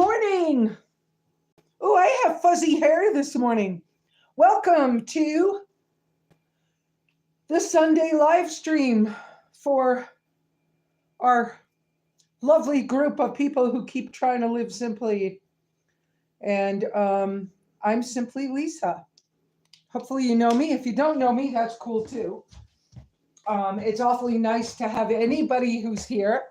morning. Oh, I have fuzzy hair this morning. Welcome to the Sunday live stream for our lovely group of people who keep trying to live simply. And I'm Simply Lesa. Hopefully you know me. If you don't know me, that's cool too. It's awfully nice to have anybody who's here.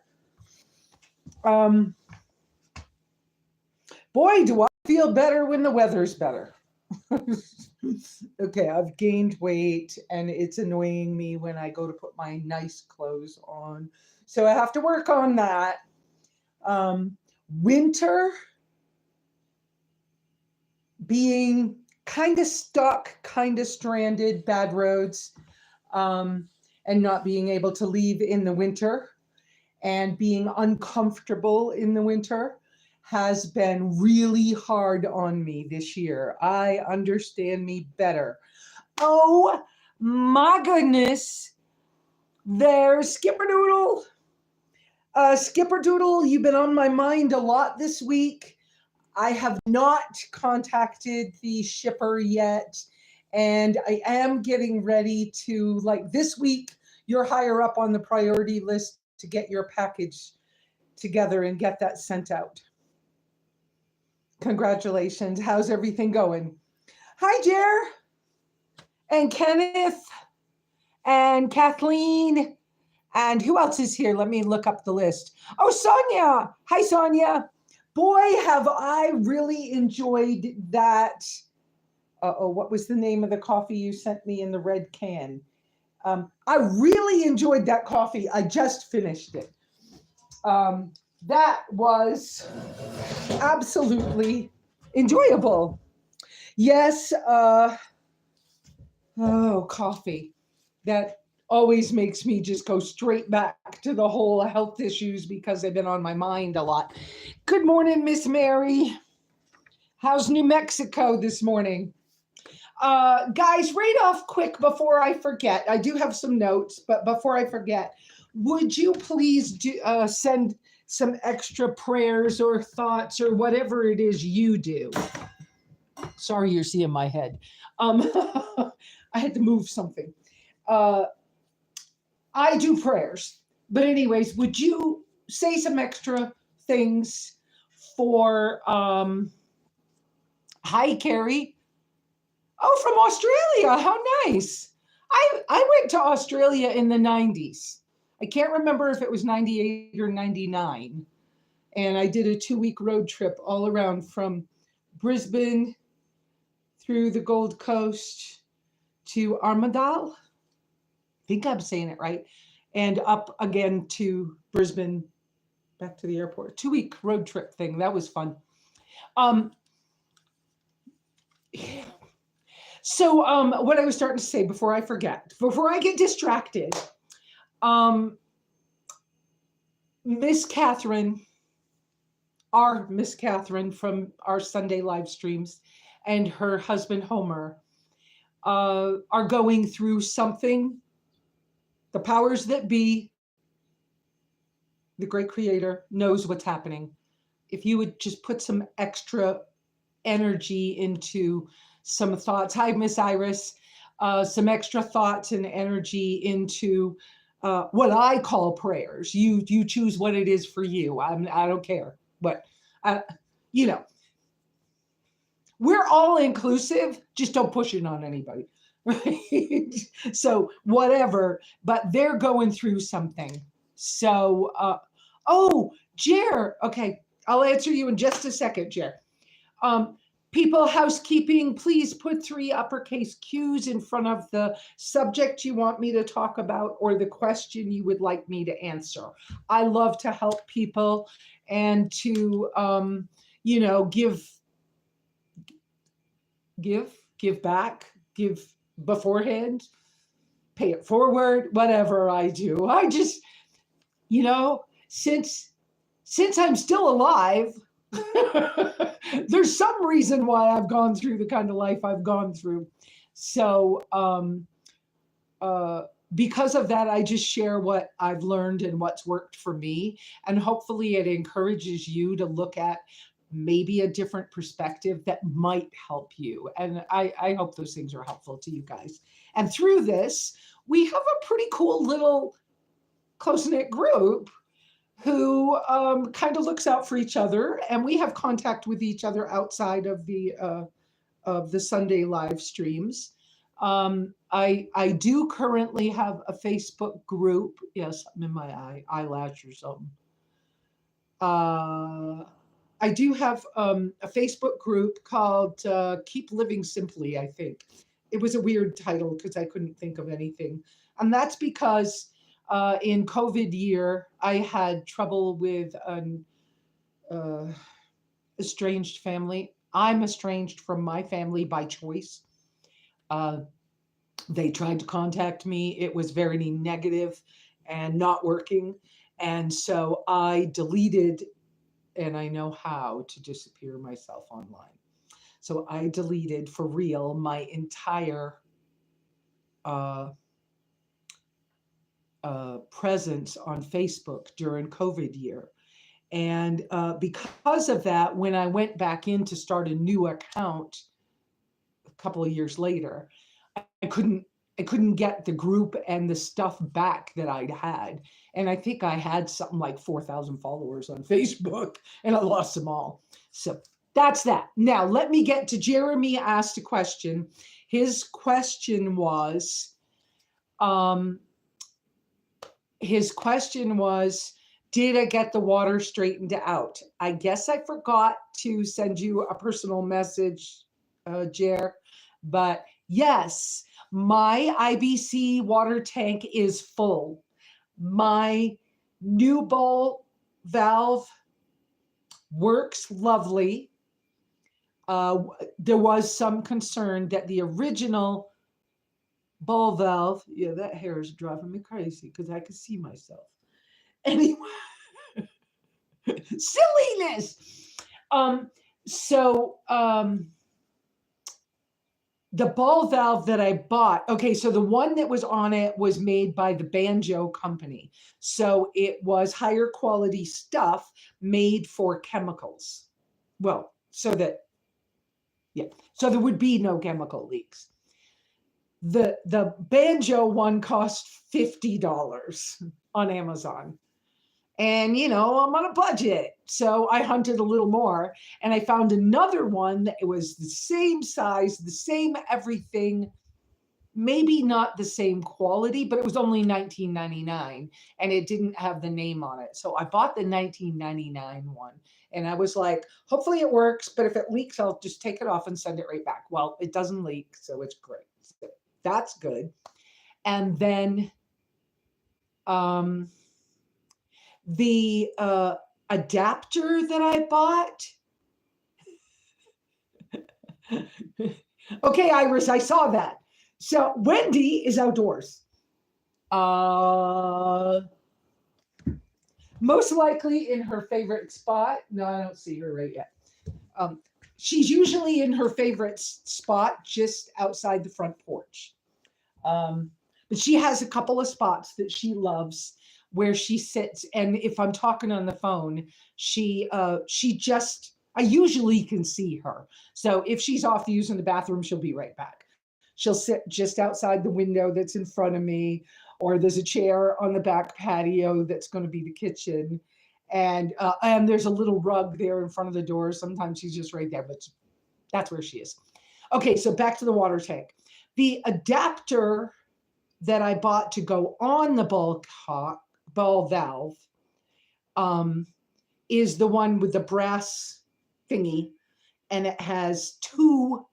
Boy, do I feel better when the weather's better. Okay, I've gained weight and it's annoying me when I go to put my nice clothes on. So I have to work on that. Winter, being kind of stuck, kind of stranded, bad roads, and not being able to leave in the winter and being uncomfortable in the winter has been really hard on me this year. I understand me better. Oh my goodness. There's Skipperdoodle. Skipperdoodle, you've been on my mind a lot this week. I have not contacted the shipper yet, and I am getting ready to, like this week, you're higher up on the priority list to get your package together and get that sent out. Congratulations. How's everything going? Hi, Jer. And Kenneth. And Kathleen. And who else is here? Let me look up the list. Oh, Sonia. Hi, Sonia. Boy, have I really enjoyed that. What was the name of the coffee you sent me in the red can? I really enjoyed that coffee. I just finished it. That was absolutely enjoyable. Yes. Coffee. That always makes me just go straight back to the whole health issues because they've been on my mind a lot. Good morning, Miss Mary. How's New Mexico this morning? Guys, right off quick before I forget, I do have some notes, but before I forget, would you please send some extra prayers or thoughts or whatever it is you do? Sorry, you're seeing my head. I had to move something. I do prayers, but anyways, would you say some extra things for, hi, Carrie. Oh, from Australia. How nice. I went to Australia in the 90s. I can't remember if it was 98 or 99. And I did a 2-week road trip all around from Brisbane through the Gold Coast to Armidale. I think I'm saying it right. And up again to Brisbane, back to the airport. 2-week road trip thing. That was fun. So what I was starting to say before I forget, before I get distracted, Miss Catherine, our Miss Catherine from our Sunday live streams, and her husband Homer are going through something. The powers that be, the great creator, knows what's happening. If you would just put some extra energy into some thoughts. Hi, Miss Iris. Some extra thoughts and energy into what I call prayers. You choose what it is for you. I don't care. But, we're all inclusive. Just don't push it on anybody. Right? So whatever. But they're going through something. So, Jer. Okay, I'll answer you in just a second, Jer. People, housekeeping, please put 3 uppercase Q's in front of the subject you want me to talk about or the question you would like me to answer. I love to help people and to, give back, give beforehand, pay it forward, whatever I do. I just, since I'm still alive, there's some reason why I've gone through the kind of life I've gone through. So because of that, I just share what I've learned and what's worked for me. And hopefully it encourages you to look at maybe a different perspective that might help you. And I hope those things are helpful to you guys. And through this, we have a pretty cool little close-knit group who kind of looks out for each other, and we have contact with each other outside of the Sunday live streams. I do currently have a Facebook group. Yes, I'm in my eyelash or something. I do have a Facebook group called Keep Living Simply, I think. It was a weird title because I couldn't think of anything. And that's because in COVID year, I had trouble with an estranged family. I'm estranged from my family by choice. They tried to contact me. It was very negative and not working. And so I deleted, and I know how to disappear myself online. So I deleted for real my entire presence on Facebook during COVID year. And because of that, when I went back in to start a new account a couple of years later, I couldn't get the group and the stuff back that I'd had. And I think I had something like 4,000 followers on Facebook, and I lost them all. So that's that. Now, let me get to Jeremy asked a question. His question was, did I get the water straightened out? I guess I forgot to send you a personal message, Jer, but yes, my IBC water tank is full. My new bowl valve works lovely. There was some concern that the original bowl valve, yeah, that hair is driving me crazy because I could see myself. Anyway, silliness. The ball valve that I bought, okay, so the one that was on it was made by the Banjo company. So it was higher quality stuff made for chemicals. Well, so there would be no chemical leaks. The Banjo one cost $50 on Amazon. And, I'm on a budget. So I hunted a little more, and I found another one that was the same size, the same everything, maybe not the same quality, but it was only $19.99 and it didn't have the name on it. So I bought the $19.99 one, and I was like, hopefully it works, but if it leaks, I'll just take it off and send it right back. Well, it doesn't leak, so it's great. So that's good. And then, the adapter that I bought. Okay, Iris, I saw that. So Wendy is outdoors. Most likely in her favorite spot. No, I don't see her right yet. She's usually in her favorite spot just outside the front porch. But she has a couple of spots that she loves where she sits, and if I'm talking on the phone, I usually can see her. So if she's off using the bathroom, she'll be right back. She'll sit just outside the window that's in front of me, or there's a chair on the back patio that's going to be the kitchen, and there's a little rug there in front of the door. Sometimes she's just right there, but that's where she is. Okay, so back to the water tank. The adapter that I bought to go on the ball valve is the one with the brass thingy, and it has two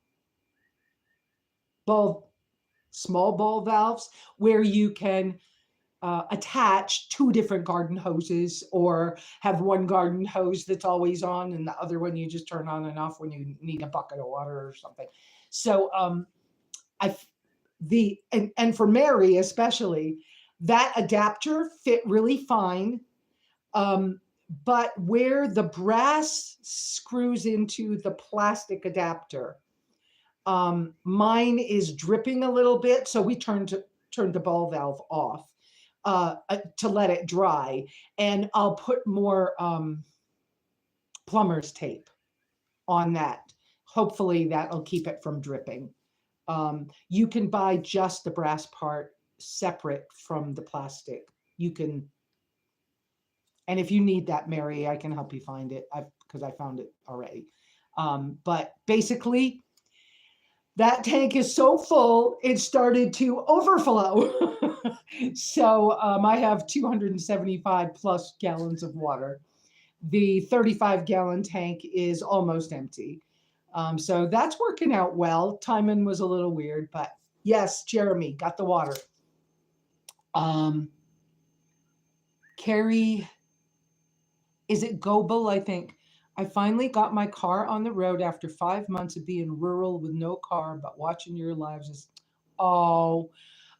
small ball valves where you can attach two different garden hoses, or have one garden hose that's always on and the other one you just turn on and off when you need a bucket of water or something. So and for Mary especially, that adapter fit really fine. But where the brass screws into the plastic adapter, mine is dripping a little bit. So we turned the ball valve off to let it dry. And I'll put more plumber's tape on that. Hopefully that'll keep it from dripping. You can buy just the brass part separate from the plastic. You can, and if you need that, Mary, I can help you find it. Because I found it already. But basically, that tank is so full, it started to overflow. So I have 275 plus gallons of water. The 35-gallon tank is almost empty. So that's working out well. Timing was a little weird, but yes, Jeremy got the water. Carrie, is it Goebel? I think. I finally got my car on the road after 5 months of being rural with no car, but watching your lives is, oh,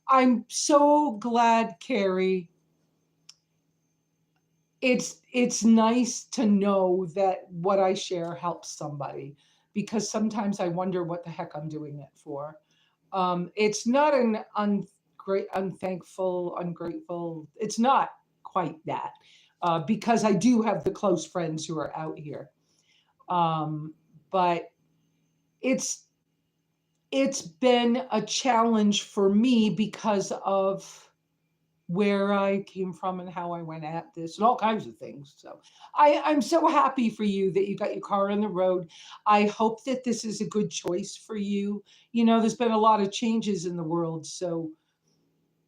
I'm so glad, Carrie. It's nice to know that what I share helps somebody, because sometimes I wonder what the heck I'm doing it for. It's not an unthankful, ungrateful. It's not quite that, because I do have the close friends who are out here. But it's it's been a challenge for me because of where I came from and how I went at this and all kinds of things. So I'm so happy for you that you got your car on the road. I hope that this is a good choice for you. You know, there's been a lot of changes in the world. So,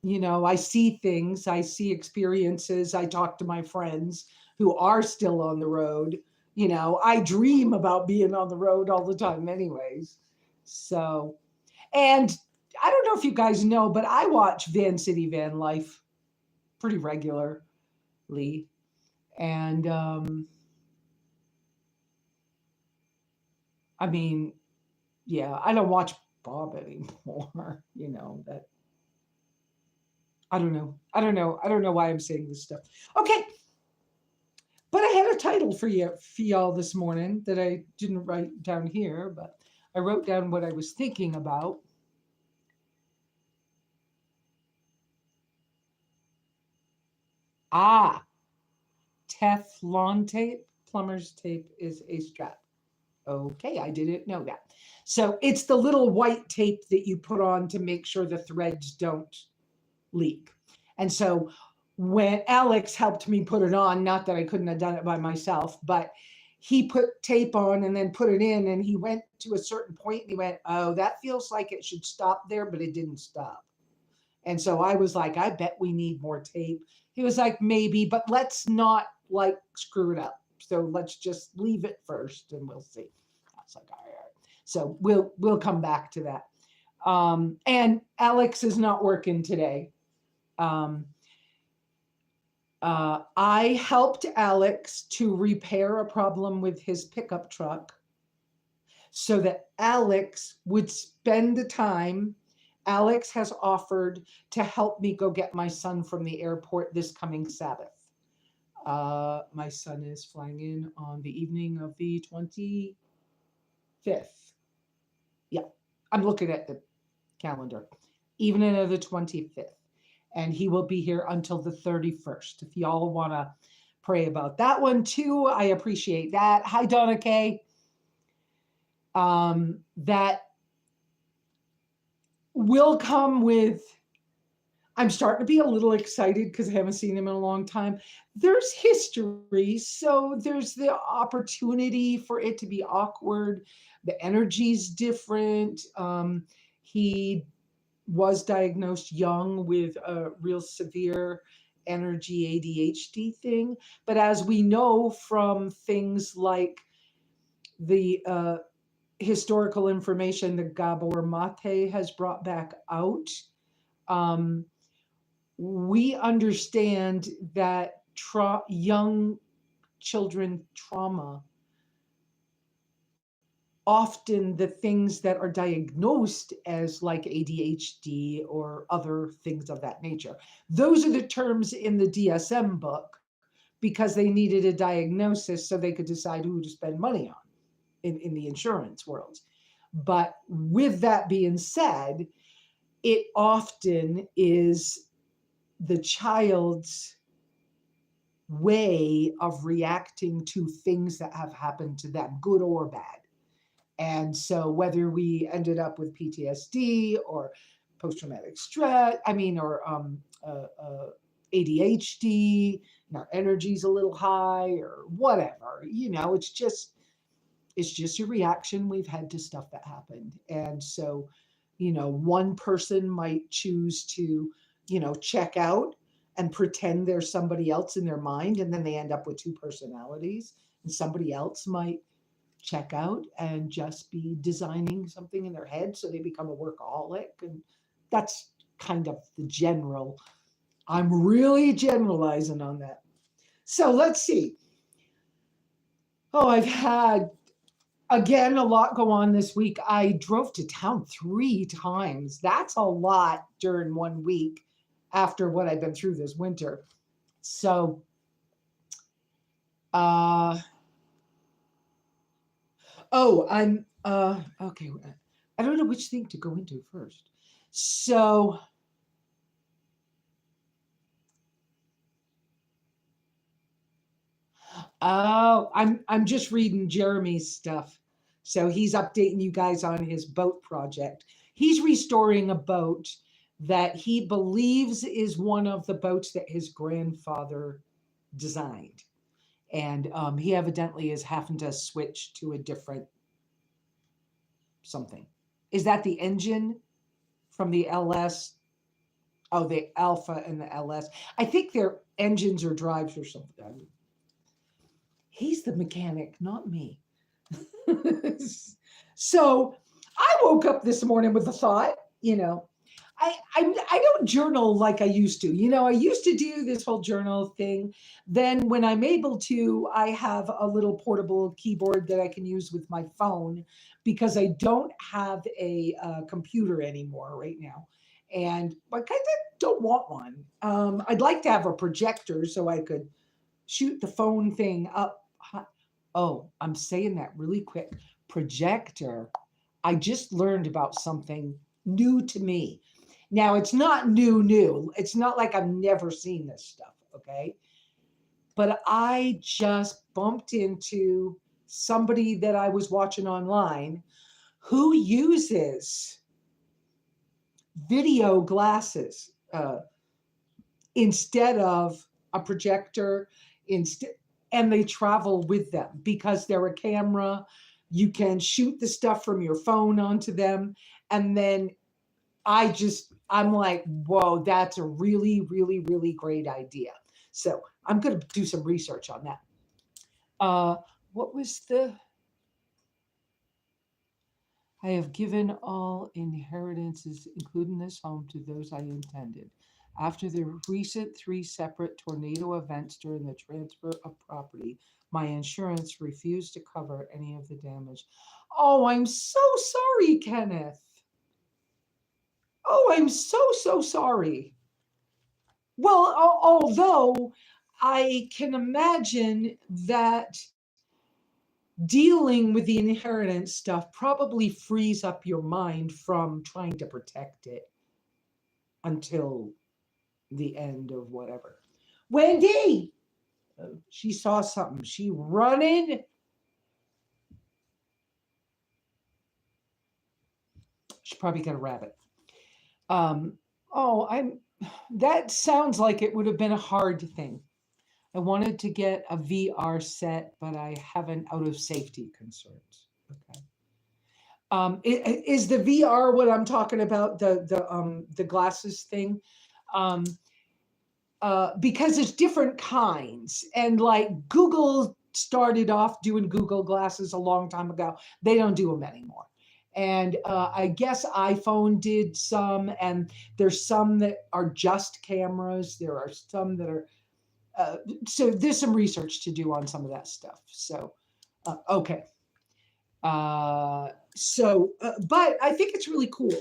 you know, I see things, I see experiences, I talk to my friends who are still on the road. You know, I dream about being on the road all the time, anyways. So, and I don't know if you guys know, but I watch Van City Van Life pretty regularly. And I mean, yeah, I don't watch Bob anymore. You know, that I don't know. I don't know. I don't know why I'm saying this stuff. Okay. But I had a title for y'all this morning that I didn't write down here, but I wrote down what I was thinking about. Ah, Teflon tape, plumber's tape is a strap. Okay, I didn't know that. So it's the little white tape that you put on to make sure the threads don't leak. And so when Alex helped me put it on, not that I couldn't have done it by myself, but he put tape on and then put it in, and he went to a certain point and he went, oh, that feels like it should stop there, but it didn't stop. And so I was like, I bet we need more tape. He was like, maybe, but let's not like screw it up. So let's just leave it first and we'll see. I was like, all right. So we'll come back to that. And Alex is not working today. Um, I helped Alex to repair a problem with his pickup truck so that Alex would spend the time. Alex has offered to help me go get my son from the airport this coming Sabbath. My son is flying in on the evening of the 25th. Yeah, I'm looking at the calendar. Evening of the 25th. And he will be here until the 31st. If y'all want to pray about that one too, I appreciate that. Hi, Donna Kay. That will come with, I'm starting to be a little excited because I haven't seen him in a long time. There's history, so there's the opportunity for it to be awkward. The energy's different. He was diagnosed young with a real severe energy ADHD thing. But as we know from things like the historical information that Gabor Mate has brought back out, we understand that young children trauma, often the things that are diagnosed as like ADHD or other things of that nature. Those are the terms in the DSM book because they needed a diagnosis so they could decide who to spend money on in the insurance world. But with that being said, it often is the child's way of reacting to things that have happened to them, good or bad. And so whether we ended up with PTSD or post-traumatic stress, or ADHD, and our energy's a little high or whatever, it's just a reaction we've had to stuff that happened. And so, one person might choose to, check out and pretend there's somebody else in their mind, and then they end up with two personalities. And somebody else might check out and just be designing something in their head, so they become a workaholic. And that's kind of the general. I'm really generalizing on that. So let's see. Oh, I've had, again, a lot go on this week. I drove to town 3 times. That's a lot during 1 week after what I've been through this winter. So, I'm, okay. I don't know which thing to go into first. So, I'm just reading Jeremy's stuff. So he's updating you guys on his boat project. He's restoring a boat that he believes is one of the boats that his grandfather designed. And he evidently is having to switch to a different something. Is that the engine from the LS? Oh, the Alpha and the LS. I think they're engines or drives or something. He's the mechanic, not me. So I woke up this morning with a thought, I don't journal like I used to. I used to do this whole journal thing. Then when I'm able to, I have a little portable keyboard that I can use with my phone, because I don't have a computer anymore right now. And I kind of don't want one. I'd like to have a projector so I could shoot the phone thing up. Oh, I'm saying that really quick. Projector. I just learned about something new to me. Now, it's not new. It's not like I've never seen this stuff, okay? But I just bumped into somebody that I was watching online who uses video glasses instead of a projector, and they travel with them because they're a camera. You can shoot the stuff from your phone onto them. And then I'm like, whoa, that's a really, really, really great idea. So I'm going to do some research on that. What was I have given all inheritances, including this home, to those I intended. After the recent 3 separate tornado events during the transfer of property, my insurance refused to cover any of the damage. Oh, I'm so sorry, Kenneth. Oh, I'm so sorry. Well, although I can imagine that dealing with the inheritance stuff probably frees up your mind from trying to protect it until the end of whatever. Wendy, she saw something. She running. She probably got a rabbit. That sounds like it would have been a hard thing. I wanted to get a VR set, but I haven't, out of safety concerns. Okay. Is the VR what I'm talking about? The glasses thing? Because there's different kinds, and like Google started off doing Google glasses a long time ago. They don't do them anymore. And I guess iPhone did some, and there's some that are just cameras. There are some that are, so there's some research to do on some of that stuff. So, okay. But I think it's really cool.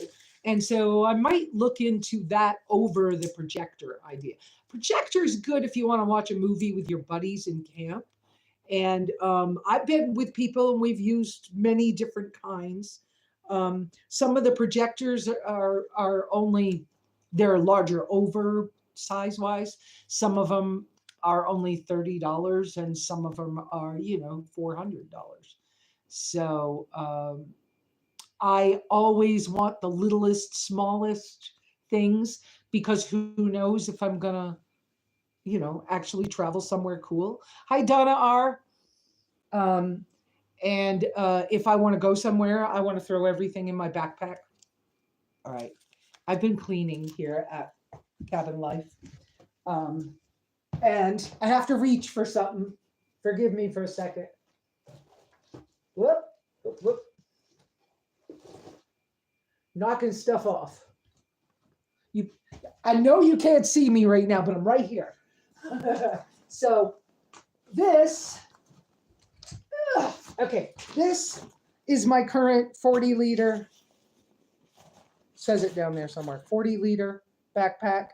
And so I might look into that over the projector idea. Projector is good if you want to watch a movie with your buddies in camp. And I've been with people and we've used many different kinds. Some of the projectors are only, they're larger over size wise. Some of them are only $30 and some of them are, $400. So I always want the littlest, smallest things because who knows if I'm gonna, actually travel somewhere cool. Hi, Donna R. Um, and if I want to go somewhere, I want to throw everything in my backpack. All right. I've been cleaning here at Cabin Life. Um, and I have to reach for something. Forgive me for a second. Whoop, whoop, whoop. Knocking stuff off. You, I know you can't see me right now, but I'm right here. So this, okay, this is my current 40-liter, says it down there somewhere, 40-liter backpack.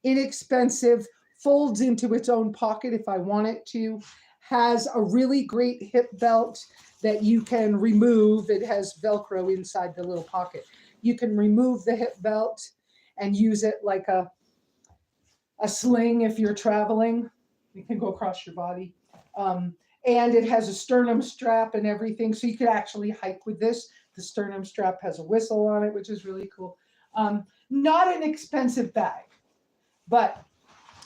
Inexpensive, folds into its own pocket if I want it to, has a really great hip belt that you can remove. It has Velcro inside the little pocket. You can remove the hip belt and use it like a sling if you're traveling. It can go across your body. And it has a sternum strap and everything, so you could actually hike with this. The sternum strap has a whistle on it, which is really cool. Not an expensive bag, but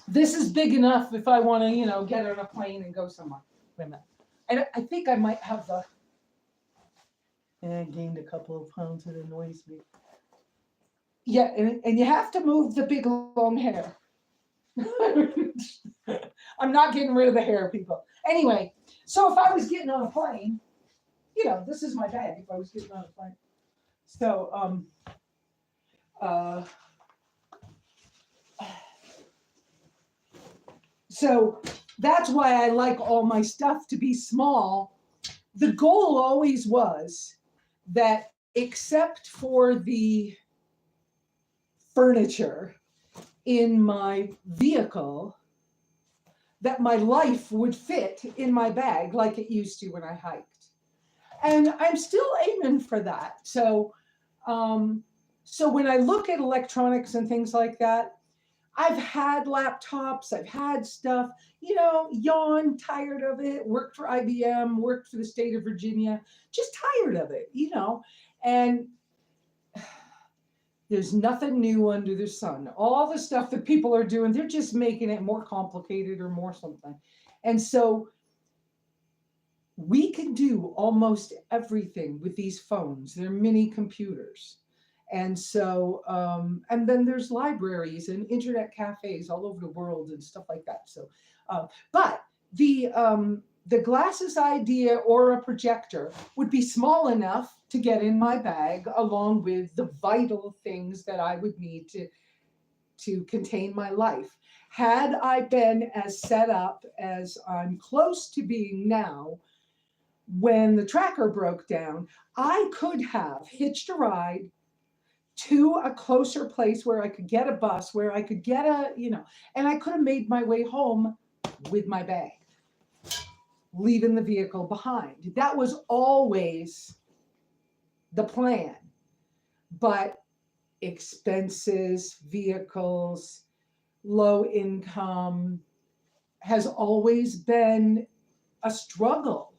this is big enough if I want to, get on a plane and go somewhere. Wait a minute. And I think I might have I gained a couple of pounds. It annoys me. Yeah, and you have to move the big long hair. I'm not getting rid of the hair, people. Anyway, so if I was getting on a plane, this is my bag if I was getting on a plane. So, so that's why I like all my stuff to be small. The goal always was that, except for the furniture in my vehicle, that my life would fit in my bag like it used to when I hiked. And I'm still aiming for that. So, so when I look at electronics and things like that, I've had laptops, I've had stuff, yawn, tired of it, worked for IBM, worked for the state of Virginia, just tired of it, and there's nothing new under the sun. All the stuff that people are doing, they're just making it more complicated or more something. And so we can do almost everything with these phones. They're mini computers. And so, and then there's libraries and internet cafes all over the world and stuff like that. So, but the glasses idea or a projector would be small enough to get in my bag, along with the vital things that I would need to contain my life. Had I been as set up as I'm close to being now, when the tracker broke down, I could have hitched a ride to a closer place where I could get a bus, where I could get and I could have made my way home with my bag, leaving the vehicle behind. That was always the plan. But expenses, vehicles, low income has always been a struggle.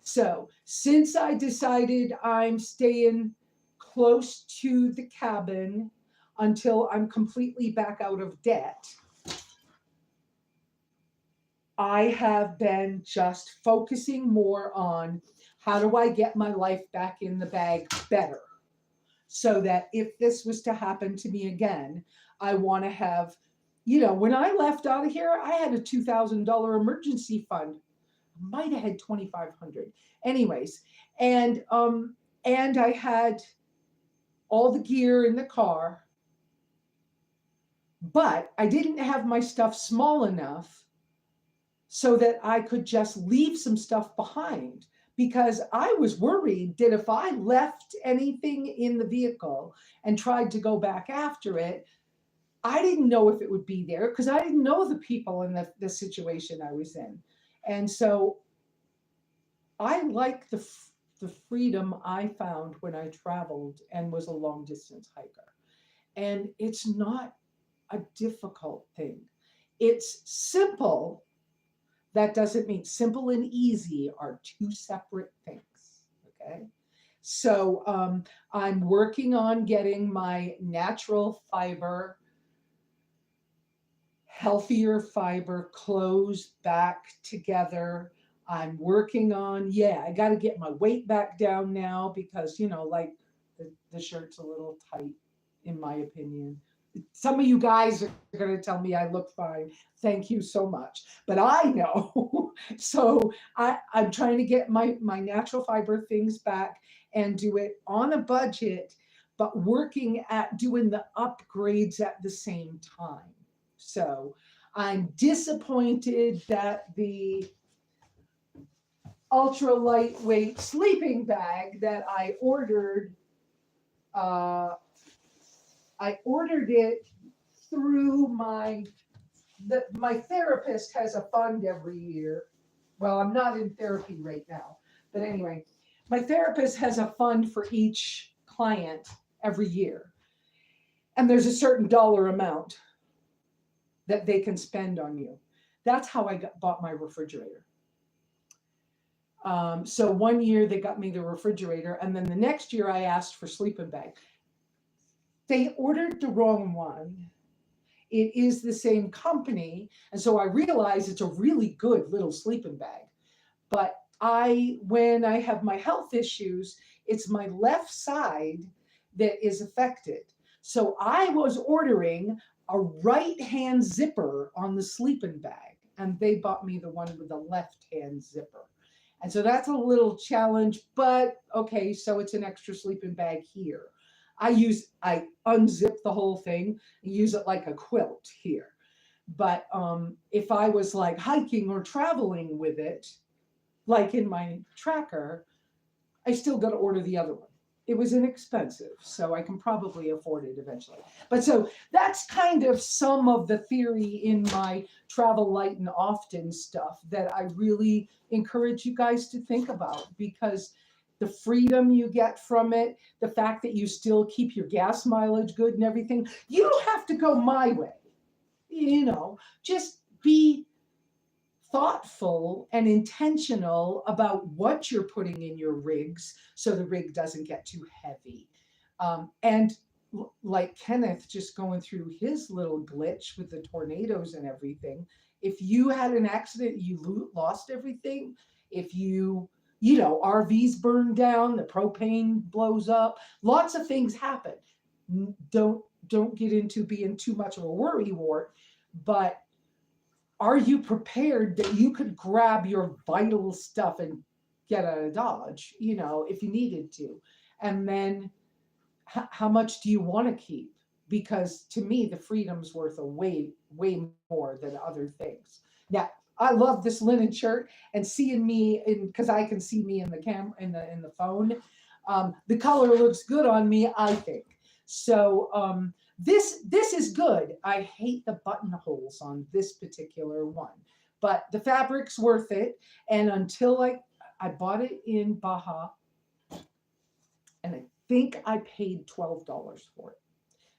So since I decided I'm staying close to the cabin until I'm completely back out of debt, I have been just focusing more on how do I get my life back in the bag better, so that if this was to happen to me again, I want to have, when I left out of here, I had a $2,000 emergency fund. Might have had 2,500. Anyways, and I had all the gear in the car, but I didn't have my stuff small enough so that I could just leave some stuff behind, because I was worried that if I left anything in the vehicle and tried to go back after it, I didn't know if it would be there, because I didn't know the people in the situation I was in. And so I like the freedom I found when I traveled and was a long distance hiker. And it's not a difficult thing. It's simple. That doesn't mean simple and easy are two separate things. Okay. So I'm working on getting my natural fiber, healthier fiber clothes back together. I'm working on, yeah, I got to get my weight back down now because, like the shirt's a little tight, in my opinion. Some of you guys are going to tell me I look fine. Thank you so much. But I know. So I'm trying to get my natural fiber things back and do it on a budget, but working at doing the upgrades at the same time. So I'm disappointed that the ultra lightweight sleeping bag that uh, I ordered it through my therapist has a fund every year. Well, I'm not in therapy right now, but anyway, my therapist has a fund for each client every year, and there's a certain dollar amount that they can spend on you. That's how I bought my refrigerator. So one year they got me the refrigerator, and then the next year I asked for sleeping bag. They ordered the wrong one. It is the same company, and so I realize it's a really good little sleeping bag. But when I have my health issues, it's my left side that is affected. So I was ordering a right hand zipper on the sleeping bag, and they bought me the one with the left hand zipper. And so that's a little challenge, but okay, so it's an extra sleeping bag here. I unzip the whole thing and use it like a quilt here. But if I was like hiking or traveling with it, like in my tracker, I still got to order the other one. It was inexpensive, so I can probably afford it eventually. But so that's kind of some of the theory in my travel light and often stuff that I really encourage you guys to think about, because the freedom you get from it, the fact that you still keep your gas mileage good and everything, you don't have to go my way. Just be thoughtful and intentional about what you're putting in your rigs so the rig doesn't get too heavy. And like Kenneth just going through his little glitch with the tornadoes and everything, if you had an accident, you lost everything. If RVs burn down, the propane blows up, lots of things happen. Don't get into being too much of a worrywart, but are you prepared that you could grab your vital stuff and get out of Dodge, if you needed to? And then how much do you want to keep? Because to me, the freedom's worth a way, way more than other things. Now, I love this linen shirt, and seeing me because I can see me in the camera in the phone. The color looks good on me, I think. So this is good. I hate the buttonholes on this particular one, but the fabric's worth it. And until I bought it in Baja, and I think I paid $12 for it.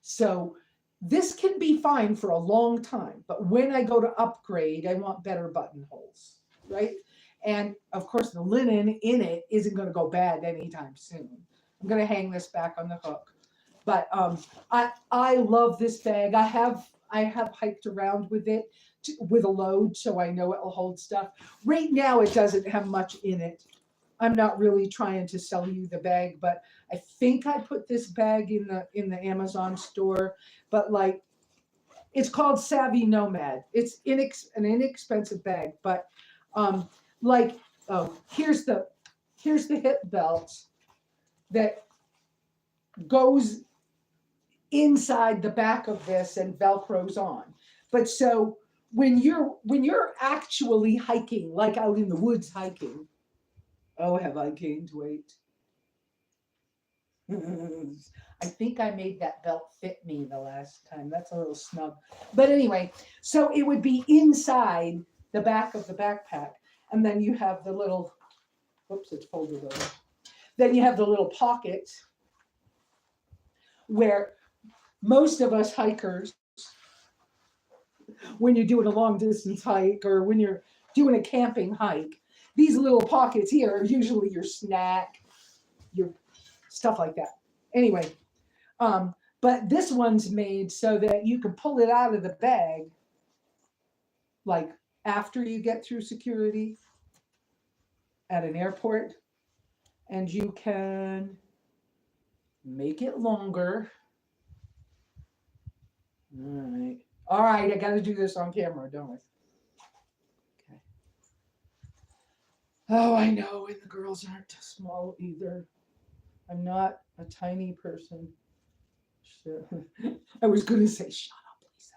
So this can be fine for a long time, but when I go to upgrade, I want better buttonholes, right? And of course, the linen in it isn't going to go bad anytime soon. I'm going to hang this back on the hook. But I love this bag. I have hiked around with it with a load, so I know it will hold stuff. Right now, it doesn't have much in it. I'm not really trying to sell you the bag, but I think I put this bag in the Amazon store. But it's called Savvy Nomad. It's an inexpensive bag, but here's the hip belt that goes inside the back of this and velcros on. But so when you're actually hiking, like out in the woods hiking, oh, have I gained weight? I think I made that belt fit me the last time. That's a little snug. But anyway, so it would be inside the back of the backpack. And then you have the little, whoops, it's folded over. Then you have the little pocket where most of us hikers, when you're doing a long distance hike or when you're doing a camping hike, these little pockets here are usually your snack, your stuff like that. Anyway, but this one's made so that you can pull it out of the bag, like after you get through security at an airport, and you can make it longer. All right, I got to do this on camera, don't I? Okay. Oh, I know, and the girls aren't small either. I'm not a tiny person. I was going to say, shut up, Lesa.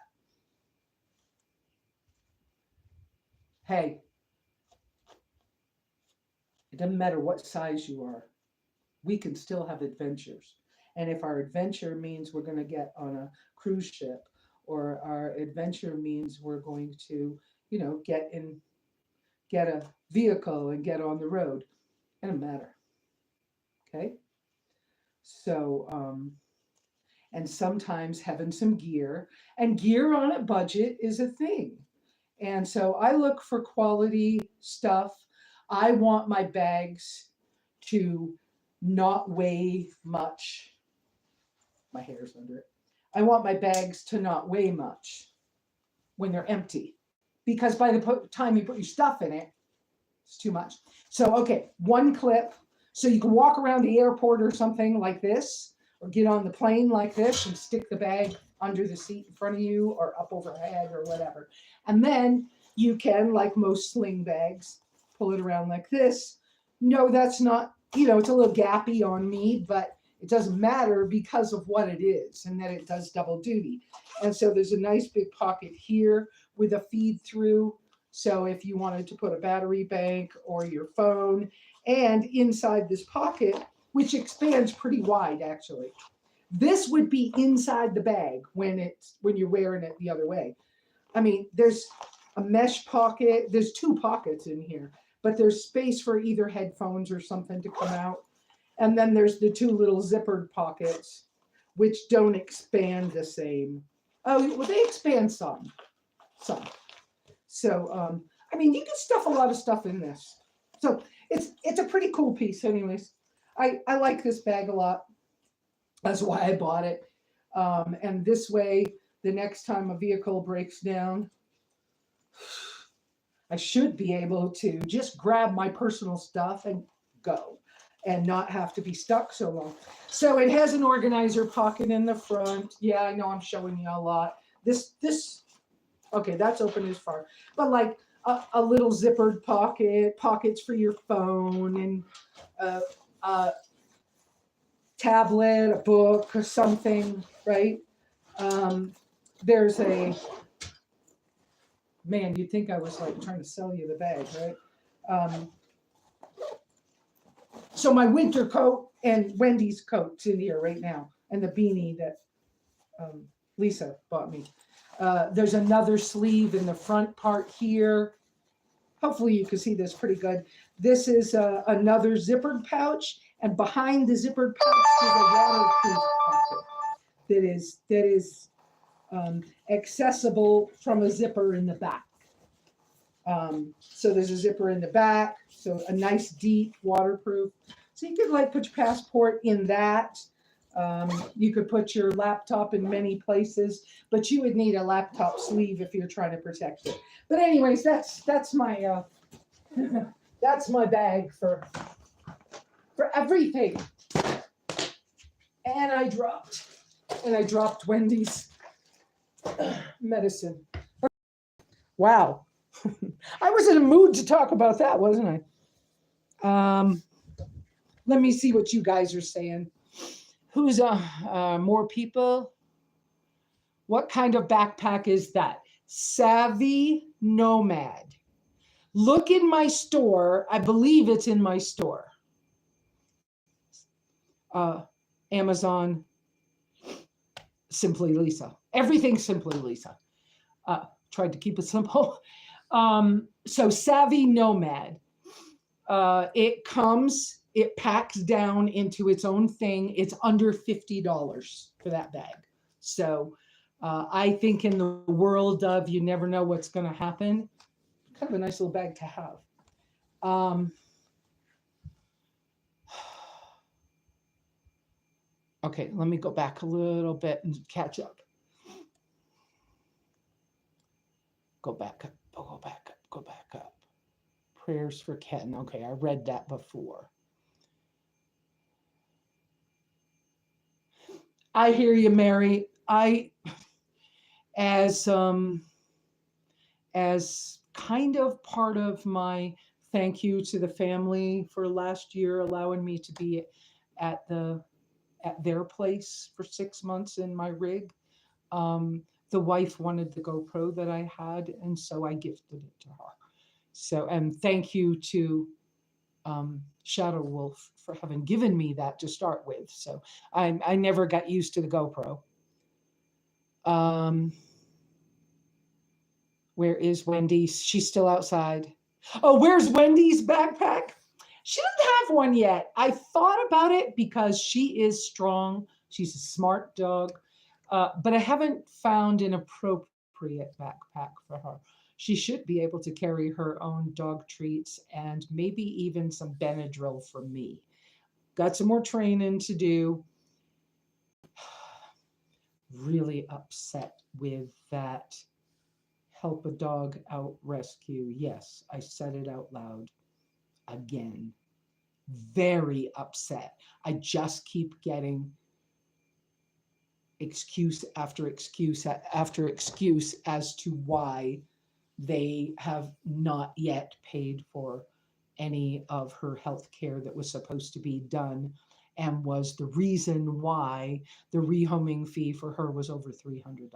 Hey, it doesn't matter what size you are. We can still have adventures. And if our adventure means we're going to get on a cruise ship, or our adventure means we're going to, get a vehicle and get on the road, it doesn't matter. Okay. So, and sometimes having some gear, and gear on a budget is a thing. And so I look for quality stuff. I want my bags to not weigh much. My hair's under it. I want my bags to not weigh much when they're empty, because by the time you put your stuff in it, it's too much. So, okay, one clip. So you can walk around the airport or something like this, or get on the plane like this and stick the bag under the seat in front of you or up overhead or whatever. And then you can, like most sling bags, pull it around like this. No, that's not, it's a little gappy on me, but it doesn't matter because of what it is and that it does double duty. And so there's a nice big pocket here with a feed through. So if you wanted to put a battery bank or your phone, and inside this pocket, which expands pretty wide actually, this would be inside the bag when you're wearing it the other way. I mean, there's a mesh pocket. There's two pockets in here, but there's space for either headphones or something to come out. And then there's the two little zippered pockets, which don't expand the same. Oh, well, they expand some. So, I mean, you can stuff a lot of stuff in this. So it's a pretty cool piece anyways. I like this bag a lot. That's why I bought it. And this way, the next time a vehicle breaks down, I should be able to just grab my personal stuff and go, and not have to be stuck so long. So it has an organizer pocket in the front. Yeah, I know I'm showing you a lot. This, okay, that's open as far. But like a little zippered pockets for your phone, and a tablet, a book, or something, right? There's man, you'd think I was like trying to sell you the bag, right? So my winter coat and Wendy's coat's in here right now, and the beanie that Lesa bought me. There's another sleeve in the front part here. Hopefully you can see this pretty good. This is another zippered pouch, and behind the zippered pouch is a waterproof pocket that is accessible from a zipper in the back. So there's a zipper in the back, so a nice deep waterproof. So you could like put your passport in that. You could put your laptop in many places, but you would need a laptop sleeve if you're trying to protect it. But anyways, that's my that's my bag for everything. And I dropped Wendy's medicine. Wow. I was in a mood to talk about that, wasn't I? Let me see what you guys are saying. Who's more people? What kind of backpack is that? Savvy Nomad. Look in my store. I believe it's in my store. Amazon, SimplyLesa. Everything's SimplyLesa. Tried to keep it simple. So Savvy Nomad. It packs down into its own thing. It's under $50 for that bag. So I think in the world of you never know what's going to happen, kind of a nice little bag to have. Okay, let me go back a little bit and catch up. Go back up, go back up, go back up. Prayers for Ken. Okay, I read that before. I hear you, Mary. As as kind of part of my thank you to the family for last year allowing me to be at their place for 6 months in my rig. The wife wanted the GoPro that I had, and so I gifted it to her. So, and thank you to Shadow Wolf for having given me that to start with. So I never got used to the GoPro. Where is Wendy? She's still outside. Oh, where's Wendy's backpack? She doesn't have one yet. I thought about it because she is strong. She's a smart dog. But I haven't found an appropriate backpack for her. She should be able to carry her own dog treats and maybe even some Benadryl for me. Got some more training to do. Really upset with that help a dog out rescue. Yes, I said it out loud again. Very upset. I just keep getting excuse after excuse after excuse as to why they have not yet paid for any of her health care that was supposed to be done and was the reason why the rehoming fee for her was over $300.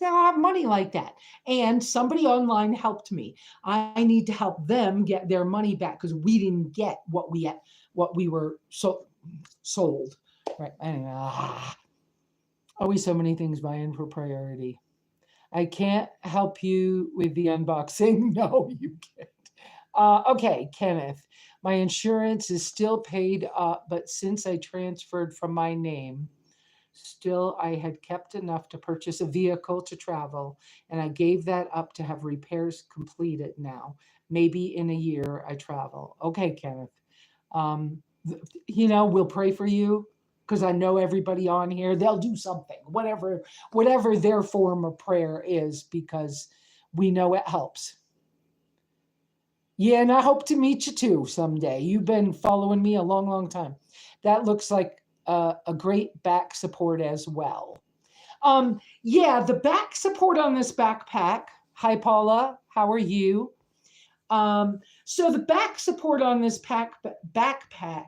They don't have money like that. And somebody online helped me. I need to help them get their money back because we didn't get what we were sold. Right. Always so many things vying for priority. I can't help you with the unboxing. No, you can't. Okay, Kenneth. My insurance is still paid up, but since I transferred from my name, still I had kept enough to purchase a vehicle to travel, and I gave that up to have repairs completed now. Maybe in a year I travel. Okay, Kenneth. We'll pray for you because I know everybody on here, they'll do something, whatever their form of prayer is, because we know it helps. Yeah, and I hope to meet you too someday. You've been following me a long, long time. That looks like a great back support as well. Yeah, the back support on this backpack. Hi, Paula. How are you? So the back support on this backpack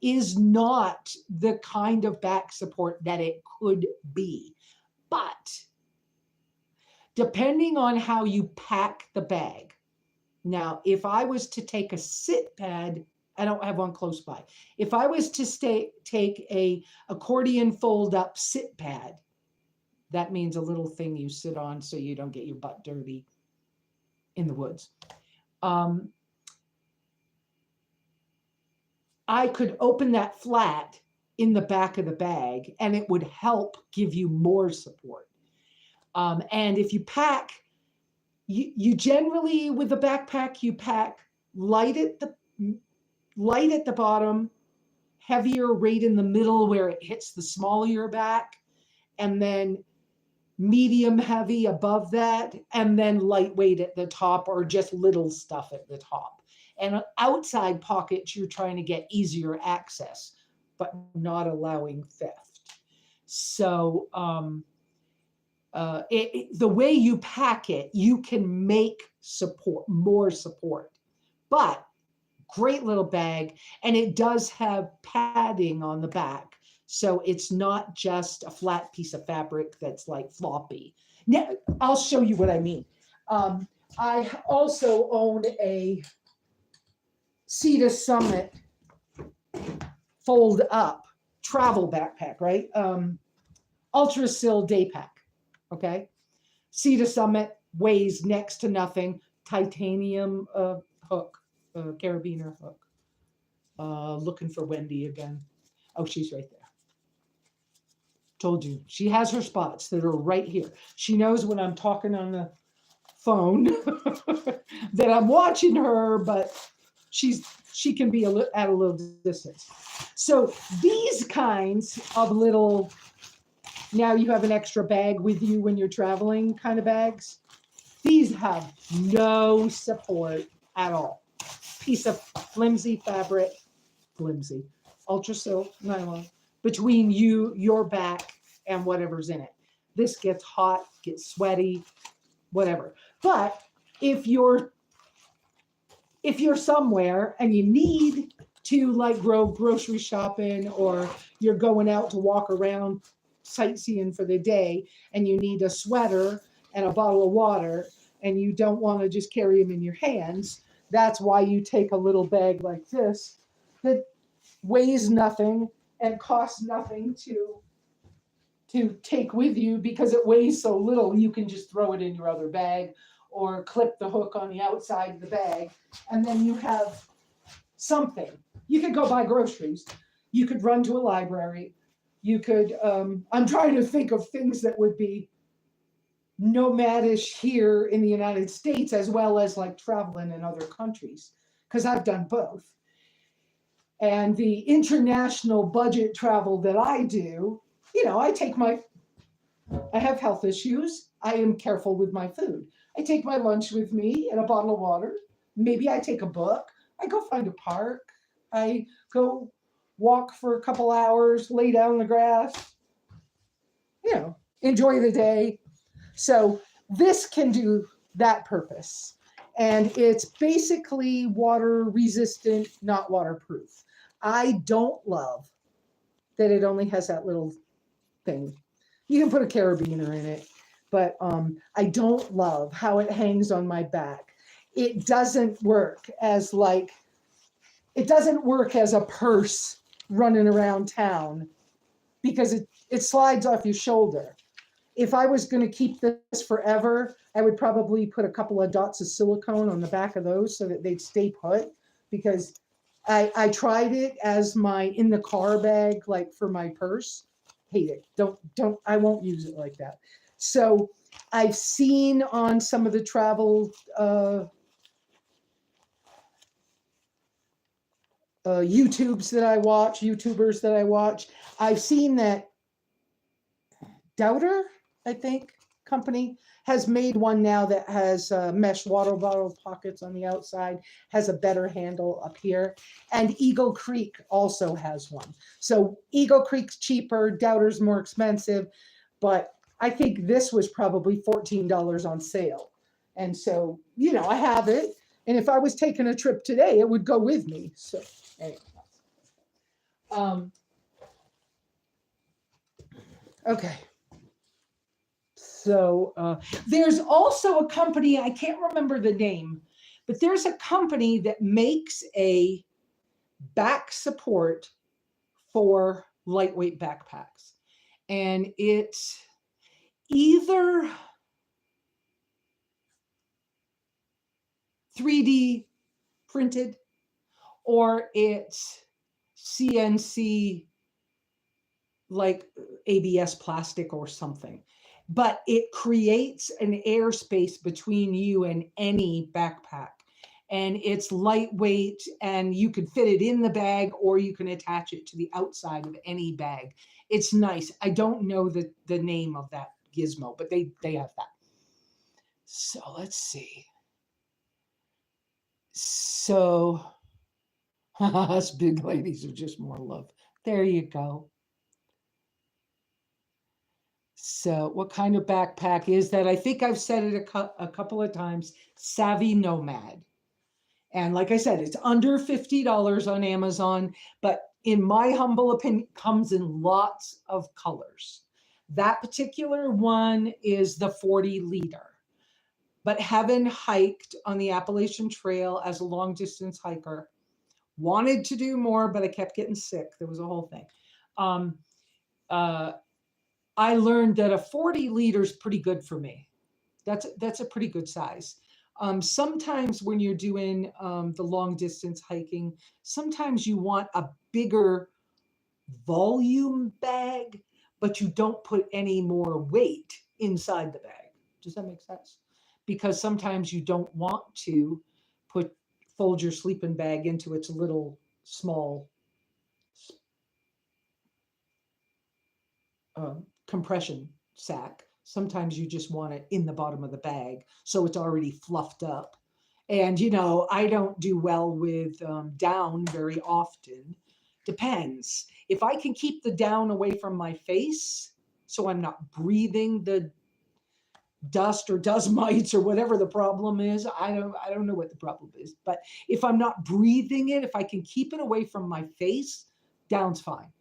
is not the kind of back support that it could be. But depending on how you pack the bag. Now, if I was to take a sit pad, I don't have one close by. If I was to take a accordion fold up sit pad, that means a little thing you sit on so you don't get your butt dirty in the woods. I could open that flat in the back of the bag and it would help give you more support. And if you pack, you generally, with a backpack, you pack light at the bottom, heavier right in the middle where it hits the small of your back, and then medium heavy above that, and then lightweight at the top, or just little stuff at the top. And outside pockets, you're trying to get easier access, but not allowing theft. So the way you pack it, you can make more support. But great little bag, and it does have padding on the back. So it's not just a flat piece of fabric that's like floppy. Now, I'll show you what I mean. I also own a Sea to Summit fold up travel backpack, right? Ultra Sil day pack. Okay. Sea to Summit weighs next to nothing. Titanium hook, carabiner hook. Looking for Wendy again. Oh, she's right there. Told you. She has her spots that are right here. She knows when I'm talking on the phone that I'm watching her, but she can be at a little distance. So these kinds of little, now you have an extra bag with you when you're traveling kind of bags, these have no support at all. Piece of flimsy fabric, flimsy, ultra silk, nylon, between you, your back, and whatever's in it. This gets hot, gets sweaty, whatever. But if you're somewhere and you need to like go grocery shopping, or you're going out to walk around sightseeing for the day and you need a sweater and a bottle of water and you don't want to just carry them in your hands, that's why you take a little bag like this that weighs nothing and costs nothing to take with you, because it weighs so little. You can just throw it in your other bag or clip the hook on the outside of the bag, and then you have something. You could go buy groceries. You could run to a library. You could, I'm trying to think of things that would be nomadish here in the United States, as well as like traveling in other countries, because I've done both. And the international budget travel that I do, I have health issues. I am careful with my food. I take my lunch with me and a bottle of water. Maybe I take a book. I go find a park. I go walk for a couple hours, lay down in the grass, enjoy the day. So this can do that purpose. And it's basically water resistant, not waterproof. I don't love that it only has that little thing. You can put a carabiner in it, but I don't love how it hangs on my back. It doesn't work as a purse running around town, because it slides off your shoulder. If I was going to keep this forever, I would probably put a couple of dots of silicone on the back of those so that they'd stay put, because I tried it as my in the car bag, like for my purse. Hate it. Don't, I won't use it like that. So I've seen on some of the travel YouTubers that I watch, I've seen that Doubter, I think, company has made one now that has mesh water bottle pockets on the outside, has a better handle up here. And Eagle Creek also has one. So Eagle Creek's cheaper, Doubter's more expensive, but I think this was probably $14 on sale. And so, I have it. And if I was taking a trip today, it would go with me. So anyway. Okay. So there's also a company, I can't remember the name, but there's a company that makes a back support for lightweight backpacks. And it's either 3D printed or it's CNC, like ABS plastic or something. But it creates an airspace between you and any backpack. And it's lightweight, and you can fit it in the bag, or you can attach it to the outside of any bag. It's nice. I don't know the name of that gizmo, but they have that. So let's see. So us big ladies are just more love. There you go. So what kind of backpack is that? I think I've said it a couple of times. Savvy Nomad. And like I said, it's under $50 on Amazon, but in my humble opinion, comes in lots of colors. That particular one is the 40 liter. But having hiked on the Appalachian Trail as a long distance hiker, wanted to do more, but I kept getting sick. There was a whole thing. I learned that a 40 liter is pretty good for me. That's a pretty good size. Sometimes when you're doing the long distance hiking, sometimes you want a bigger volume bag, but you don't put any more weight inside the bag. Does that make sense? Because sometimes you don't want to fold your sleeping bag into its little small compression sack. Sometimes you just want it in the bottom of the bag, so it's already fluffed up. And I don't do well with down very often. Depends. If I can keep the down away from my face, so I'm not breathing the dust or dust mites or whatever the problem is. I don't know what the problem is, but if I'm not breathing it, if I can keep it away from my face, down's fine.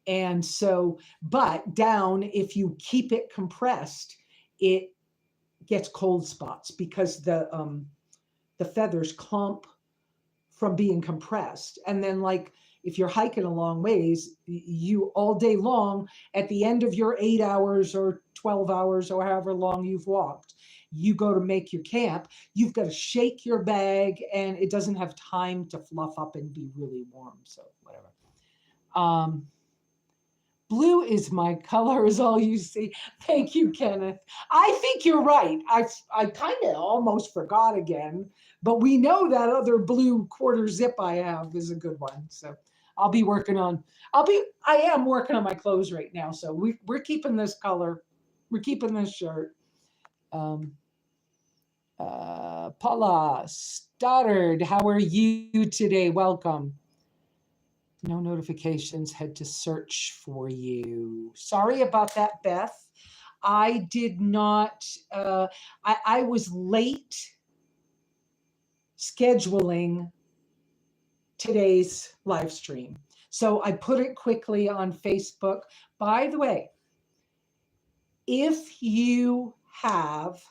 And so, but down, if you keep it compressed, it gets cold spots because the feathers clump from being compressed. And then, like, if you're hiking a long ways, you all day long, at the end of your 8 hours or 12 hours or however long you've walked, you go to make your camp, you've got to shake your bag and it doesn't have time to fluff up and be really warm. So whatever. Blue is my color, is all you see. Thank you, Kenneth. I think you're right. I kind of almost forgot again, but we know that other blue quarter zip I have is a good one. So I am working on my clothes right now. So we're keeping this color. We're keeping this shirt. Paula Stoddard, how are you today? Welcome. No notifications, had to search for you. Sorry about that, Beth. I did not, I was late scheduling today's live stream. So I put it quickly on Facebook. By the way, if you have,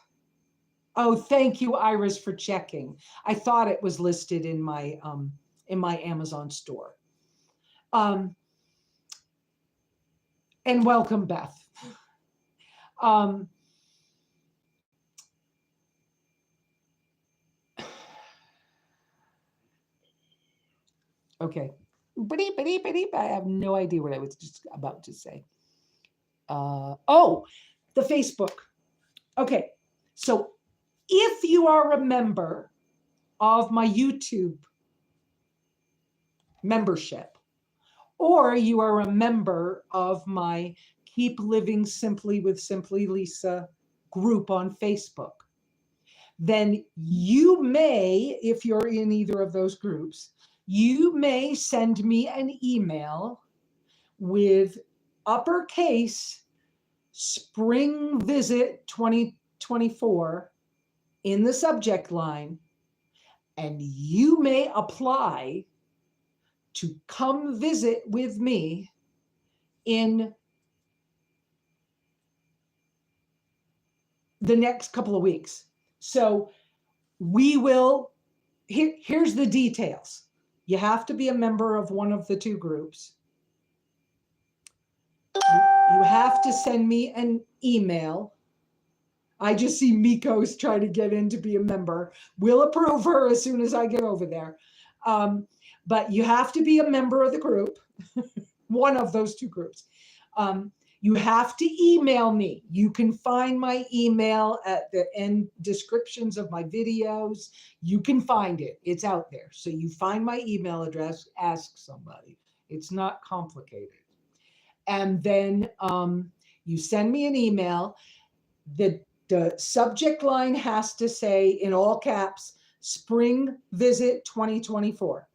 oh, thank you, Iris, for checking. I thought it was listed in my Amazon store. And welcome, Beth. Okay. I have no idea what I was just about to say. Oh, the Facebook. Okay. So if you are a member of my YouTube membership, or you are a member of my Keep Living Simply with SimplyLesa group on Facebook, then you may, if you're in either of those groups, you may send me an email with uppercase Spring Visit 2024 in the subject line, and you may apply to come visit with me in the next couple of weeks. So we will, here's the details. You have to be a member of one of the two groups. You have to send me an email. I just see Miko's trying to get in to be a member. We'll approve her as soon as I get over there. But you have to be a member of the group, one of those two groups. You have to email me. You can find my email at the end descriptions of my videos. You can find it. It's out there. So you find my email address, ask somebody. It's not complicated. And then you send me an email. The subject line has to say, in all caps, Spring Visit 2024.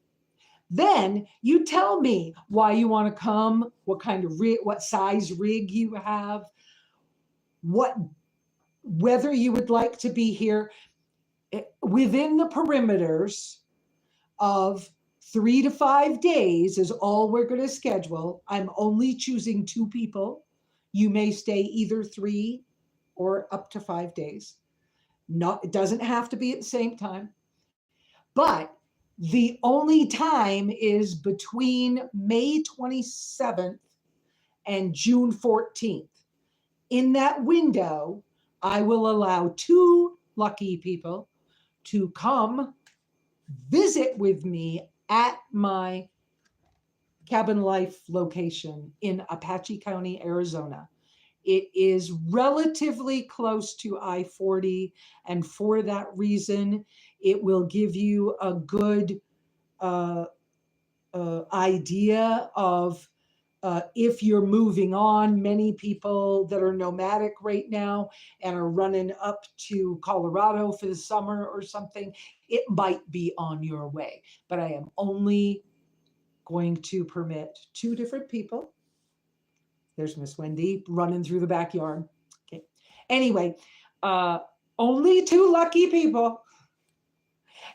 Then you tell me why you want to come, what kind of rig, what size rig you have, whether you would like to be here within the perimeters of 3 to 5 days is all we're going to schedule. I'm only choosing 2 people. You may stay either 3 or up to 5 days. It doesn't have to be at the same time. But the only time is between May 27th and June 14th. In that window, I will allow 2 lucky people to come visit with me at my Cabin Life location in Apache County, Arizona. It is relatively close to I-40, and for that reason, it will give you a good idea of If you're moving on, many people that are nomadic right now and are running up to Colorado for the summer or something, it might be on your way. But I am only going to permit two different people. There's Miss Wendy running through the backyard. Okay. Anyway, uh, only two lucky people.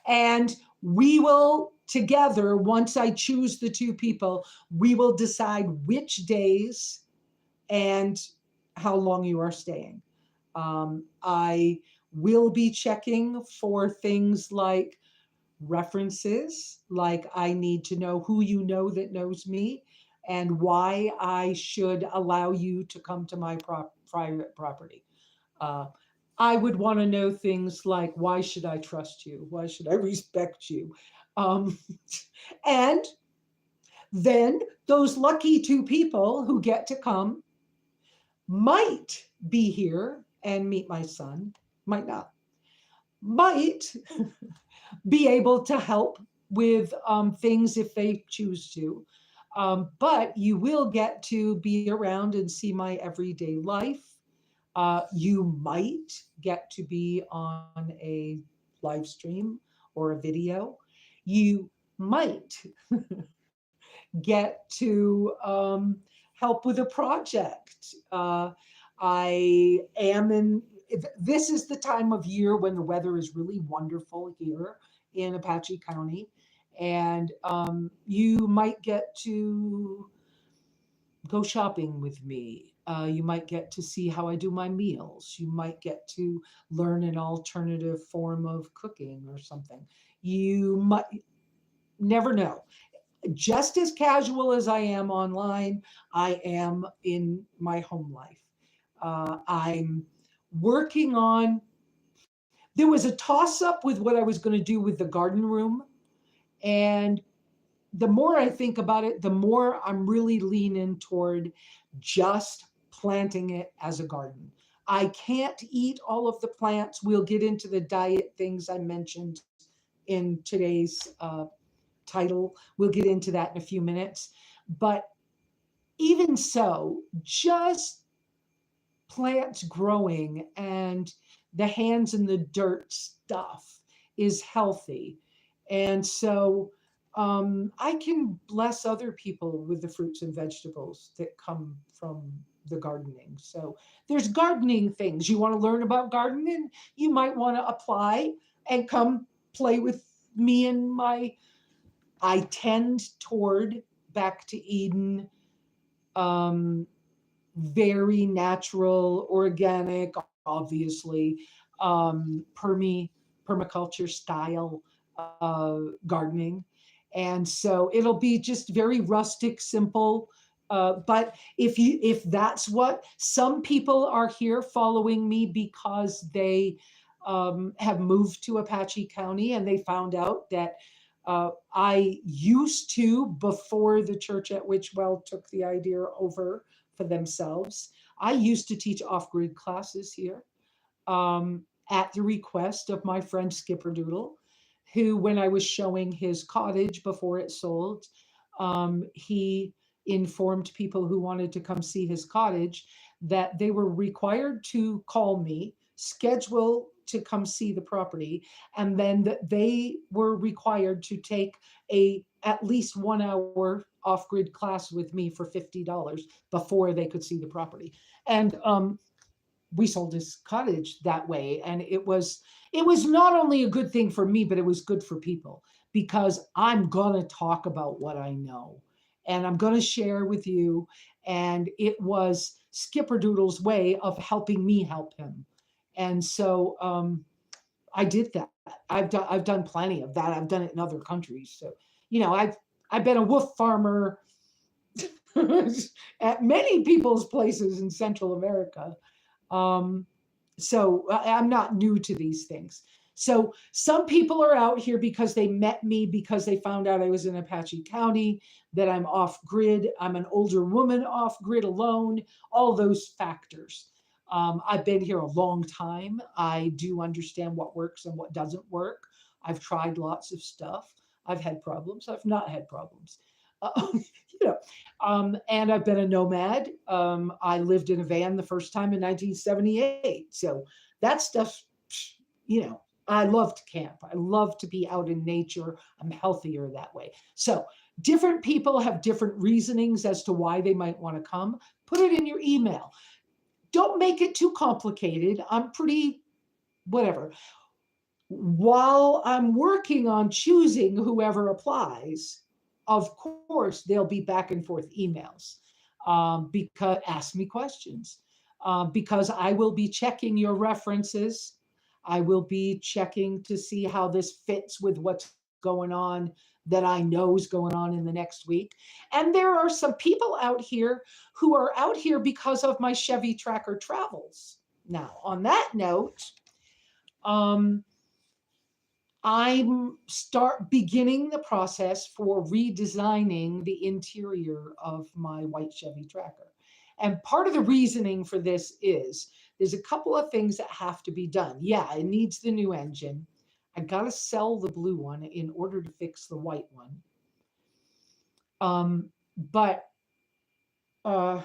And we will together, once I choose the two people, we will decide which days and how long you are staying. I will be checking for things like references, like I need to know who you know that knows me and why I should allow you to come to my private property. Uh, I would want to know things like, why should I trust you? Why should I respect you? Um, and then those lucky two people who get to come might be here and meet my son, might not, might be able to help with things if they choose to. But you will get to be around and see my everyday life. You might get to be on a live stream or a video. You might get to help with a project. I am in, this is the time of year when the weather is really wonderful here in Apache County. And you might get to go shopping with me. You might get to see how I do my meals. You might get to learn an alternative form of cooking or something. You might never know. Just as casual as I am online, I am in my home life. I'm working on, there was a toss up with what I was going to do with the garden room. And the more I think about it, the more I'm really leaning toward just planting it as a garden. I can't eat all of the plants. We'll get into the diet things I mentioned in today's title. We'll get into that in a few minutes. But even so, just plants growing and the hands in the dirt stuff is healthy. And so I can bless other people with the fruits and vegetables that come from the gardening. So there's gardening things. You want to learn about gardening, you might want to apply and come play with me and my, I tend toward back to Eden, um, very natural, organic, obviously, permaculture style gardening. And so it'll be just very rustic, simple. But if that's what some people are here following me because they have moved to Apache County and they found out that I used to, before the church at Witchwell took the idea over for themselves, I used to teach off-grid classes here at the request of my friend Skipper Doodle, who, when I was showing his cottage before it sold, he informed people who wanted to come see his cottage that they were required to call me, schedule to come see the property, and then that they were required to take a at least 1 hour off-grid class with me for $50 before they could see the property. And we sold his cottage that way, and it was not only a good thing for me, but it was good for people, because I'm gonna talk about what I know and I'm gonna share with you. And it was Skipper Doodle's way of helping me help him. And so I did that. I've done plenty of that. I've done it in other countries. So, I've been a wolf farmer at many people's places in Central America. Um, so I'm not new to these things. So some people are out here because they met me, because they found out I was in Apache County, that I'm off grid. I'm an older woman off grid alone, all those factors. I've been here a long time. I do understand what works and what doesn't work. I've tried lots of stuff. I've had problems. I've not had problems. you know, and I've been a nomad. I lived in a van the first time in 1978. So that stuff, you know, I love to camp. I love to be out in nature. I'm healthier that way. So different people have different reasonings as to why they might want to come. Put it in your email. Don't make it too complicated. I'm pretty whatever. While I'm working on choosing whoever applies, of course, there'll be back and forth emails, because ask me questions, because I will be checking your references. I will be checking to see how this fits with what's going on that I know is going on in the next week. And there are some people out here who are out here because of my Chevy Tracker travels. Now, on that note, um, I'm start beginning the process for redesigning the interior of my white Chevy Tracker. And part of the reasoning for this is there's a couple of things that have to be done. Yeah, it needs the new engine. I got to sell the blue one in order to fix the white one. But uh,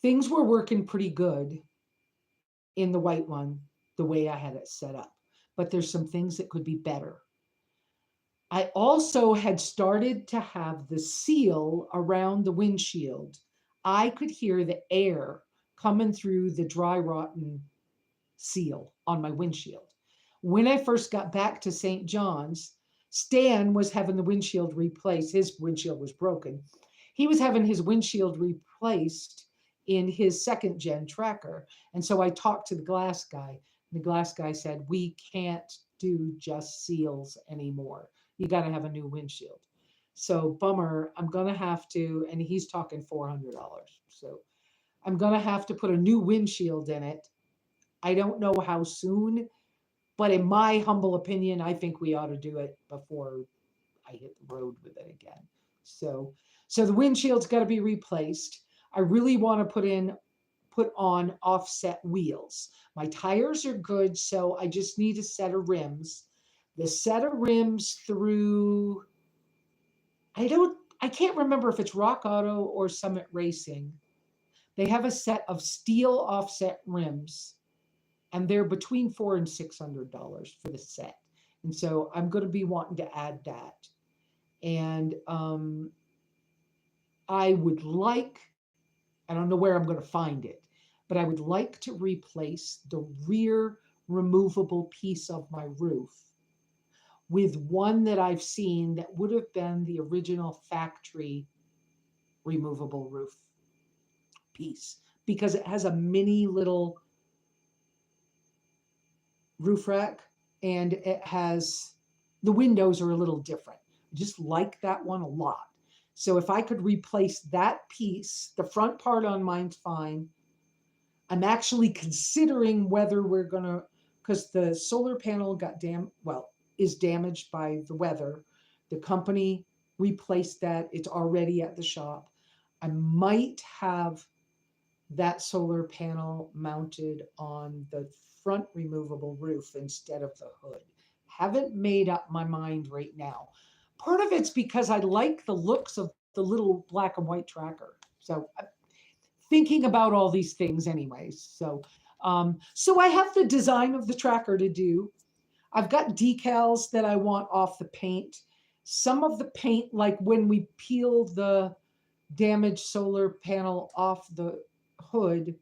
things were working pretty good in the white one, the way I had it set up. But there's some things that could be better. I also had started to have the seal around the windshield. I could hear the air coming through the dry, rotten seal on my windshield. When I first got back to St. John's, Stan was having the windshield replaced. His windshield was broken. He was having his windshield replaced in his second gen tracker. And so I talked to the glass guy. The glass guy said, we can't do just seals anymore. You got to have a new windshield. So bummer, I'm going to have to, and he's talking $400. So I'm going to have to put a new windshield in it. I don't know how soon, but in my humble opinion, I think we ought to do it before I hit the road with it again. So, so the windshield's got to be replaced. I really want to put on offset wheels. My tires are good, so I just need a set of rims. The set of rims through, I can't remember if it's Rock Auto or Summit Racing. They have a set of steel offset rims, and they're between $400 and $600 for the set. And so I'm going to be wanting to add that. And I would like, I don't know where I'm going to find it, but I would like to replace the rear removable piece of my roof with one that I've seen that would have been the original factory removable roof piece, because it has a mini little roof rack and it has, the windows are a little different. I just like that one a lot. So if I could replace that piece, the front part on mine's fine. I'm actually considering whether we're going to, because the solar panel is damaged by the weather. The company replaced that. It's already at the shop. I might have that solar panel mounted on the front removable roof instead of the hood. Haven't made up my mind right now. Part of it's because I like the looks of the little black and white tracker. So I'm thinking about all these things anyways. So I have the design of the tracker to do. I've got decals that I want off the paint. Some of the paint, like when we peel the damaged solar panel off the hood,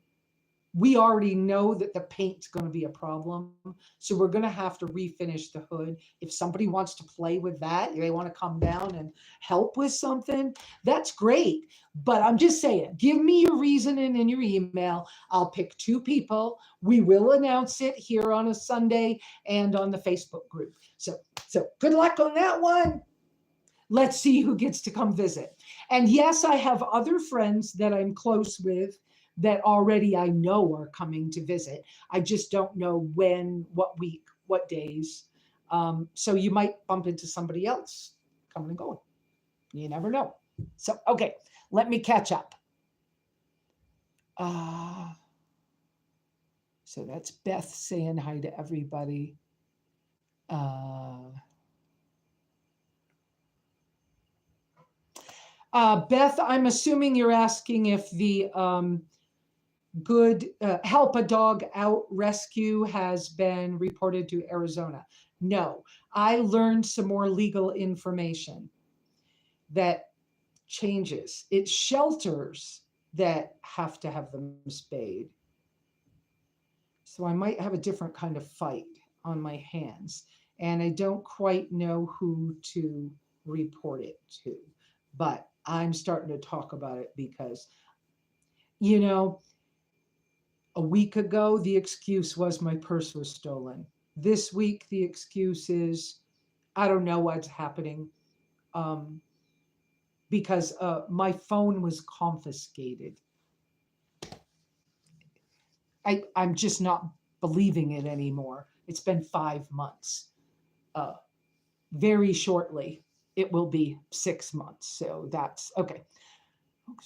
we already know that the paint's going to be a problem. So we're going to have to refinish the hood. If somebody wants to play with that, they want to come down and help with something, that's great. But I'm just saying, give me your reasoning in your email. I'll pick 2 people. We will announce it here on a Sunday and on the Facebook group. So good luck on that one. Let's see who gets to come visit. And yes, I have other friends that I'm close with that already I know are coming to visit. I just don't know when, what week, what days. So you might bump into somebody else coming and going. You never know. So, okay, let me catch up. So that's Beth saying hi to everybody. Uh, Beth, I'm assuming you're asking if the good help a dog out rescue has been reported to Arizona. No, I learned some more legal information that changes. It's shelters that have to have them spayed. So I might have a different kind of fight on my hands. And I don't quite know who to report it to. But I'm starting to talk about it because, you know, a week ago, the excuse was my purse was stolen. This week, the excuse is I don't know what's happening um, because my phone was confiscated. I'm just not believing it anymore. It's been 5 months. Uh, very shortly, it will be 6 months. So that's okay.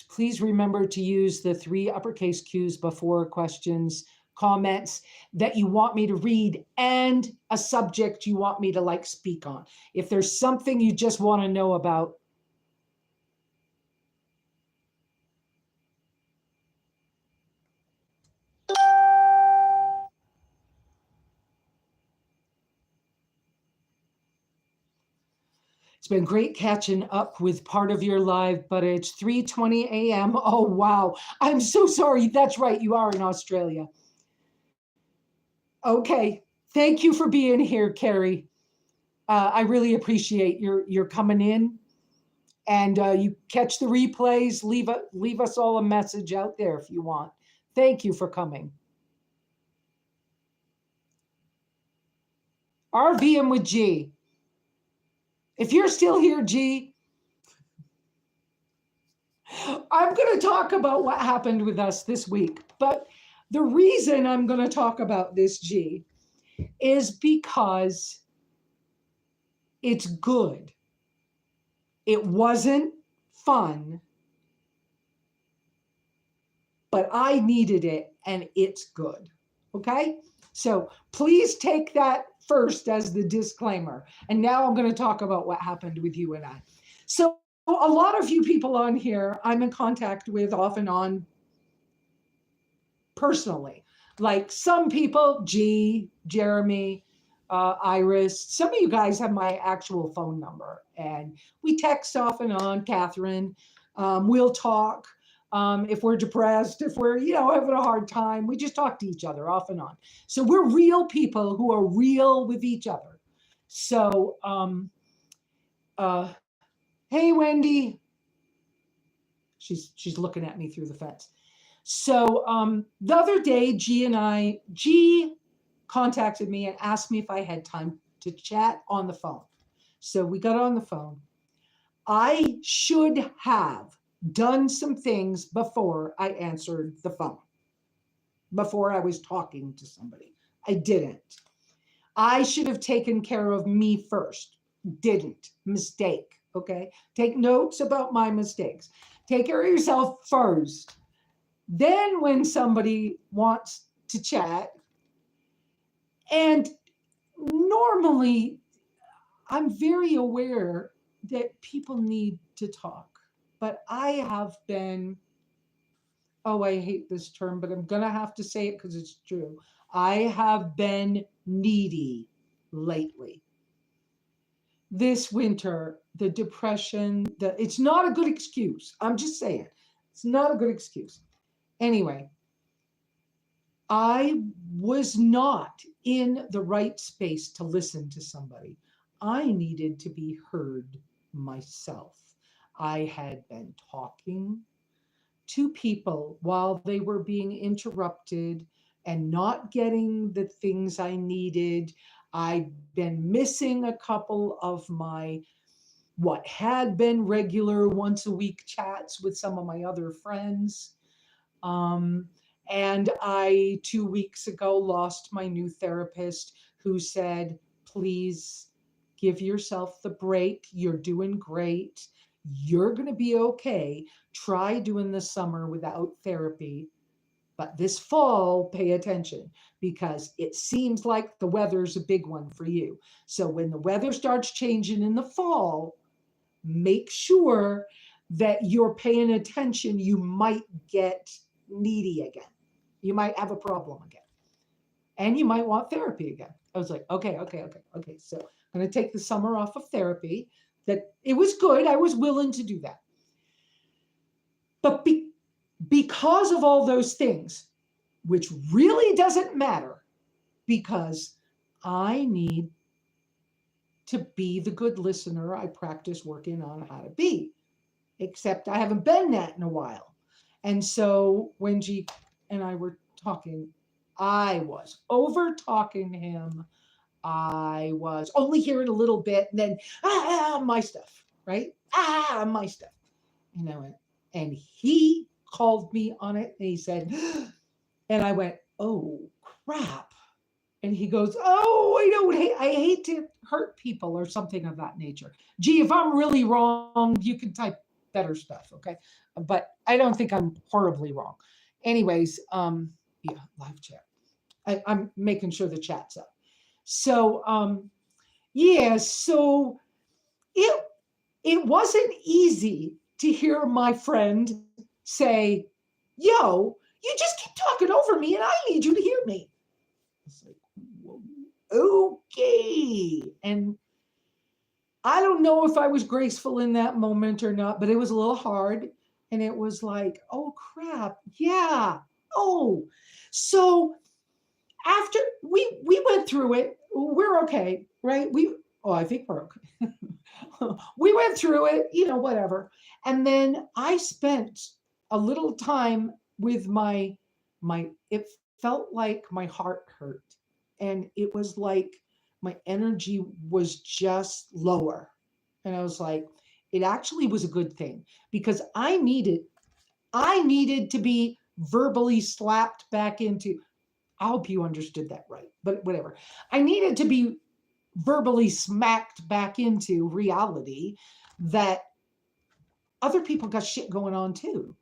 Please remember to use the 3 uppercase Qs before questions, comments that you want me to read, and a subject you want me to like speak on. If there's something you just want to know about, it's been great catching up with part of your live, but it's 3:20 a.m. Oh, wow. I'm so sorry. That's right. You are in Australia. Okay. Thank you for being here, Carrie. I really appreciate your coming in, and you catch the replays. Leave us all a message out there if you want. Thank you for coming. RVM with G. If you're still here, G, I'm going to talk about what happened with us this week. But the reason I'm going to talk about this, G, is because it's good. It wasn't fun, but I needed it and it's good. Okay? So please take that first as the disclaimer. And now I'm going to talk about what happened with you and I. So a lot of you people on here, I'm in contact with off and on personally. Like some people, G, Jeremy, Iris, some of you guys have my actual phone number and we text off and on. Catherine, we'll talk. If we're depressed, if we're, having a hard time, we just talk to each other off and on. So we're real people who are real with each other. So, hey, Wendy. She's looking at me through the fence. So the other day, G contacted me and asked me if I had time to chat on the phone. So we got on the phone. I should have done some things before I answered the phone, before I was talking to somebody. I didn't. I should have taken care of me first. Didn't. Mistake. Okay. Take notes about my mistakes. Take care of yourself first. Then when somebody wants to chat, and normally I'm very aware that people need to talk, but I have been, oh, I hate this term, but I'm going to have to say it because it's true. I have been needy lately. This winter, the depression, it's not a good excuse. I'm just saying, it's not a good excuse. Anyway, I was not in the right space to listen to somebody. I needed to be heard myself. I had been talking to people while they were being interrupted and not getting the things I needed. I'd been missing a couple of my what had been regular once a week chats with some of my other friends. And I, 2 weeks ago, lost my new therapist who said, please give yourself the break. You're doing great. You're going to be okay. Try doing the summer without therapy. But this fall, pay attention because it seems like the weather's a big one for you. So when the weather starts changing in the fall, make sure that you're paying attention. You might get needy again. You might have a problem again. And you might want therapy again. I was like, okay. So I'm going to take the summer off of therapy. That it was good. I was willing to do that. But because of all those things, which really doesn't matter, because I need to be the good listener I practice working on how to be, except I haven't been that in a while. And so when G and I were talking, I was over talking him. I was only hearing a little bit, and then my stuff, right? My stuff. And I went, and he called me on it, and he said, and I went, oh crap. And he goes, oh, I hate to hurt people or something of that nature. Gee, if I'm really wrong, you can type better stuff, okay? But I don't think I'm horribly wrong. Anyways, yeah, live chat. I'm making sure the chat's up. So, yeah, so it it wasn't easy to hear my friend say, yo, you just keep talking over me and I need you to hear me. It's like, okay. And I don't know if I was graceful in that moment or not, but it was a little hard. And it was like, oh crap. Yeah. Oh, so after we went through it, we're okay, right? I think we're okay. We went through it, whatever. And then I spent a little time with my it felt like my heart hurt. And it was like my energy was just lower. And I was like, it actually was a good thing because I needed to be verbally slapped back into. I hope you understood that right, but whatever. I needed to be verbally smacked back into reality that other people got shit going on too.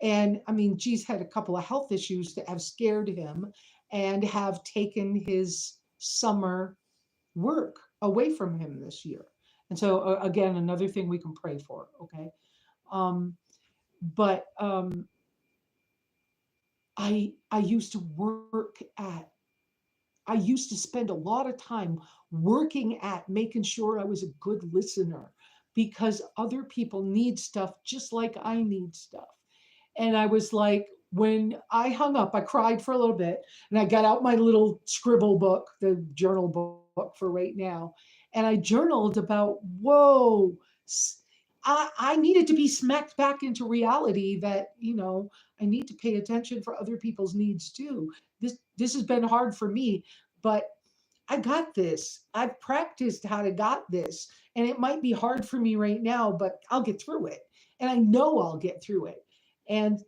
And I mean, G's had a couple of health issues that have scared him and have taken his summer work away from him this year. And so, again, another thing we can pray for, okay? Um, but I used to I used to spend a lot of time working at making sure I was a good listener because other people need stuff just like I need stuff. And I was like, when I hung up, I cried for a little bit and I got out my little scribble book, the journal book for right now. And I journaled about, whoa, I needed to be smacked back into reality that, I need to pay attention for other people's needs too. This has been hard for me, but I got this. I've practiced how to got this. And it might be hard for me right now, but I'll get through it. And I know I'll get through it. And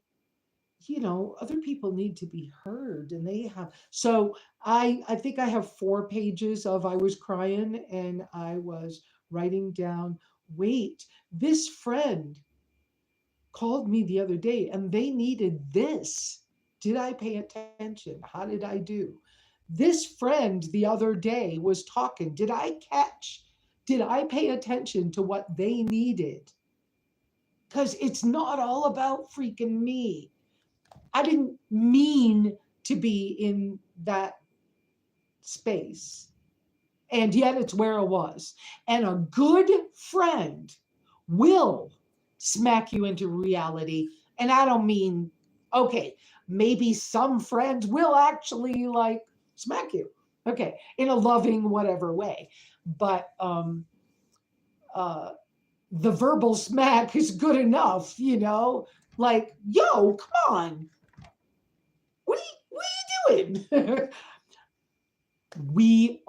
other people need to be heard and they have. So I think I have 4 pages of I was crying and I was writing down, wait, this friend called me the other day and they needed this. Did I pay attention? How did I do? This friend the other day was talking. Did I pay attention to what they needed? Because it's not all about freaking me. I didn't mean to be in that space. And yet it's where I was. And a good friend will smack you into reality. And I don't mean, okay, maybe some friends will actually like smack you. Okay, in a loving, whatever way. But uh, the verbal smack is good enough, like, yo, come on. What are you doing? We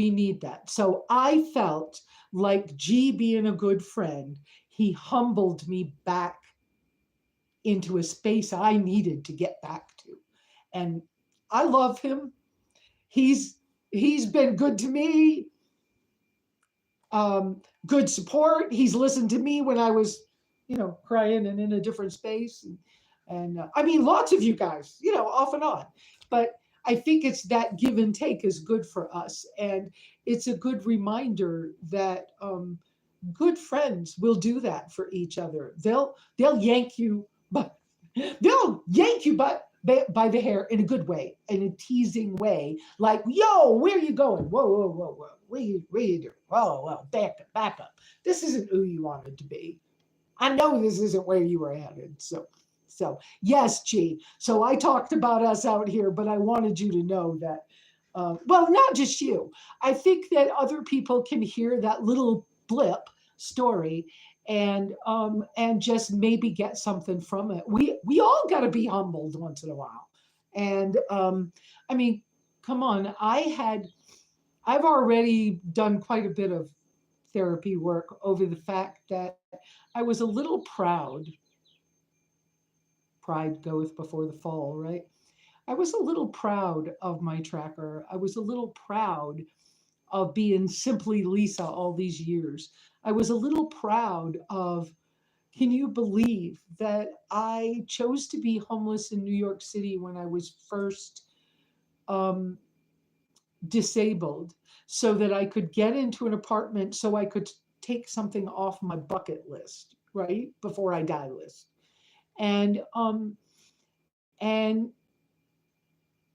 need that. So I felt like G being a good friend, he humbled me back into a space I needed to get back to. And I love him. He's been good to me. Good support. He's listened to me when I was, crying and in a different space. And I mean, lots of you guys, off and on. But I think it's that give and take is good for us. And it's a good reminder that good friends will do that for each other. They'll yank you, but they'll yank you by the hair in a good way, in a teasing way, like, yo, where are you going? Whoa, whoa, whoa, whoa. What you doing? Whoa, whoa, back up, back up. This isn't who you wanted to be. I know this isn't where you were headed. So yes, G. So I talked about us out here, but I wanted you to know that, well, not just you. I think that other people can hear that little blip story and just maybe get something from it. We all got to be humbled once in a while. And I mean, come on, I've already done quite a bit of therapy work over the fact that I was a little proud. Pride goeth before the fall, right? I was a little proud of my tracker. I was a little proud of being Simply Lesa all these years. I was a little proud of, can you believe that I chose to be homeless in New York City when I was first um, disabled so that I could get into an apartment so I could take something off my bucket list, right? Before I die list. And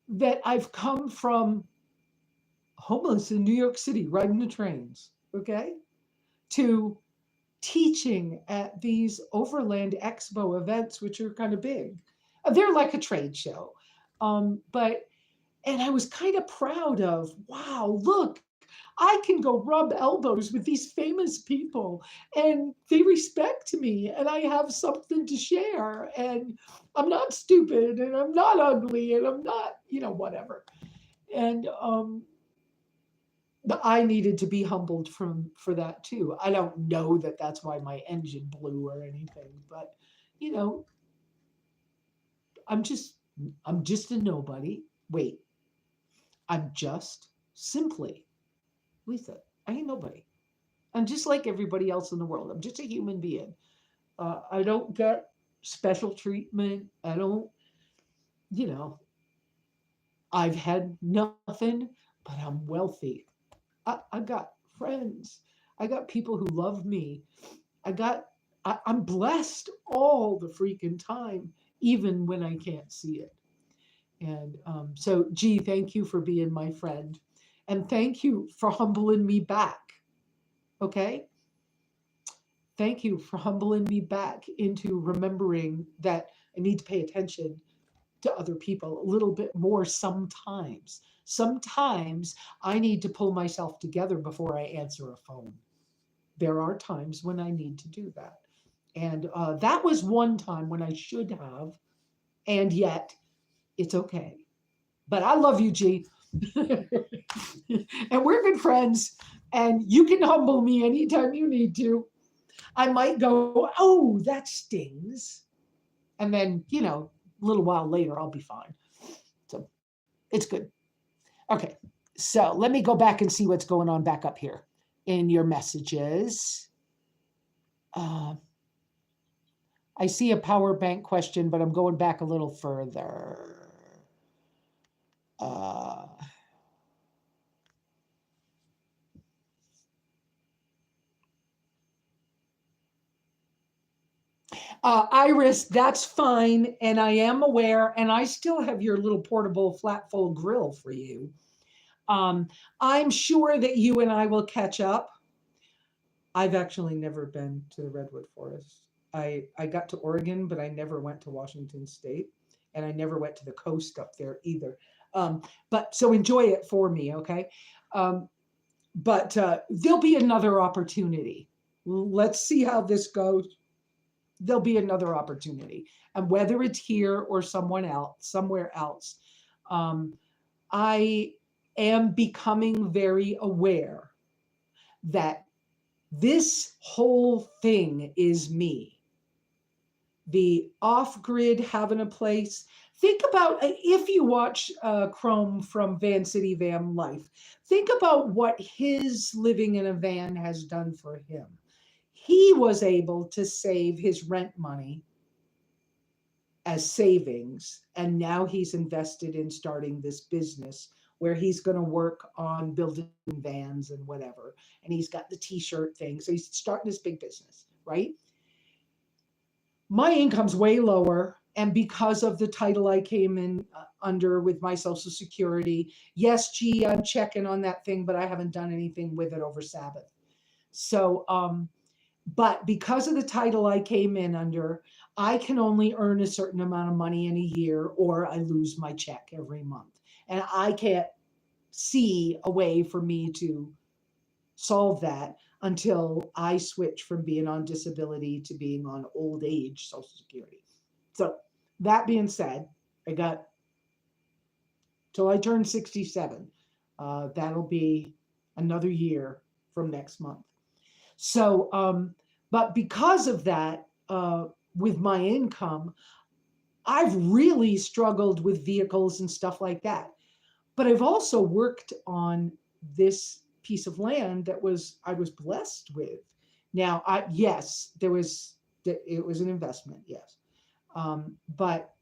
that I've come from homeless in New York City, riding the trains, okay, to teaching at these Overland Expo events, which are kind of big. They're like a trade show. But and I was kind of proud of, wow, look, I can go rub elbows with these famous people and they respect me and I have something to share and I'm not stupid and I'm not ugly and I'm not, whatever. And I needed to be humbled for that too. I don't know that that's why my engine blew or anything, but you know, I'm just I'm just a nobody. Wait, I'm just simply Lesa. I ain't nobody. I'm just like everybody else in the world. I'm just a human being. I don't get special treatment. I don't, you know, I've had nothing, but I'm wealthy. I got friends. I got people who love me. I got, I'm blessed all the freaking time, even when I can't see it. And so, gee, thank you for being my friend. And thank you for humbling me back. Okay? Thank you for humbling me back into remembering that I need to pay attention to other people a little bit more sometimes. Sometimes I need to pull myself together before I answer a phone. There are times when I need to do that. And that was one time when I should have, and yet it's okay. But I love you, G. And we're good friends. And you can humble me anytime you need to. I might go, oh, that stings. And then, a little while later, I'll be fine. So it's good. Okay. So let me go back and see what's going on back up here in your messages. I see a power bank question, but I'm going back a little further. Iris, that's fine. And I am aware, and I still have your little portable flat full grill for you. I'm sure that you and I will catch up. I've actually never been to the Redwood Forest. I got to Oregon, but I never went to Washington State, and I never went to the coast up there either. But so enjoy it for me, okay? But there'll be another opportunity. Let's see how this goes. There'll be another opportunity, and whether it's here or somewhere else, I am becoming very aware that this whole thing is me. The off-grid having a place. Think about if you watch Chrome from Van City Van Life, think about what his living in a van has done for him. He was able to save his rent money as savings. And now he's invested in starting this business where he's going to work on building vans and whatever. And he's got the t-shirt thing. So he's starting this big business, right? My income's way lower. And because of the title I came in under with my social security, yes, gee, I'm checking on that thing, but I haven't done anything with it over Sabbath. So, but because of the title I came in under, I can only earn a certain amount of money in a year or I lose my check every month. And I can't see a way for me to solve that until I switch from being on disability to being on old age Social Security. So, that being said, I got till I turn 67. That'll be another year from next month. So, but because of that, with my income, I've really struggled with vehicles and stuff like that. But I've also worked on this piece of land that I was blessed with. Now, yes, it was an investment, yes, but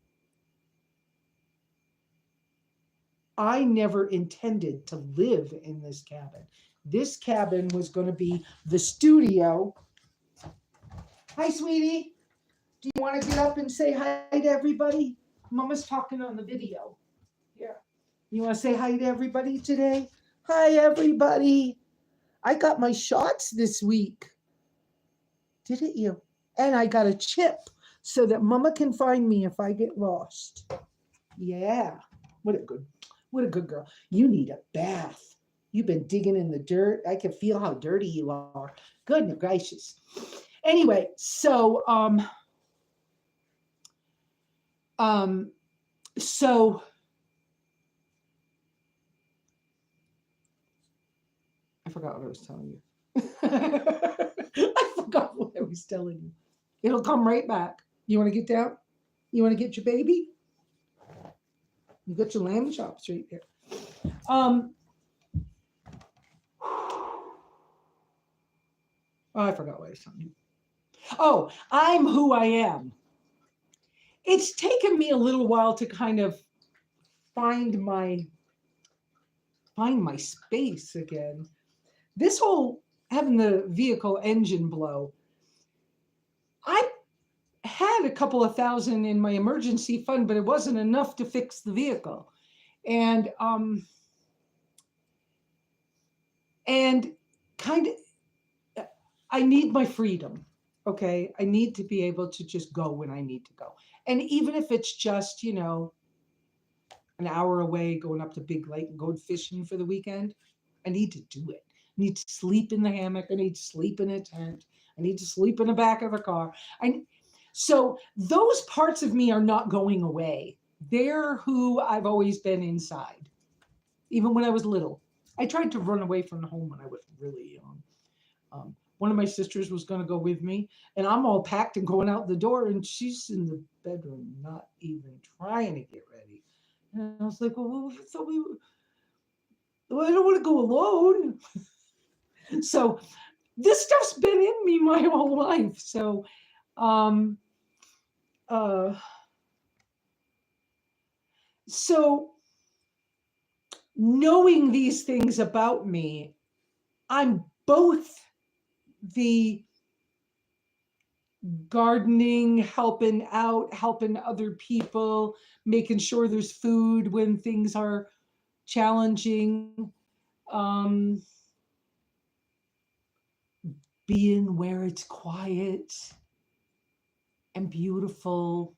I never intended to live in this cabin. This cabin was going to be the studio. Hi, sweetie. Do you want to get up and say hi to everybody? Mama's talking on the video. Yeah. You want to say hi to everybody today? Hi, everybody. I got my shots this week. Didn't you? And I got a chip so that Mama can find me if I get lost. Yeah. What a good girl. You need a bath. You've been digging in the dirt. I can feel how dirty you are. Goodness gracious. Anyway, so so I forgot what I was telling you. I forgot what I was telling you. It'll come right back. You want to get down? You want to get your baby? You got your lamb chops right there. Oh, I forgot what I was telling you. Oh, I'm who I am. It's taken me a little while to kind of find my space again. This whole having the vehicle engine blow, I had a couple of thousand in my emergency fund, but it wasn't enough to fix the vehicle. And kind of, I need my freedom. Okay. I need to be able to just go when I need to go. And even if it's just, an hour away going up to Big Lake and going fishing for the weekend, I need to do it. I need to sleep in the hammock. I need to sleep in a tent. I need to sleep in the back of the car. So those parts of me are not going away. They're who I've always been inside, even when I was little. I tried to run away from the home when I was really young. One of my sisters was going to go with me, and I'm all packed and going out the door, and she's in the bedroom, not even trying to get ready. And I was like, well, I don't want to go alone. So this stuff's been in me my whole life. So, so knowing these things about me, I'm both the gardening, helping out, helping other people, making sure there's food when things are challenging, being where it's quiet and beautiful,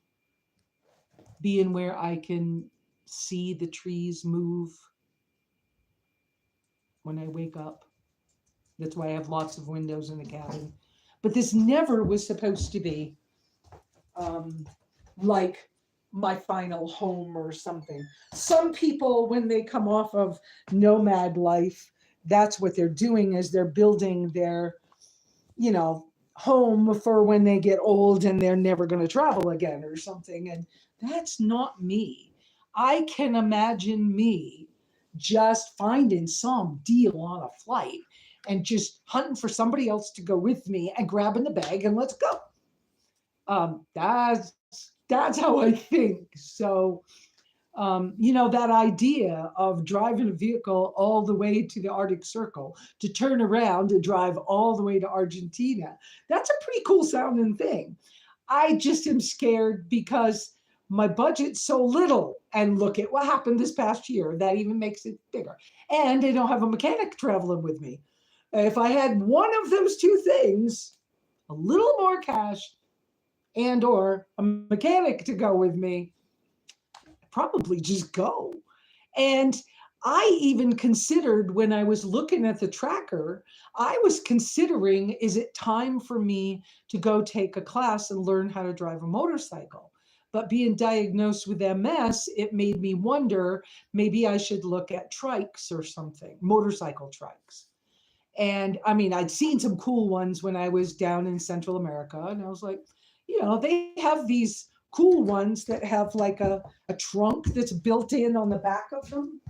being where I can see the trees move when I wake up. That's why I have lots of windows in the cabin. But this never was supposed to be like my final home or something. Some people, when they come off of Nomad life, that's what they're doing is they're building their, home for when they get old and they're never going to travel again or something. And that's not me. I can imagine me just finding some deal on a flight and just hunting for somebody else to go with me and grabbing the bag and let's go. That's That's how I think. So, that idea of driving a vehicle all the way to the Arctic Circle to turn around and drive all the way to Argentina, that's a pretty cool sounding thing. I just am scared because my budget's so little. And look at what happened this past year. That even makes it bigger. And I don't have a mechanic traveling with me. If I had one of those two things, a little more cash and or a mechanic to go with me, I'd probably just go. And I even considered when I was looking at the tracker, I was considering, is it time for me to go take a class and learn how to drive a motorcycle? But being diagnosed with MS, it made me wonder, maybe I should look at trikes or something, motorcycle trikes. And I mean, I'd seen some cool ones when I was down in Central America, and I was like, they have these cool ones that have like a trunk that's built in on the back of them.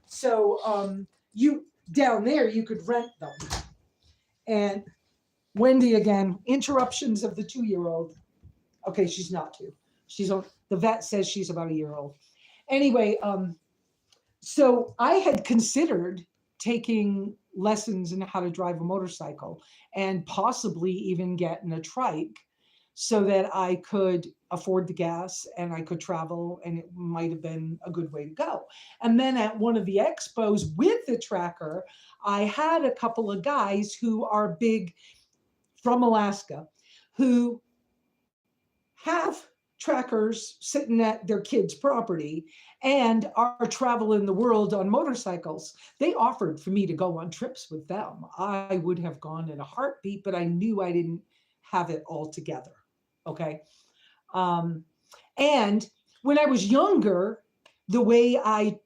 So you down there, you could rent them. And Wendy again, interruptions of the 2-year-old. Okay, she's not 2. She's on. The vet says she's about a year old. Anyway, so I had considered taking lessons in how to drive a motorcycle and possibly even getting a trike so that I could afford the gas and I could travel, and it might have been a good way to go. And then at one of the expos with the tracker, I had a couple of guys who are big from Alaska who have trackers sitting at their kids' property and are traveling the world on motorcycles. They offered for me to go on trips with them. I would have gone in a heartbeat, but I knew I didn't have it all together. Okay. And when I was younger, the way I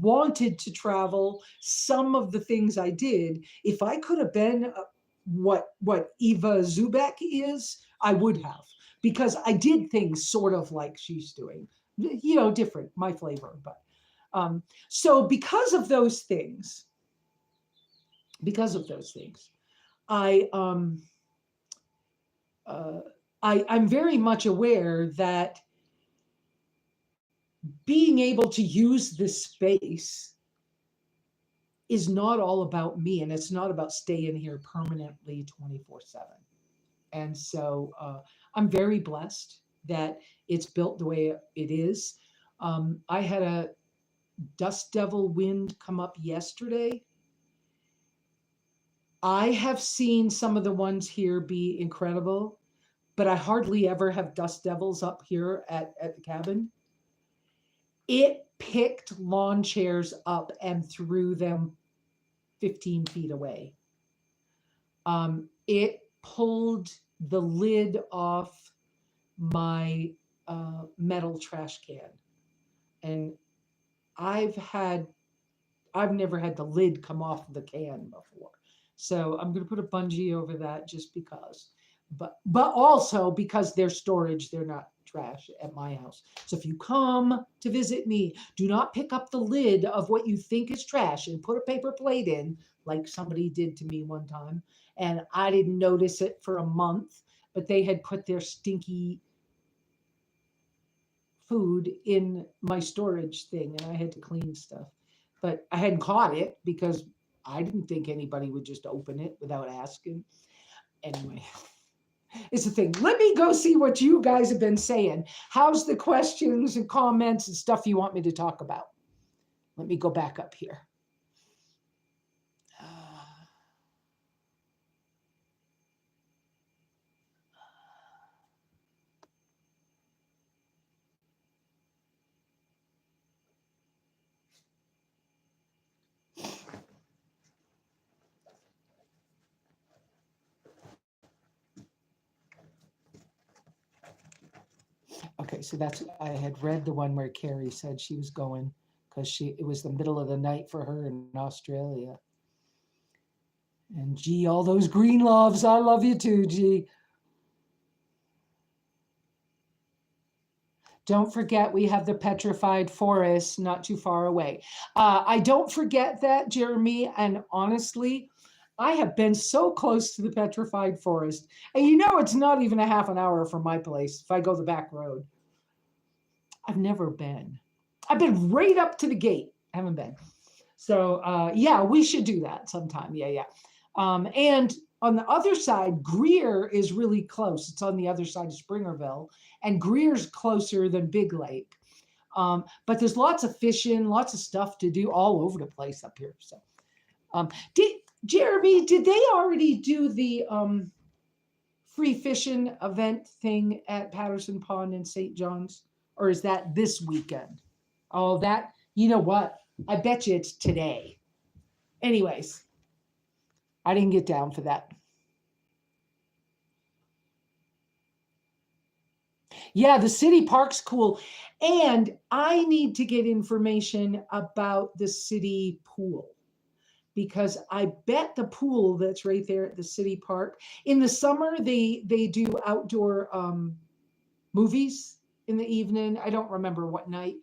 wanted to travel, some of the things I did, if I could have been what Eva Zubek is, I would have, because I did things sort of like she's doing, different, my flavor. But so because of those things, I'm very much aware that being able to use this space is not all about me, and it's not about staying here permanently 24/7. And so I'm very blessed that it's built the way it is. I had a dust devil wind come up yesterday. I have seen some of the ones here be incredible, but I hardly ever have dust devils up here at the cabin. It picked lawn chairs up and threw them 15 feet away. It pulled the lid off my metal trash can. And I've never had the lid come off the can before. So I'm going to put a bungee over that just because. But also because they're storage, they're not trash at my house. So if you come to visit me, do not pick up the lid of what you think is trash and put a paper plate in, like somebody did to me one time. And I didn't notice it for a month, but they had put their stinky food in my storage thing and I had to clean stuff. But I hadn't caught it because I didn't think anybody would just open it without asking. Anyway, it's the thing. Let me go see what you guys have been saying. How's the questions and comments and stuff you want me to talk about? Let me go back up here. Okay, so I had read the one where Carrie said she was going because it was the middle of the night for her in Australia. And gee, all those green loves, I love you too, G. Don't forget, we have the petrified forest not too far away. I don't forget that, Jeremy, and honestly, I have been so close to the petrified forest. And it's not even a half an hour from my place if I go the back road. I've never been. I've been right up to the gate. I haven't been. So yeah, we should do that sometime. Yeah, yeah. And on the other side, Greer is really close. It's on the other side of Springerville, and Greer's closer than Big Lake. But there's lots of fishing, lots of stuff to do all over the place up here. So, did Jeremy? Did they already do the free fishing event thing at Patterson Pond in St. John's, or is that this weekend? Oh, that you know what? I bet you it's today. Anyways, I didn't get down for that. Yeah, the city park's cool. And I need to get information about the city pool because I bet the pool that's right there at the city park. In the summer, they do outdoor movies in the evening. I don't remember what night,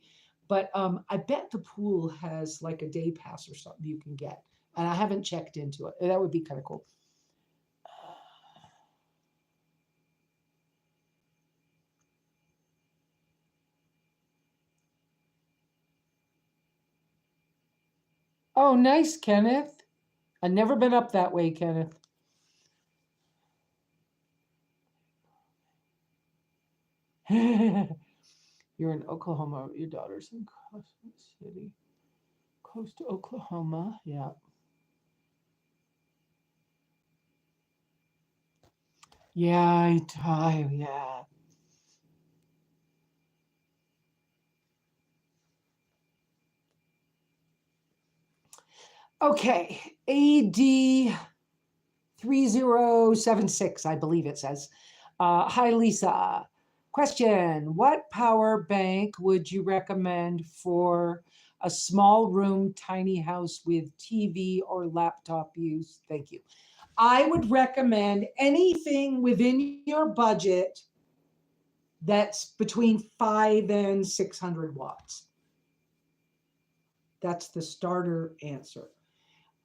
but I bet the pool has like a day pass or something you can get. And I haven't checked into it. That would be kind of cool. Oh, nice, Kenneth. I've never been up that way, Kenneth. You're in Oklahoma. Your daughter's in Carson City, close to Oklahoma. Yeah. Yeah, yeah. Okay. AD 3076, I believe it says. Hi, Lesa. Question: what power bank would you recommend for a small room, tiny house with TV or laptop use? Thank you. I would recommend anything within your budget that's between 5 and 600 watts. That's the starter answer.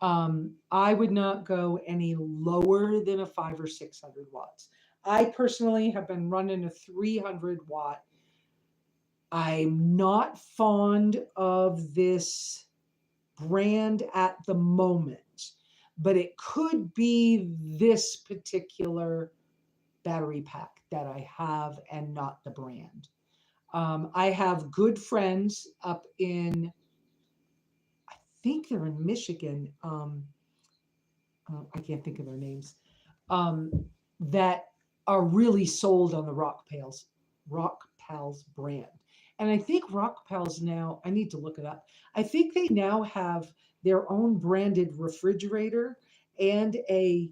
I would not go any lower than a 5 or 600 watts. I personally have been running a 300 watt. I'm not fond of this brand at the moment, but it could be this particular battery pack that I have and not the brand. I have good friends up in, I think they're in Michigan. I can't think of their names. Um, that are really sold on the Rock Pals brand. And I think Rock Pals now, I need to look it up. I think they now have their own branded refrigerator and a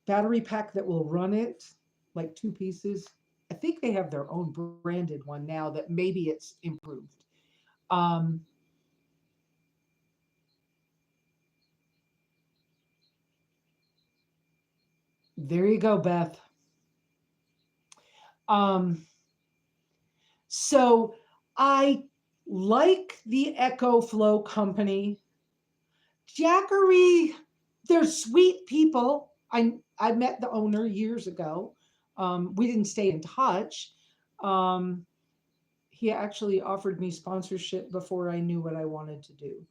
battery pack that will run it, like two pieces. I think they have their own branded one now that maybe it's improved. Um, there you go, Beth. Um, so I like the Echo Flow company. Jackery, they're sweet people. I met the owner years ago. We didn't stay in touch. Um, he actually offered me sponsorship before I knew what I wanted to do.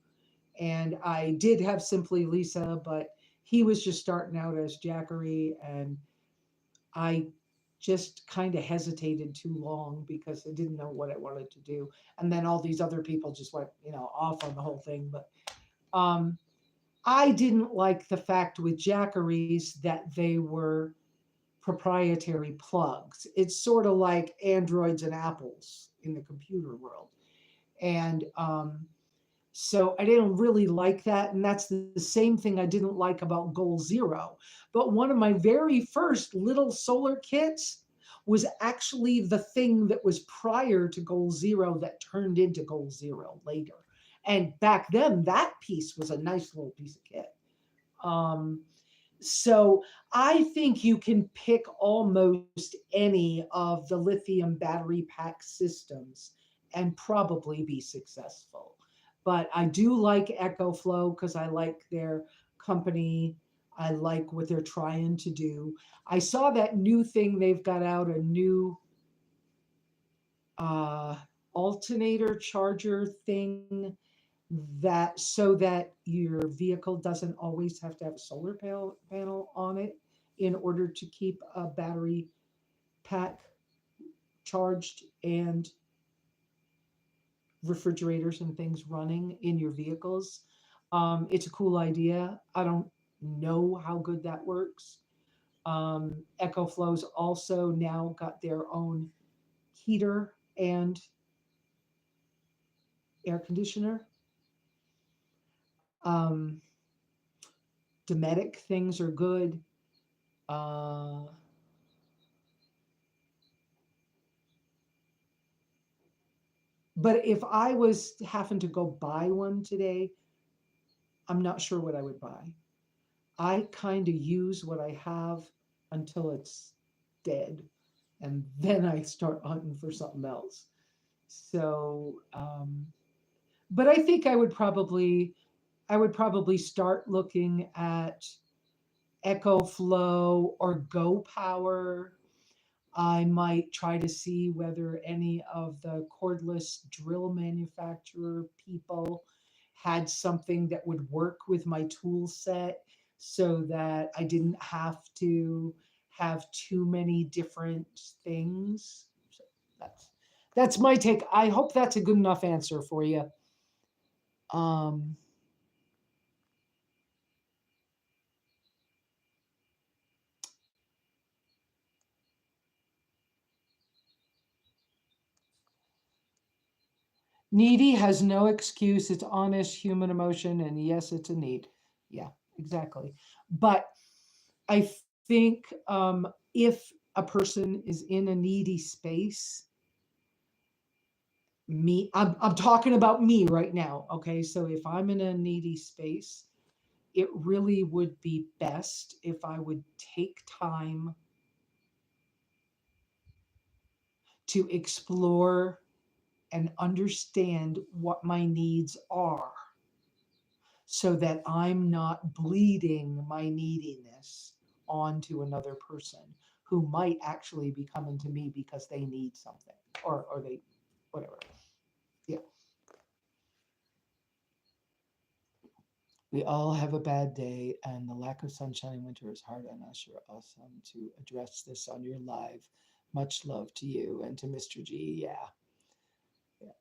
And I did have SimplyLesa, but he was just starting out as Jackery, and I just kind of hesitated too long because I didn't know what I wanted to do. And then all these other people just went, off on the whole thing. But um, I didn't like the fact with Jackeries that they were proprietary plugs. It's sort of like Androids and Apples in the computer world. And so I didn't really like that. And that's the same thing I didn't like about Goal Zero. But one of my very first little solar kits was actually the thing that was prior to Goal Zero that turned into Goal Zero later. And back then, that piece was a nice little piece of kit. Um, so I think you can pick almost any of the lithium battery pack systems and probably be successful. But I do like EcoFlow because I like their company. I like what they're trying to do. I saw that new thing they've got out, a new uh, alternator charger thing that so that your vehicle doesn't always have to have a panel on it in order to keep a battery pack charged and refrigerators and things running in your vehicles. It's a cool idea. I don't know how good that works. EcoFlow's also now got their own heater and air conditioner. Um, Dometic things are good. Uh, but if I was having to go buy one today, I'm not sure what I would buy. I kind of use what I have until it's dead, and then I start hunting for something else. So, but I think I would probably start looking at EcoFlow or Go Power. I might try to see whether any of the cordless drill manufacturer people had something that would work with my tool set so that I didn't have to have too many different things. So that's that's my take. I hope that's a good enough answer for you. Um, Needy has no excuse. It's honest human emotion, and yes, it's a need. Yeah, exactly. But I think if a person is in a needy space, I'm talking about me right now. Okay, so if I'm in a needy space, it really would be best if I would take time to explore and understand what my needs are so that I'm not bleeding my neediness onto another person who might actually be coming to me because they need something or they whatever. Yeah. We all have a bad day, and the lack of sunshine in winter is hard on us. You're awesome to address this on your live. Much love to you and to Mr. G. Yeah. Yeah.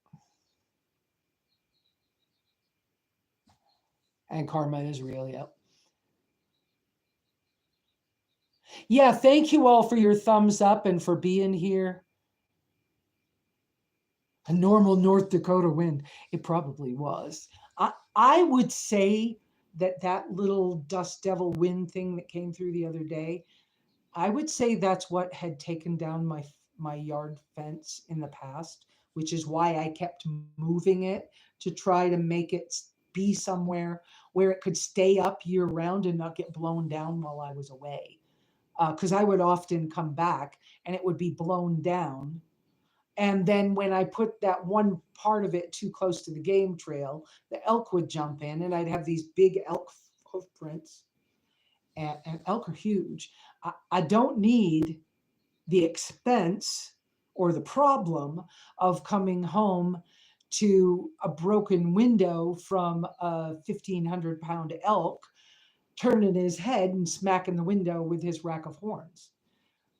And karma is real. Yeah. Yeah. Thank you all for your thumbs up and for being here. A normal North Dakota wind. It probably was. I would say that that little dust devil wind thing that came through the other day, I would say that's what had taken down my yard fence in the past, which is why I kept moving it to try to make it be somewhere where it could stay up year round and not get blown down while I was away. Because I would often come back and it would be blown down, and then when I put that one part of it too close to the game trail, the elk would jump in and I'd have these big elk hoof prints. And elk are huge. I don't need the expense or the problem of coming home to a broken window from a 1,500-pound elk turning his head and smacking the window with his rack of horns,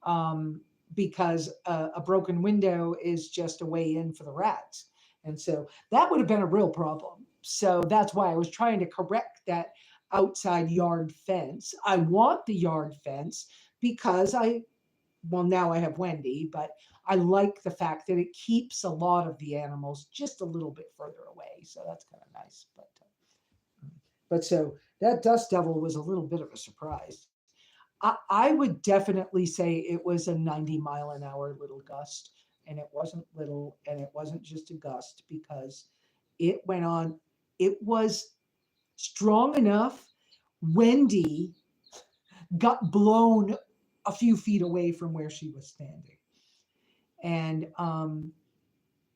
um, because a broken window is just a way in for the rats. And so that would have been a real problem. So that's why I was trying to correct that outside yard fence. I want the yard fence because well, now I have Wendy, but I like the fact that it keeps a lot of the animals just a little bit further away. So that's kind of nice. But so that dust devil was a little bit of a surprise. I would definitely say it was a 90-mile-an-hour little gust, and it wasn't little, and it wasn't just a gust because it went on. It was strong enough. Wendy got blown a few feet away from where she was standing, and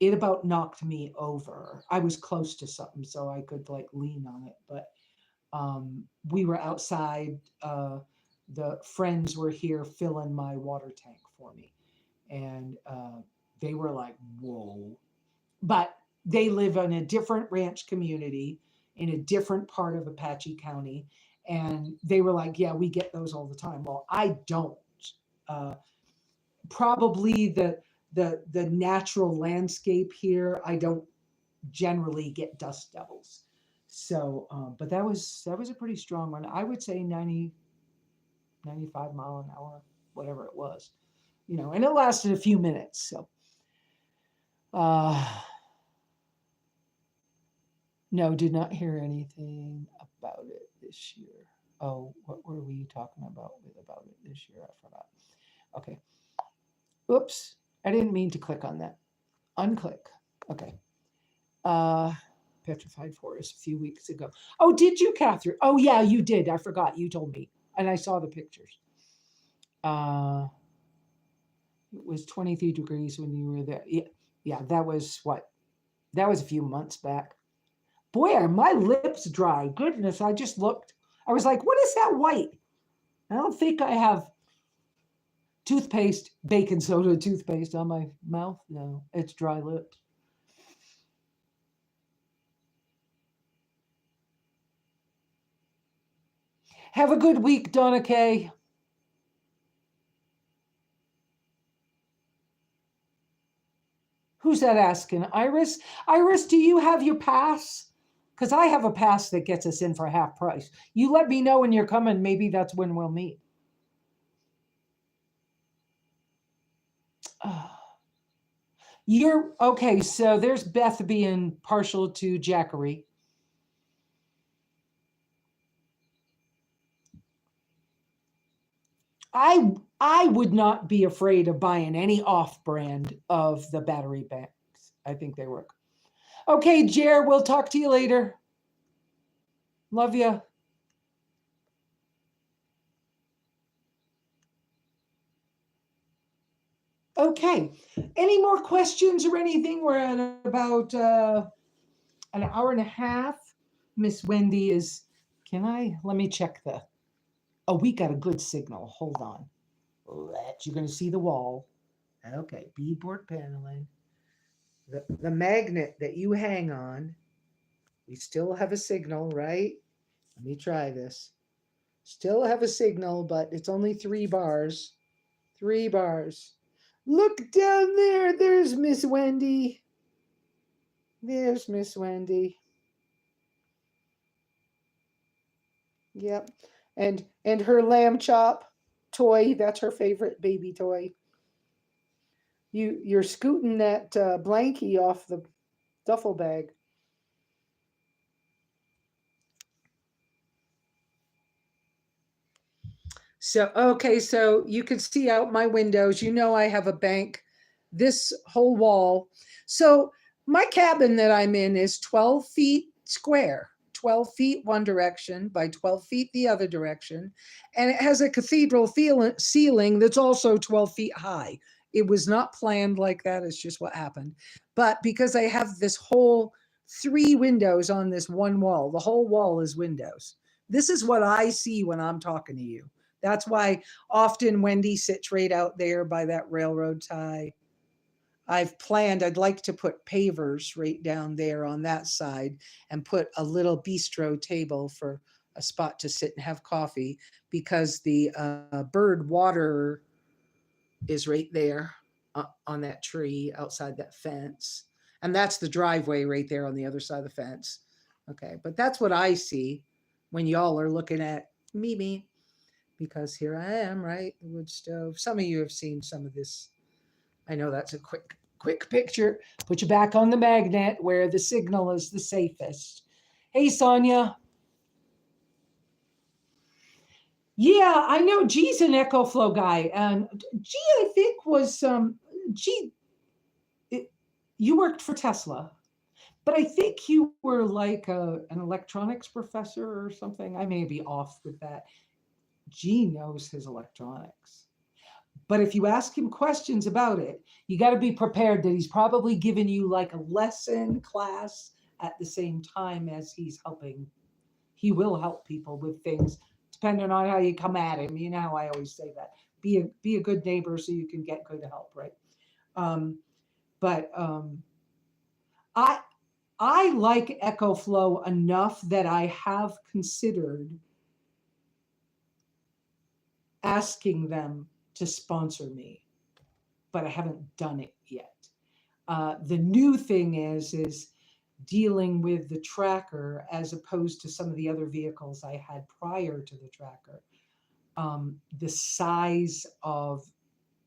it about knocked me over. I was close to something, so I could like lean on it, but we were outside. The friends were here filling my water tank for me, and They were like, whoa. But they live in a different ranch community in a different part of Apache County. And they were like, yeah, we get those all the time. Well, I don't. Uh, Probably the natural landscape here, I don't generally get dust devils. So, but that was a pretty strong one. I would say 90, 95 mile an hour, whatever it was, and it lasted a few minutes. So, uh, no, did not hear anything about it this year. Oh, what were we talking about it this year? I forgot. Okay. Oops. I didn't mean to click on that. Unclick. Okay. Uh, Petrified Forest a few weeks ago. Oh, did you, Catherine? Oh, yeah, you did. I forgot. You told me. And I saw the pictures. Uh, it was 23 degrees when you were there. Yeah, yeah, that was what? That was a few months back. Boy, are my lips dry. Goodness, I just looked. I was like, what is that white? I don't think I have toothpaste, baking soda toothpaste on my mouth. No, it's dry lips. Have a good week, Donna Kay. Who's that asking? Iris? Iris, do you have your pass? Because I have a pass that gets us in for half price. You let me know when you're coming. Maybe that's when we'll meet. You're okay. So there's Beth being partial to Jackery. I would not be afraid of buying any off brand of the battery banks. I think they work. Okay, Jer, we'll talk to you later. Love you. Okay. Any more questions or anything? We're at about an hour and a half. Miss Wendy is. Can I? Let me check the. Oh, we got a good signal. Hold on. You're going to see the wall. Okay. Beadboard paneling. The magnet that you hang on. We still have a signal, right? Let me try this. Still have a signal, but it's only 3 bars. 3 bars. Look down there. There's Miss Wendy. There's Miss Wendy. Yep. And her lamb chop toy, that's her favorite baby toy. You're scooting that blankie off the duffel bag. So okay, so you can see out my windows. You know I have a bank. This whole wall. So my cabin that I'm in is 12 feet square. 12 feet one direction by 12 feet the other direction. And it has a cathedral ceiling that's also 12 feet high. It was not planned like that. It's just what happened. But because I have this whole 3 windows on this one wall, the whole wall is windows. This is what I see when I'm talking to you. That's why often Wendy sits right out there by that railroad tie. I've planned, I'd like to put pavers right down there on that side and put a little bistro table for a spot to sit and have coffee because the bird water is right there on that tree outside that fence. And that's the driveway right there on the other side of the fence. Okay, but that's what I see when y'all are looking at me, because here I am, right? The wood stove. Some of you have seen some of this. I know that's a quick picture. Put you back on the magnet where the signal is the safest. Hey, Sonia. Yeah, I know G's an EcoFlow guy, and G, I think was G. It, you worked for Tesla, but I think you were like an electronics professor or something. I may be off with that. G knows his electronics. But if you ask him questions about it, you got to be prepared that he's probably giving you like a lesson class at the same time as he's helping. He will help people with things depending on how you come at him. You know how I always say that. Be a good neighbor so you can get good help, right? Um, But I I like EcoFlow enough that I have considered asking them to sponsor me, but I haven't done it yet. The new thing is dealing with the tracker as opposed to some of the other vehicles I had prior to the tracker. The size of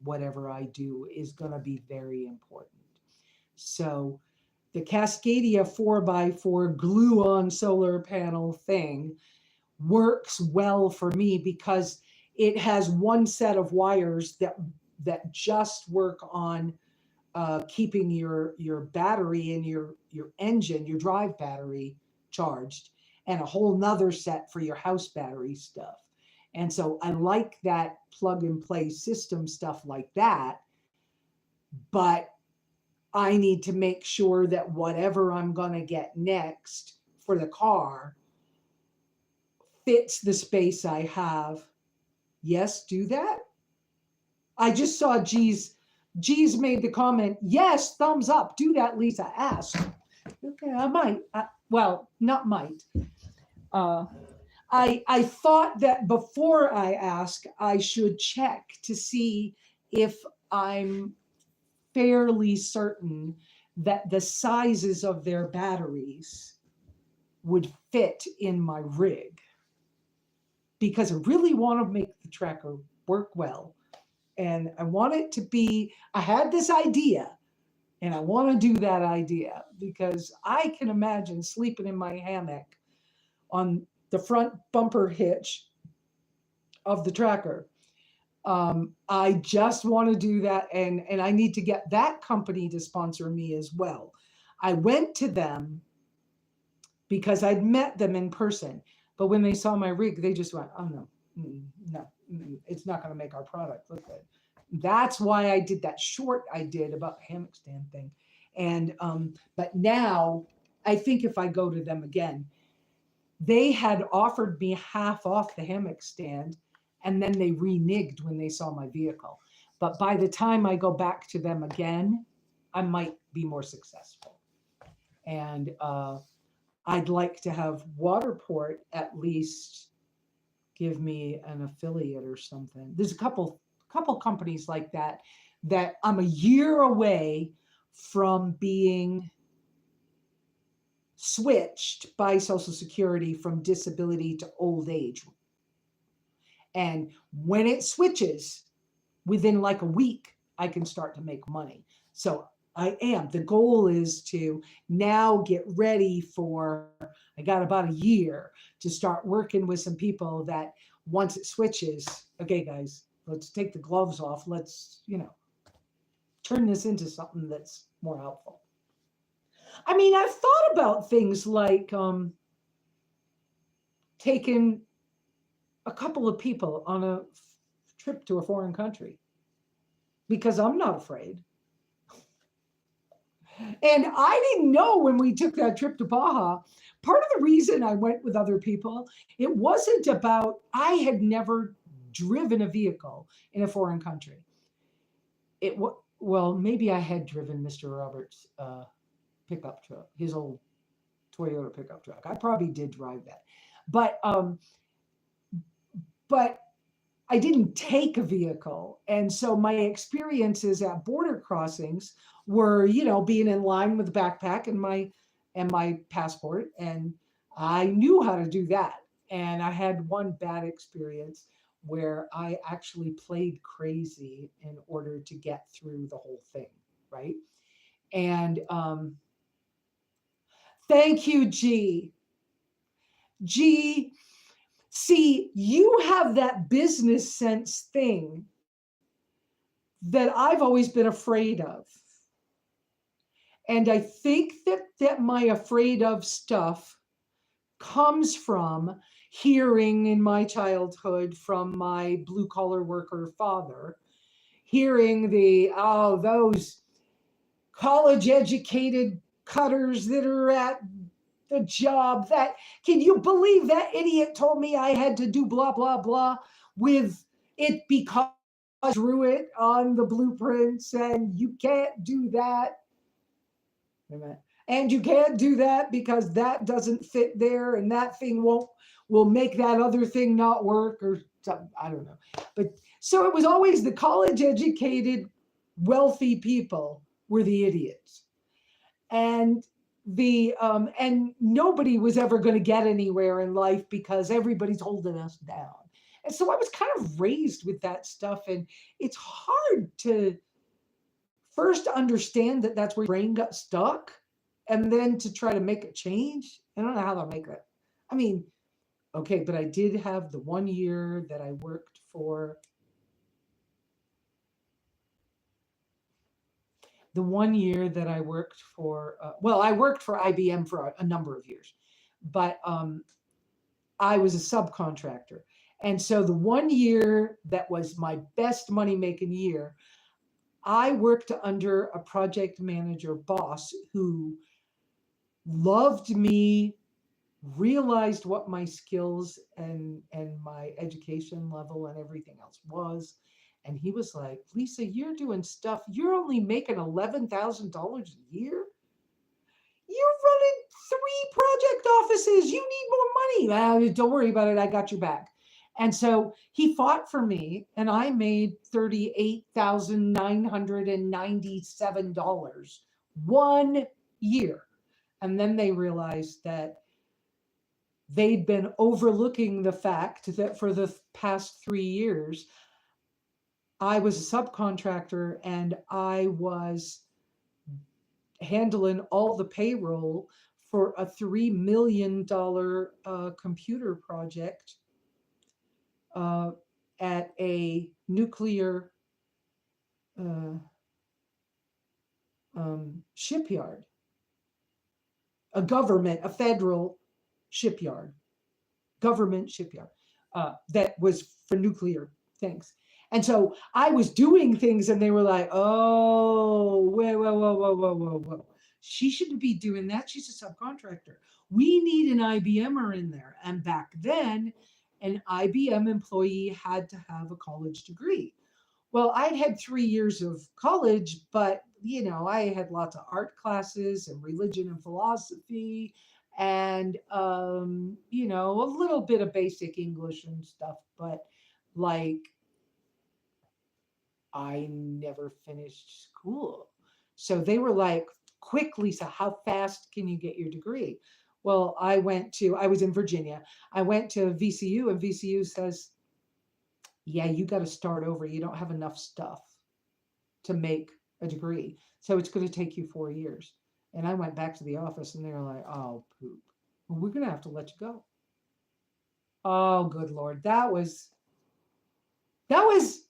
whatever I do is going to be very important. So the Cascadia 4x4 glue-on solar panel thing works well for me because it has one set of wires that just work on keeping your battery and your engine, your drive battery charged, and a whole nother set for your house battery stuff. And so I like that plug and play system stuff like that, but I need to make sure that whatever I'm going to get next for the car fits the space I have. Yes, do that. I just saw G's made the comment, yes, thumbs up. Do that, Lesa asked. Okay, I might. Well, not might. I thought that before I ask, I should check to see if I'm fairly certain that the sizes of their batteries would fit in my rig. Because I really want to make the tracker work well. And I want it to be, I had this idea, and I want to do that idea because I can imagine sleeping in my hammock on the front bumper hitch of the tracker. I just want to do that, and I need to get that company to sponsor me as well. I went to them because I'd met them in person, but when they saw my rig, they just went, oh no, no, it's not going to make our product look good. That's why I did that short I did about the hammock stand thing. And but now I think if I go to them again, they had offered me half off the hammock stand, and then they reneged when they saw my vehicle. But by the time I go back to them again, I might be more successful. And I'd like to have Waterport at least give me an affiliate or something. There's a couple companies like that I'm a year away from being switched by Social Security from disability to old age. And when it switches, within like a week, I can start to make money. So the goal is to now get ready for, I got about a year to start working with some people that once it switches, okay, guys, let's take the gloves off. Let's, turn this into something that's more helpful. I mean, I've thought about things like taking a couple of people on a trip to a foreign country because I'm not afraid. And I didn't know when we took that trip to Baja, part of the reason I went with other people, it wasn't about, I had never driven a vehicle in a foreign country. Well, maybe I had driven Mr. Roberts' pickup truck, his old Toyota pickup truck. I probably did drive that. But I didn't take a vehicle. And so my experiences at border crossings were, being in line with the backpack and my passport. And I knew how to do that. And I had one bad experience where I actually played crazy in order to get through the whole thing, right? And thank you, G. G, see, you have that business sense thing that I've always been afraid of. And I think that my afraid of stuff comes from hearing in my childhood from my blue collar worker father, hearing those college educated cutters that are at the job that, can you believe that idiot told me I had to do blah, blah, blah with it because I drew it on the blueprints and you can't do that. Wait a minute. And you can't do that because that doesn't fit there, and that thing will make that other thing not work, or something. I don't know. But so it was always the college educated, wealthy people were the idiots. And and nobody was ever going to get anywhere in life because everybody's holding us down. And so I was kind of raised with that stuff, and it's hard to first understand that that's where your brain got stuck, and then to try to make a change. I don't know how to make that. I mean, okay, but I did have the 1 year that I worked for the 1 year that I worked for, well, I worked for IBM for a number of years, but I was a subcontractor. And so the 1 year that was my best money making year, I worked under a project manager boss who loved me, realized what my skills and my education level and everything else was. And he was like, Lesa, you're doing stuff. You're only making $11,000 a year. You're running 3 project offices. You need more money. Well, don't worry about it. I got your back. And so he fought for me, and I made $38,997 1 year. And then they realized that they'd been overlooking the fact that for the past 3 years, I was a subcontractor and I was handling all the payroll for a $3 million computer project at a nuclear shipyard, a federal shipyard, government shipyard that was for nuclear things. And so I was doing things, and they were like, "Oh, whoa, whoa, whoa, whoa, whoa, whoa, whoa! She shouldn't be doing that. She's a subcontractor. We need an IBMer in there." And back then, an IBM employee had to have a college degree. Well, I'd had 3 years of college, but I had lots of art classes and religion and philosophy, and a little bit of basic English and stuff, but like I never finished school. So they were like, quick, Lesa, how fast can you get your degree? Well, I was in Virginia. I went to VCU, and VCU says, yeah, you got to start over. You don't have enough stuff to make a degree. So it's going to take you 4 years. And I went back to the office, and they were like, oh, poop. Well, we're going to have to let you go. Oh, good Lord. That was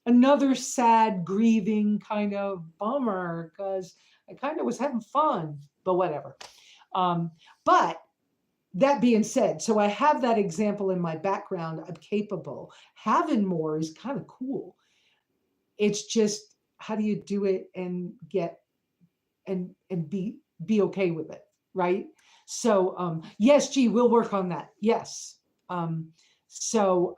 another sad, grieving kind of bummer, because I kind of was having fun, but whatever. But that being said, so I have that example in my background. I'm capable. Having more is kind of cool. It's just, how do you do it and get and be okay with it, right? So yes, gee, we'll work on that. Yes. So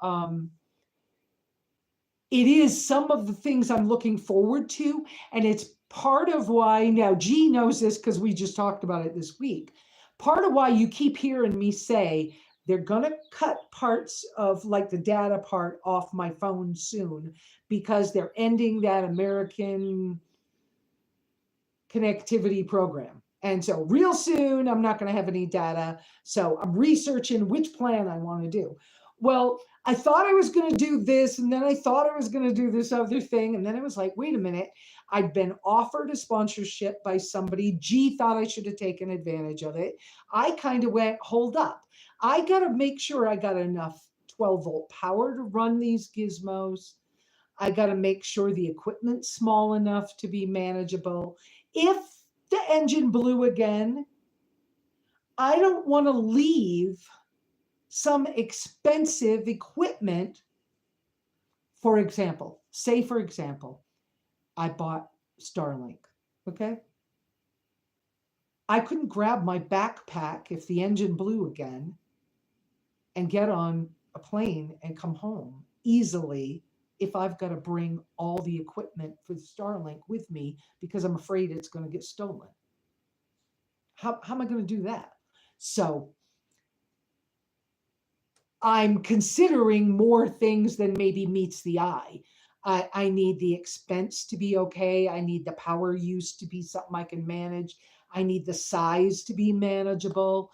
it is some of the things I'm looking forward to. And it's part of why, now G knows this because we just talked about it this week. Part of why you keep hearing me say they're going to cut parts of like the data part off my phone soon, because they're ending that American connectivity program. And so real soon, I'm not going to have any data. So I'm researching which plan I want to do. Well, I thought I was going to do this, and then I thought I was going to do this other thing. And then it was like, wait a minute, I'd been offered a sponsorship by somebody. G thought I should have taken advantage of it. I kind of went, hold up. I got to make sure I got enough 12-volt power to run these gizmos. I got to make sure the equipment's small enough to be manageable. If the engine blew again, I don't want to leave some expensive equipment. For example, I bought Starlink, okay? I couldn't grab my backpack if the engine blew again and get on a plane and come home easily if I've got to bring all the equipment for the Starlink with me, because I'm afraid it's going to get stolen. How am I going to do that? So I'm considering more things than maybe meets the eye. I need the expense to be okay. I need the power use to be something I can manage. I need the size to be manageable.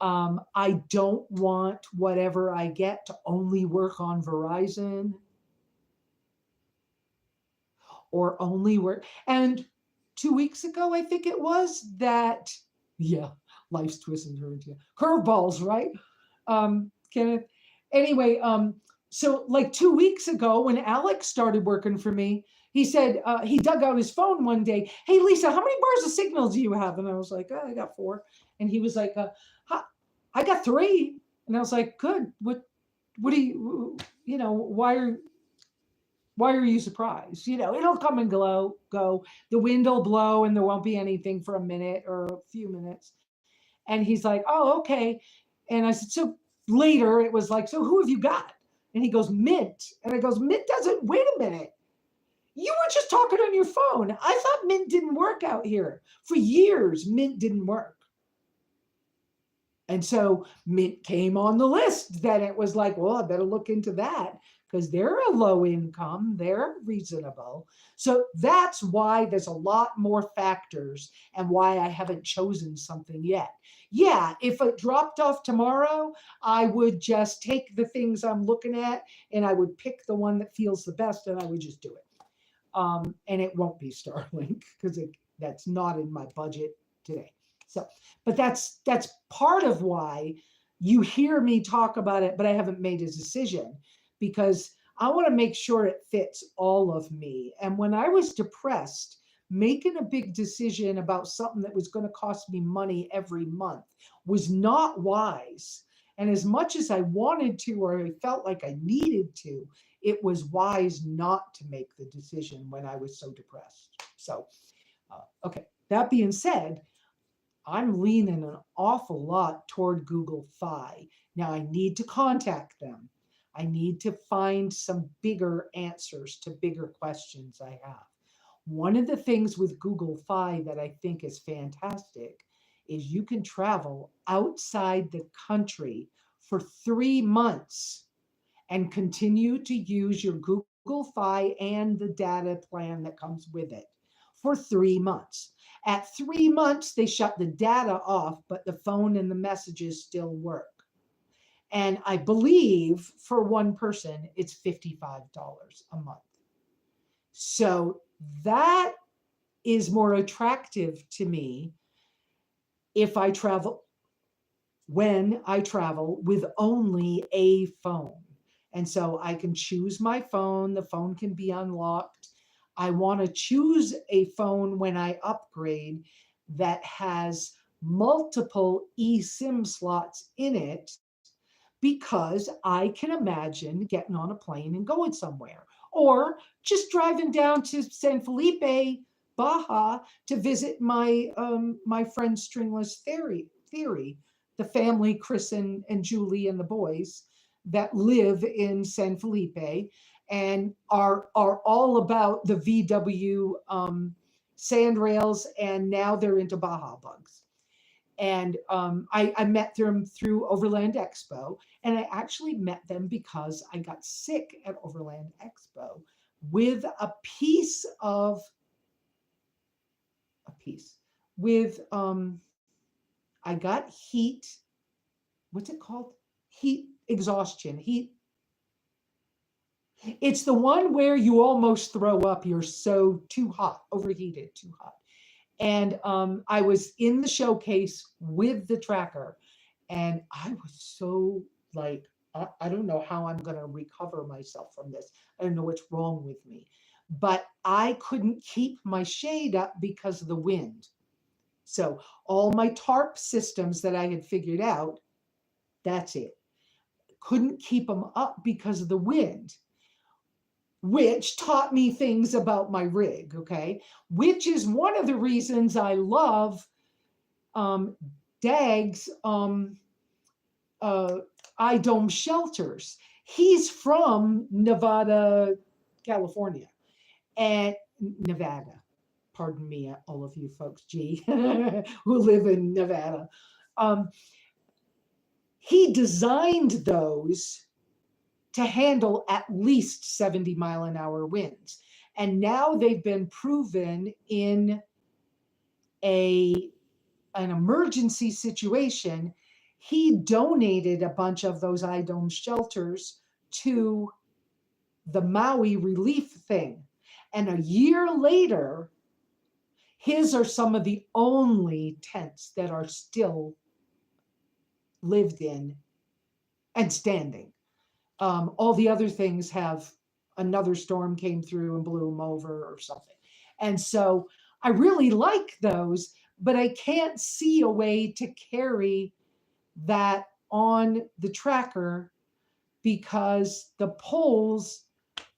I don't want whatever I get to only work on Verizon or only work. And 2 weeks ago, I think it was that, yeah, life's twists and turns, yeah. Curveballs, right? Kenneth. Anyway, so like 2 weeks ago, when Alex started working for me, he said he dug out his phone one day. Hey, Lesa, how many bars of signal do you have? And I was like, oh, I got 4. And he was like, I got 3. And I was like, good. What do you know? Why are you surprised? It'll come and go. The wind will blow, and there won't be anything for a minute or a few minutes. And he's like, oh, okay. And I said, so later it was like, so who have you got? And he goes, Mint. And I goes, Mint doesn't, wait a minute. You were just talking on your phone. I thought Mint didn't work out here. For years, Mint didn't work. And so Mint came on the list. Then it was like, well, I better look into that because they're a low income, they're reasonable. So that's why there's a lot more factors and why I haven't chosen something yet. Yeah, if it dropped off tomorrow, I would just take the things I'm looking at and I would pick the one that feels the best and I would just do it. And it won't be Starlink because that's not in my budget today. So, but that's part of why you hear me talk about it, but I haven't made a decision because I want to make sure it fits all of me. And when I was depressed, making a big decision about something that was going to cost me money every month was not wise. And as much as I wanted to, or I felt like I needed to, it was wise not to make the decision when I was so depressed. So, okay, that being said, I'm leaning an awful lot toward Google Fi. Now I need to contact them. I need to find some bigger answers to bigger questions I have. One of the things with Google Fi that I think is fantastic is you can travel outside the country for 3 months and continue to use your Google Fi and the data plan that comes with it for 3 months. At 3 months, they shut the data off, but the phone and the messages still work. And I believe for one person, it's $55 a month. So that is more attractive to me if I travel, when I travel with only a phone. And so I can choose my phone, the phone can be unlocked. I want to choose a phone when I upgrade that has multiple eSIM slots in it because I can imagine getting on a plane and going somewhere or just driving down to San Felipe, Baja to visit my friend Stringless Theory, the family, Chris and Julie and the boys that live in San Felipe and are all about the VW sandrails, and now they're into Baja bugs. And I met them through Overland Expo, and I actually met them because I got sick at Overland Expo with a piece with I got heat. What's it called? Heat exhaustion. Heat. It's the one where you almost throw up. You're so too hot, overheated, too hot. And I was in the showcase with the tracker, and I was so like, I don't know how I'm going to recover myself from this. I don't know what's wrong with me. But I couldn't keep my shade up because of the wind. So all my tarp systems that I had figured out, that's it. Couldn't keep them up because of the wind, which taught me things about my rig, okay? Which is one of the reasons I love Dag's iDome shelters. He's from Nevada, California, and Nevada, pardon me, all of you folks, who live in Nevada. Um, he designed those to handle at least 70-mile-an-hour winds. And now they've been proven in a an emergency situation. He donated a bunch of those IDOM shelters to the Maui relief thing. And a year later, his are some of the only tents that are still lived in and standing. All the other things have another storm came through and blew them over or something. And so I really like those, but I can't see a way to carry that on the tracker because the poles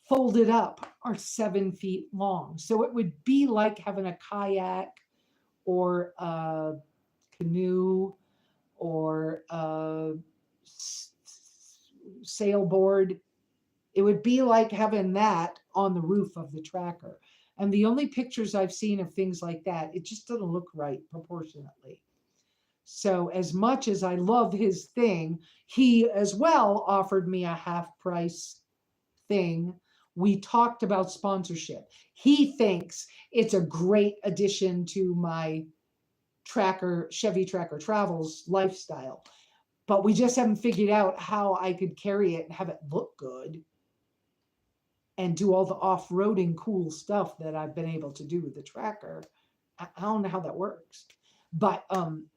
folded up are 7 feet long. So it would be like having a kayak or a canoe or a sailboard. It would be like having that on the roof of the tracker. And the only pictures I've seen of things like that, it just doesn't look right proportionately. So as much as I love his thing, he as well offered me a half price thing. We talked about sponsorship. He thinks it's a great addition to my tracker, Chevy Tracker Travels lifestyle, but we just haven't figured out how I could carry it and have it look good and do all the off-roading cool stuff that I've been able to do with the tracker. I don't know how that works. But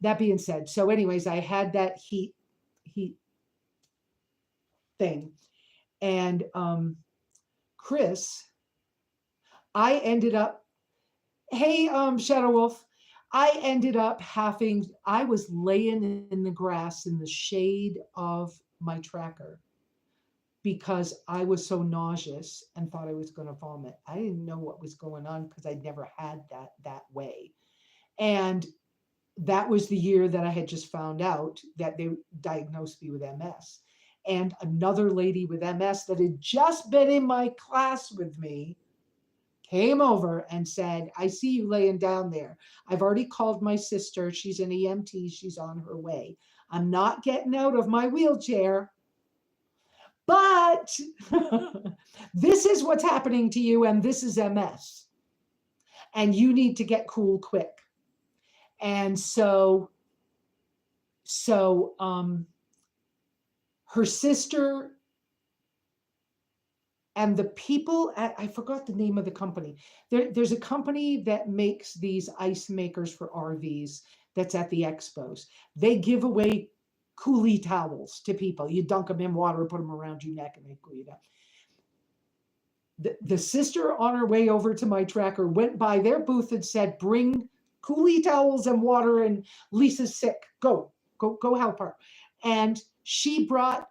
that being said, so anyways, I had that heat thing. And Chris, I ended up, hey, Shadow Wolf, I ended up I was laying in the grass in the shade of my tracker because I was so nauseous and thought I was going to vomit. I didn't know what was going on because I'd never had that way. And that was the year that I had just found out that they diagnosed me with MS. And another lady with MS that had just been in my class with me came over and said, I see you laying down there. I've already called my sister. She's an EMT. She's on her way. I'm not getting out of my wheelchair. But this is what's happening to you, and this is MS. And you need to get cool quick. And so her sister and the people at, I forgot the name of the company. There's a company that makes these ice makers for RVs that's at the expos. They give away coolie towels to people. You dunk them in water, put them around your neck, and they cool you down. The sister on her way over to my tracker went by their booth and said, bring coolie towels and water, and Lisa's sick. Go help her. And she brought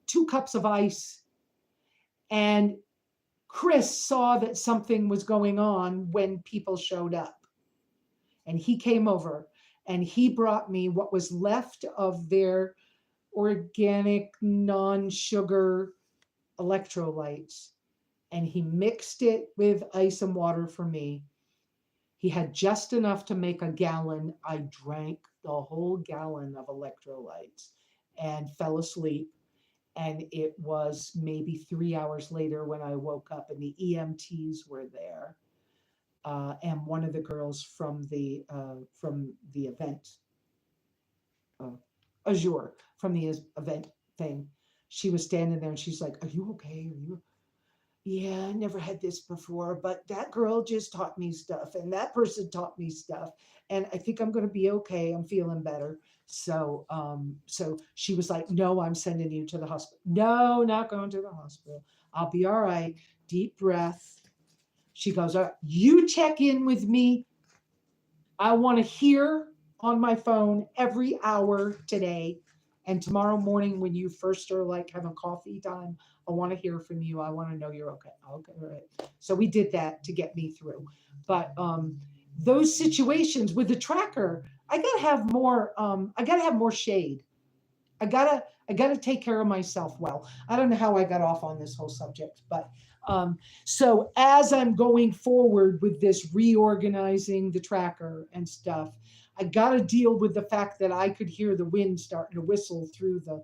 2 cups of ice. And Chris saw that something was going on when people showed up. And he came over and he brought me what was left of their organic, non-sugar electrolytes. And he mixed it with ice and water for me. He had just enough to make a gallon. I drank the whole gallon of electrolytes and fell asleep. And it was maybe 3 hours later when I woke up and the EMTs were there. And one of the girls from the event, Azure, from the event thing, she was standing there and she's like, are you okay? Are you? Yeah, I never had this before, but that girl just taught me stuff and that person taught me stuff. And I think I'm going to be okay. I'm feeling better. So she was like, no, I'm sending you to the hospital. No, not going to the hospital. I'll be all right. Deep breath. She goes, all right, you check in with me. I want to hear on my phone every hour today. And tomorrow morning, when you first are like having coffee time, I want to hear from you. I want to know you're okay. Okay, all right. So we did that to get me through. But those situations with the tracker, I gotta have more. I gotta have more shade. I gotta take care of myself well. I don't know how I got off on this whole subject, but so as I'm going forward with this reorganizing the tracker and stuff, I gotta deal with the fact that I could hear the wind starting to whistle through the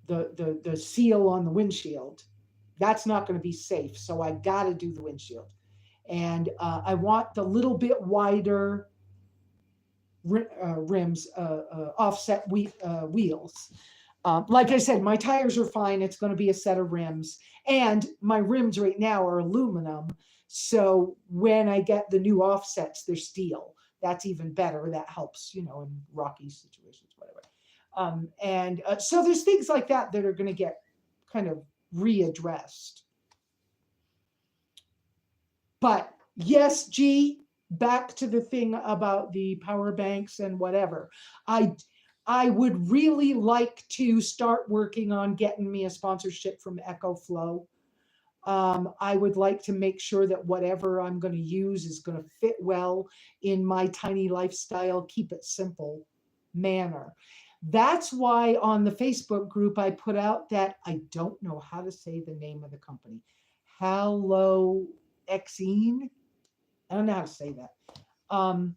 the seal on the windshield. That's not going to be safe, so I got to do the windshield, and I want the little bit wider rims, offset wheels. Like I said, my tires are fine. It's going to be a set of rims. And my rims right now are aluminum. So when I get the new offsets, they're steel. That's even better. That helps, in rocky situations, whatever. And so there's things like that that are going to get kind of readdressed. But yes, G, back to the thing about the power banks and whatever. I would really like to start working on getting me a sponsorship from EcoFlow. I would like to make sure that whatever I'm going to use is going to fit well in my tiny lifestyle, keep it simple manner. That's why on the Facebook group, I put out that I don't know how to say the name of the company. Hello Exene. I don't know how to say that.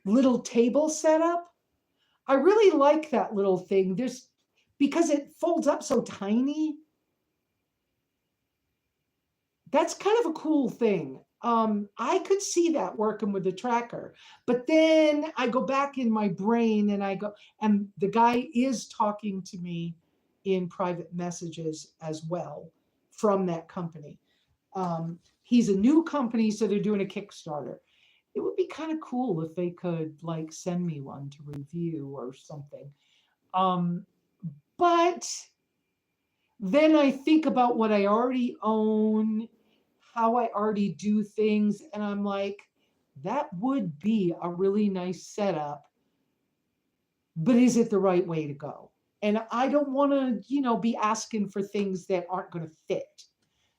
Little table setup. I really like that little thing. Because it folds up so tiny. That's kind of a cool thing. I could see that working with the tracker, but then I go back in my brain and the guy is talking to me in private messages as well from that company. He's a new company, so they're doing a Kickstarter. It would be kind of cool if they could send me one to review or something. But then I think about what I already own, how I already do things, and I'm like, that would be a really nice setup, but is it the right way to go? And I don't want to, be asking for things that aren't going to fit.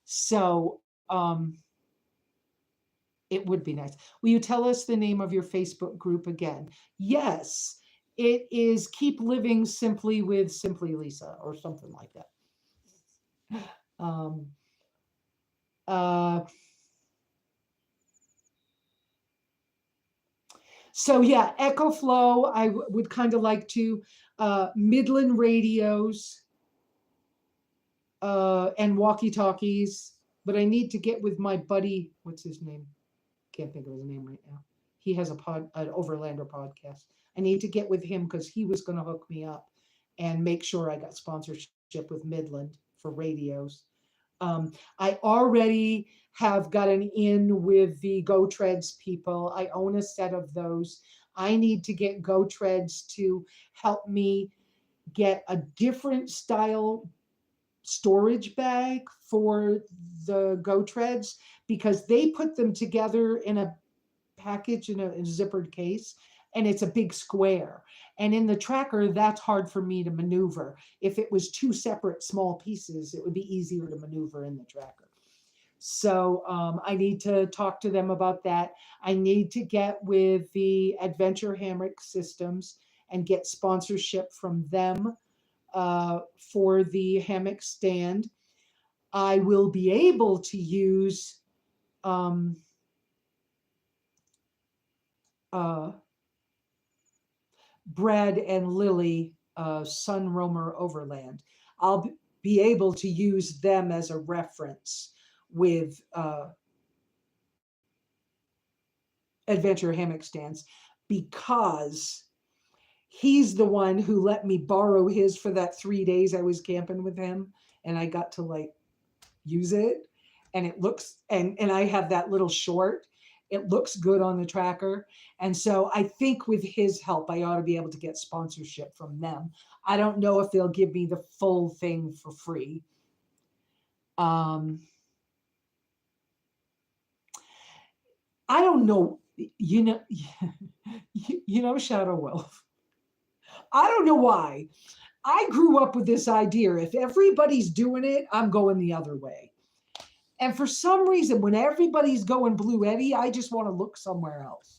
So it would be nice. Will you tell us the name of your Facebook group again? Yes, it is Keep Living Simply with SimplyLesa or something like that. So yeah, EcoFlow, I would kind of like to, Midland radios, and walkie-talkies, but I need to get with my buddy, what's his name? Can't think of his name right now. He has an Overlander podcast. I need to get with him because he was going to hook me up and make sure I got sponsorship with Midland for radios. I already have gotten in with the Go Treads people. I own a set of those. I need to get Go Treads to help me get a different style storage bag for the Go Treads because they put them together in a package in a zippered case, and it's a big square. And in the tracker, that's hard for me to maneuver. If it was two separate small pieces, it would be easier to maneuver in the tracker. So I need to talk to them about that. I need to get with the Adventure Hammock Systems and get sponsorship from them for the hammock stand. I will be able to use Brad and Lily, Sun Roamer Overland. I'll be able to use them as a reference with Adventure Hammock Stands because he's the one who let me borrow his for that 3 days I was camping with him, and I got to use it, and it looks and I have that little short. It looks good on the tracker. And so I think with his help, I ought to be able to get sponsorship from them. I don't know if they'll give me the full thing for free. I don't know, Shadow Wolf. I don't know why. I grew up with this idea. If everybody's doing it, I'm going the other way. And for some reason, when everybody's going Blue Eddie, I just want to look somewhere else.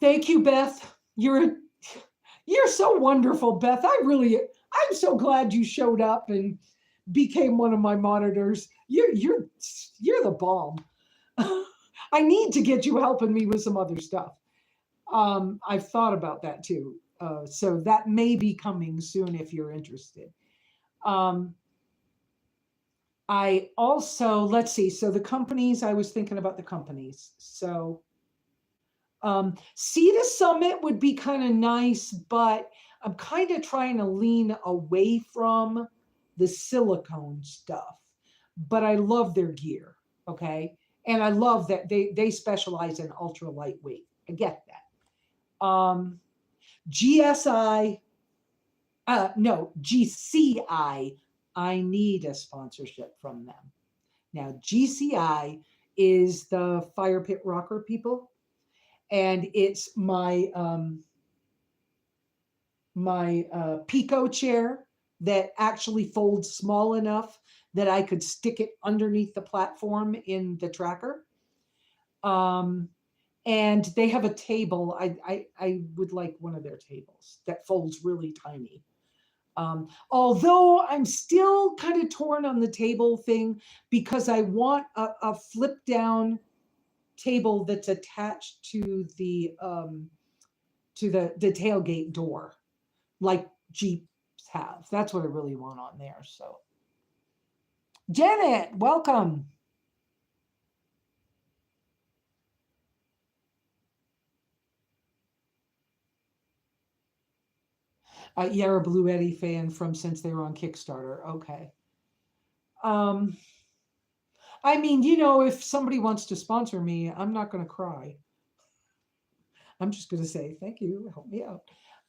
Thank you, Beth. You're so wonderful, Beth. I'm so glad you showed up and became one of my monitors. You're the bomb. I need to get you helping me with some other stuff. I've thought about that too. So that may be coming soon if you're interested. Um, I also, let's see, so the companies, I was thinking about the companies. So Sea to Summit would be kind of nice, but I'm kind of trying to lean away from the silicone stuff. But I love their gear, okay? And I love that they specialize in ultra lightweight. I get that. GSI, no, GCI, I need a sponsorship from them. Now, GCI is the fire pit rocker people, and it's my Pico chair that actually folds small enough that I could stick it underneath the platform in the tracker. Um, and they have a table. I would like one of their tables that folds really tiny. Although I'm still kind of torn on the table thing because I want a flip down table that's attached to the tailgate door, like Jeeps have. That's what I really want on there. So, Janet, welcome. You're a Blue Eddie fan from since they were on Kickstarter. Okay. Um, I mean, if somebody wants to sponsor me, I'm not going to cry. I'm just going to say thank you, help me out.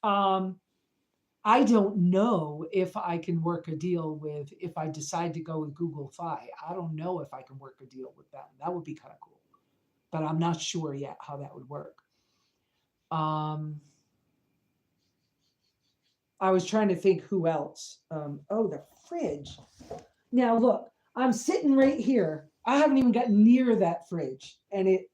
Um, I don't know if I can work a deal with if I decide to go with Google Fi. I don't know if I can work a deal with them. That would be kind of cool, but I'm not sure yet how that would work. Um, I was trying to think who else. Oh, the fridge. Now look, I'm sitting right here. I haven't even gotten near that fridge, and it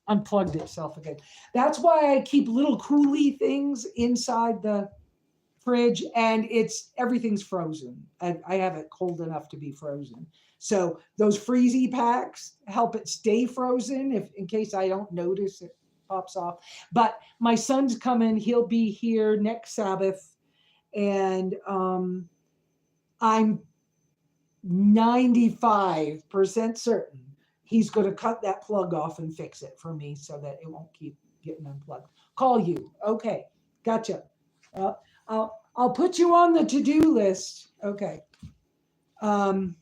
unplugged itself again. That's why I keep little coolie things inside the fridge, and everything's frozen. I have it cold enough to be frozen. So those freezy packs help it stay frozen if in case I don't notice it pops off. But my son's coming. He'll be here next Sabbath, and I'm 95% certain he's going to cut that plug off and fix it for me so that it won't keep getting unplugged. Call you. Okay. Gotcha. I'll put you on the to-do list. Okay. Um,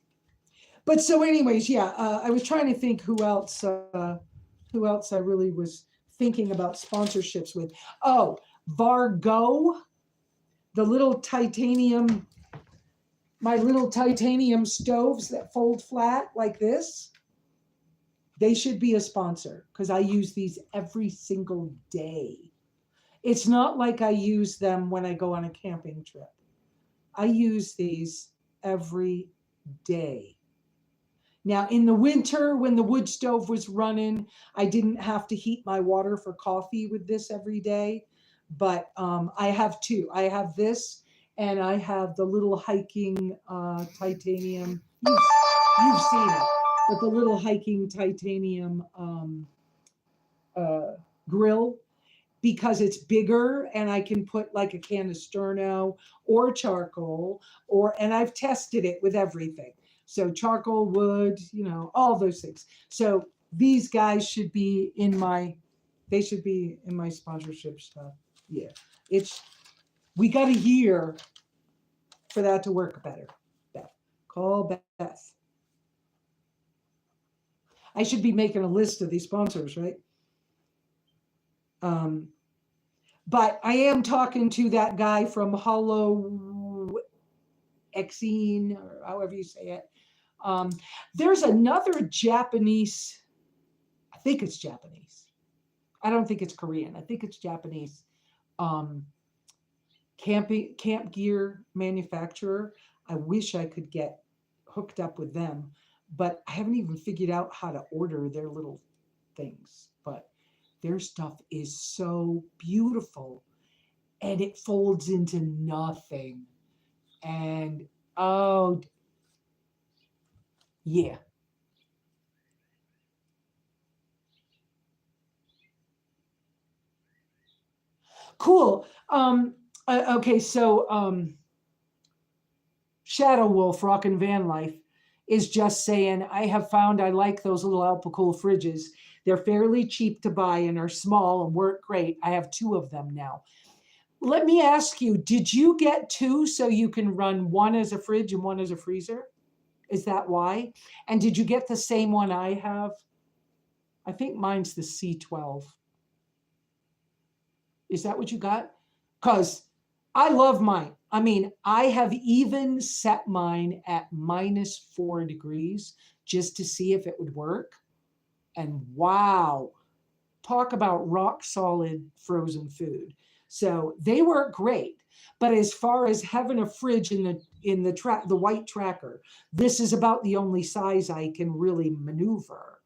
but so anyways, yeah, I was trying to think who else I really was thinking about sponsorships with. Oh, Vargo, the little titanium my little titanium stoves that fold flat like this, they should be a sponsor because I use these every single day. It's not like I use them when I go on a camping trip. I use these every day. Now, in the winter, when the wood stove was running, I didn't have to heat my water for coffee with this every day. But I have two. I have this, and I have the little hiking titanium. You've seen it, but the little hiking titanium uh, grill because it's bigger and I can put like a can of sterno or charcoal and I've tested it with everything. So charcoal, wood, all those things. So these guys should be they should be in my sponsorship stuff. Yeah. We got a year for that to work better. Beth. Call Beth. I should be making a list of these sponsors, right? Um, But I am talking to that guy from Hollow Exene, or however you say it. Um, there's another Japanese, I think it's Japanese. I don't think it's Korean. I think it's Japanese um, camp gear manufacturer. I wish I could get hooked up with them, but I haven't even figured out how to order their little things. But Their stuff is so beautiful and it folds into nothing. And oh, yeah, cool. Okay, so Shadow Wolf, Rockin' Van Life, is just saying, I have found I like those little Alpacool fridges. They're fairly cheap to buy and are small and work great. I have two of them now. Let me ask you, did you get two so you can run one as a fridge and one as a freezer? Is that why? And did you get the same one I have? I think mine's the C12. Is that what you got? Because I love mine. I mean, I have even set mine at -4 degrees just to see if it would work. And wow, talk about rock solid frozen food. So they work great. But as far as having a fridge in the white tracker, this is about the only size I can really maneuver.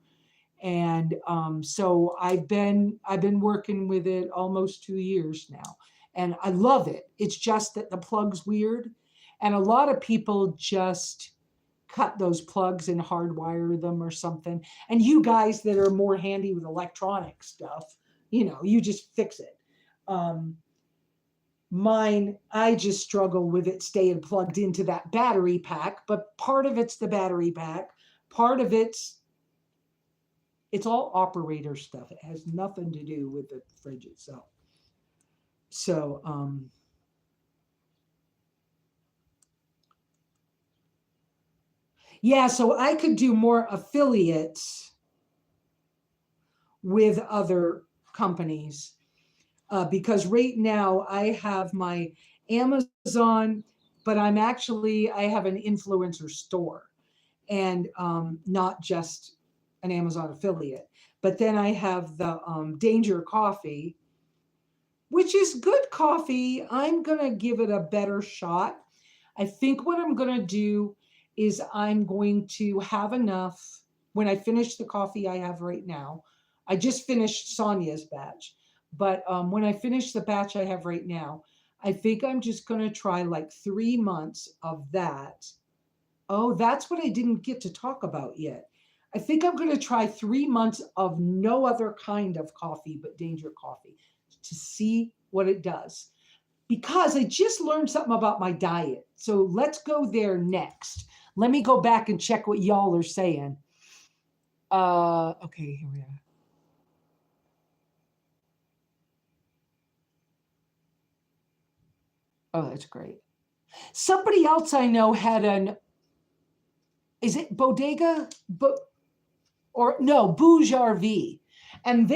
And so I've been working with it almost 2 years now, and I love it. It's just that the plug's weird, and a lot of people just cut those plugs and hardwire them or something. And you guys that are more handy with electronic stuff, you just fix it. Um, Mine, I just struggle with it staying plugged into that battery pack, but part of it's the battery pack, part of it's all operator stuff. It has nothing to do with the fridge itself. So, yeah, so I could do more affiliates with other companies because right now I have my Amazon, but I have an influencer store and not just an Amazon affiliate. But then I have the Danger Coffee, which is good coffee. I'm going to give it a better shot. I think what I'm going to do is I'm going to have enough when I finish the coffee I have right now. I just finished Sonia's batch, but when I finish the batch I have right now, I think I'm just going to try like 3 months of that. Oh, that's what I didn't get to talk about yet. I think I'm going to try 3 months of no other kind of coffee but Danger Coffee to see what it does. Because I just learned something about my diet. So let's go there next. Let me go back and check what y'all are saying. Okay, here we are. Oh, that's great. Somebody else I know had is it Bodega? Or no, Bouge RV. And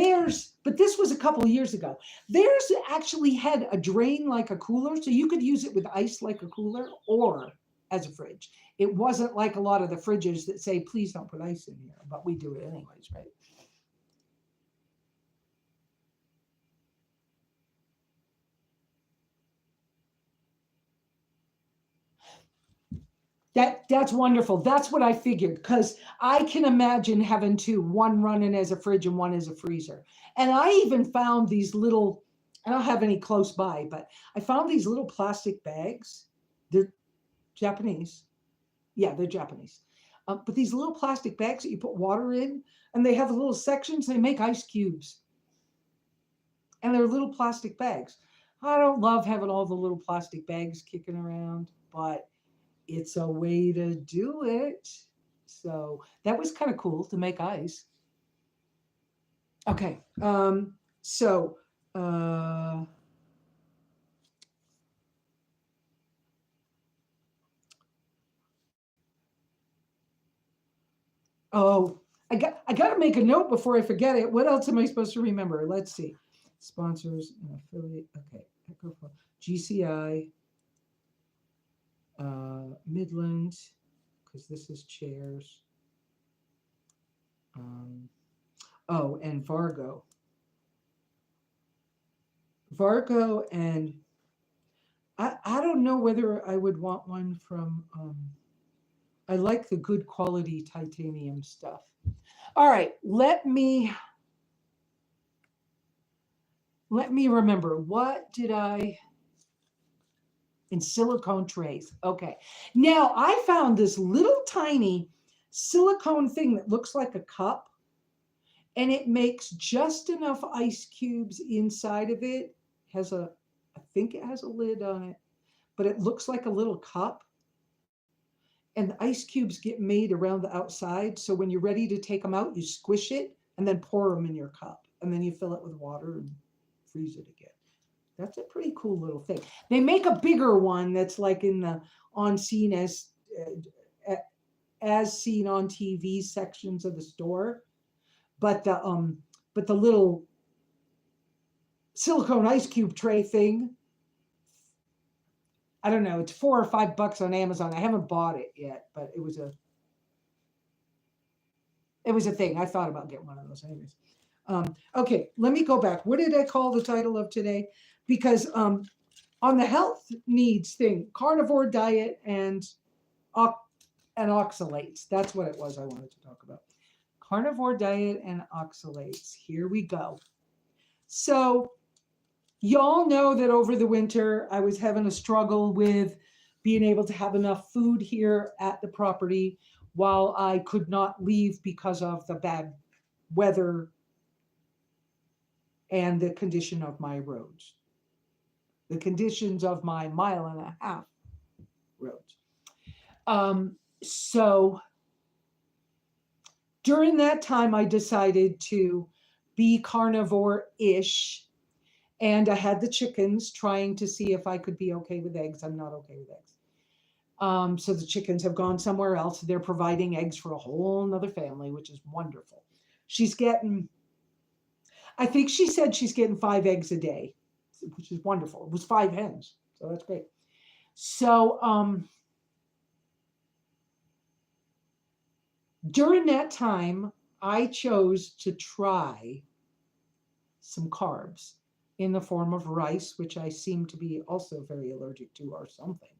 but this was a couple of years ago. Theirs actually had a drain like a cooler, so you could use it with ice like a cooler or as a fridge. It wasn't like a lot of the fridges that say, please don't put ice in here, but we do it anyways, right? That's wonderful. That's what I figured because I can imagine having two, one running as a fridge and one as a freezer. And I even found these little, I don't have any close by, but I found these little plastic bags. They're Japanese. Yeah, they're Japanese. But these little plastic bags that you put water in, and they have little sections, they make ice cubes. And they're little plastic bags. I don't love having all the little plastic bags kicking around, but it's a way to do it. So that was kind of cool to make ice. Okay. So, uh, oh, I got to make a note before I forget it. What else am I supposed to remember? Let's see. Sponsors and affiliate. Okay. GCI, Midland, because this is chairs. Um, oh, and Vargo. Vargo and I don't know whether I would want one from I like the good quality titanium stuff. All right, let me Let me remember. What did I in silicone trays? Okay. Now I found this little tiny silicone thing that looks like a cup, and it makes just enough ice cubes inside of it. Has a, I think it has a lid on it, but it looks like a little cup. And the ice cubes get made around the outside. So when you're ready to take them out, you squish it and then pour them in your cup. And then you fill it with water and freeze it again. That's a pretty cool little thing. They make a bigger one that's like in the on scene as seen on TV sections of the store, but the little silicone ice cube tray thing, I don't know, it's $4 or $5 on Amazon. I haven't bought it yet, but it was a thing. I thought about getting one of those anyways. Okay, let me go back. What did I call the title of today? Because on the health needs thing, carnivore diet and oxalates. That's what it was I wanted to talk about. Carnivore diet and oxalates. Here we go. So y'all know that over the winter I was having a struggle with being able to have enough food here at the property while I could not leave because of the bad weather and the condition of my roads, the conditions of my 1.5 mile roads. So during that time, I decided to be carnivore-ish, and I had the chickens trying to see if I could be okay with eggs. I'm not okay with eggs. So the chickens have gone somewhere else. They're providing eggs for a whole nother family, which is wonderful. She's getting, I think she said she's getting 5 eggs a day, which is wonderful. It was 5 hens, so that's great. So during that time, I chose to try some carbs in the form of rice, which I seem to be also very allergic to or something.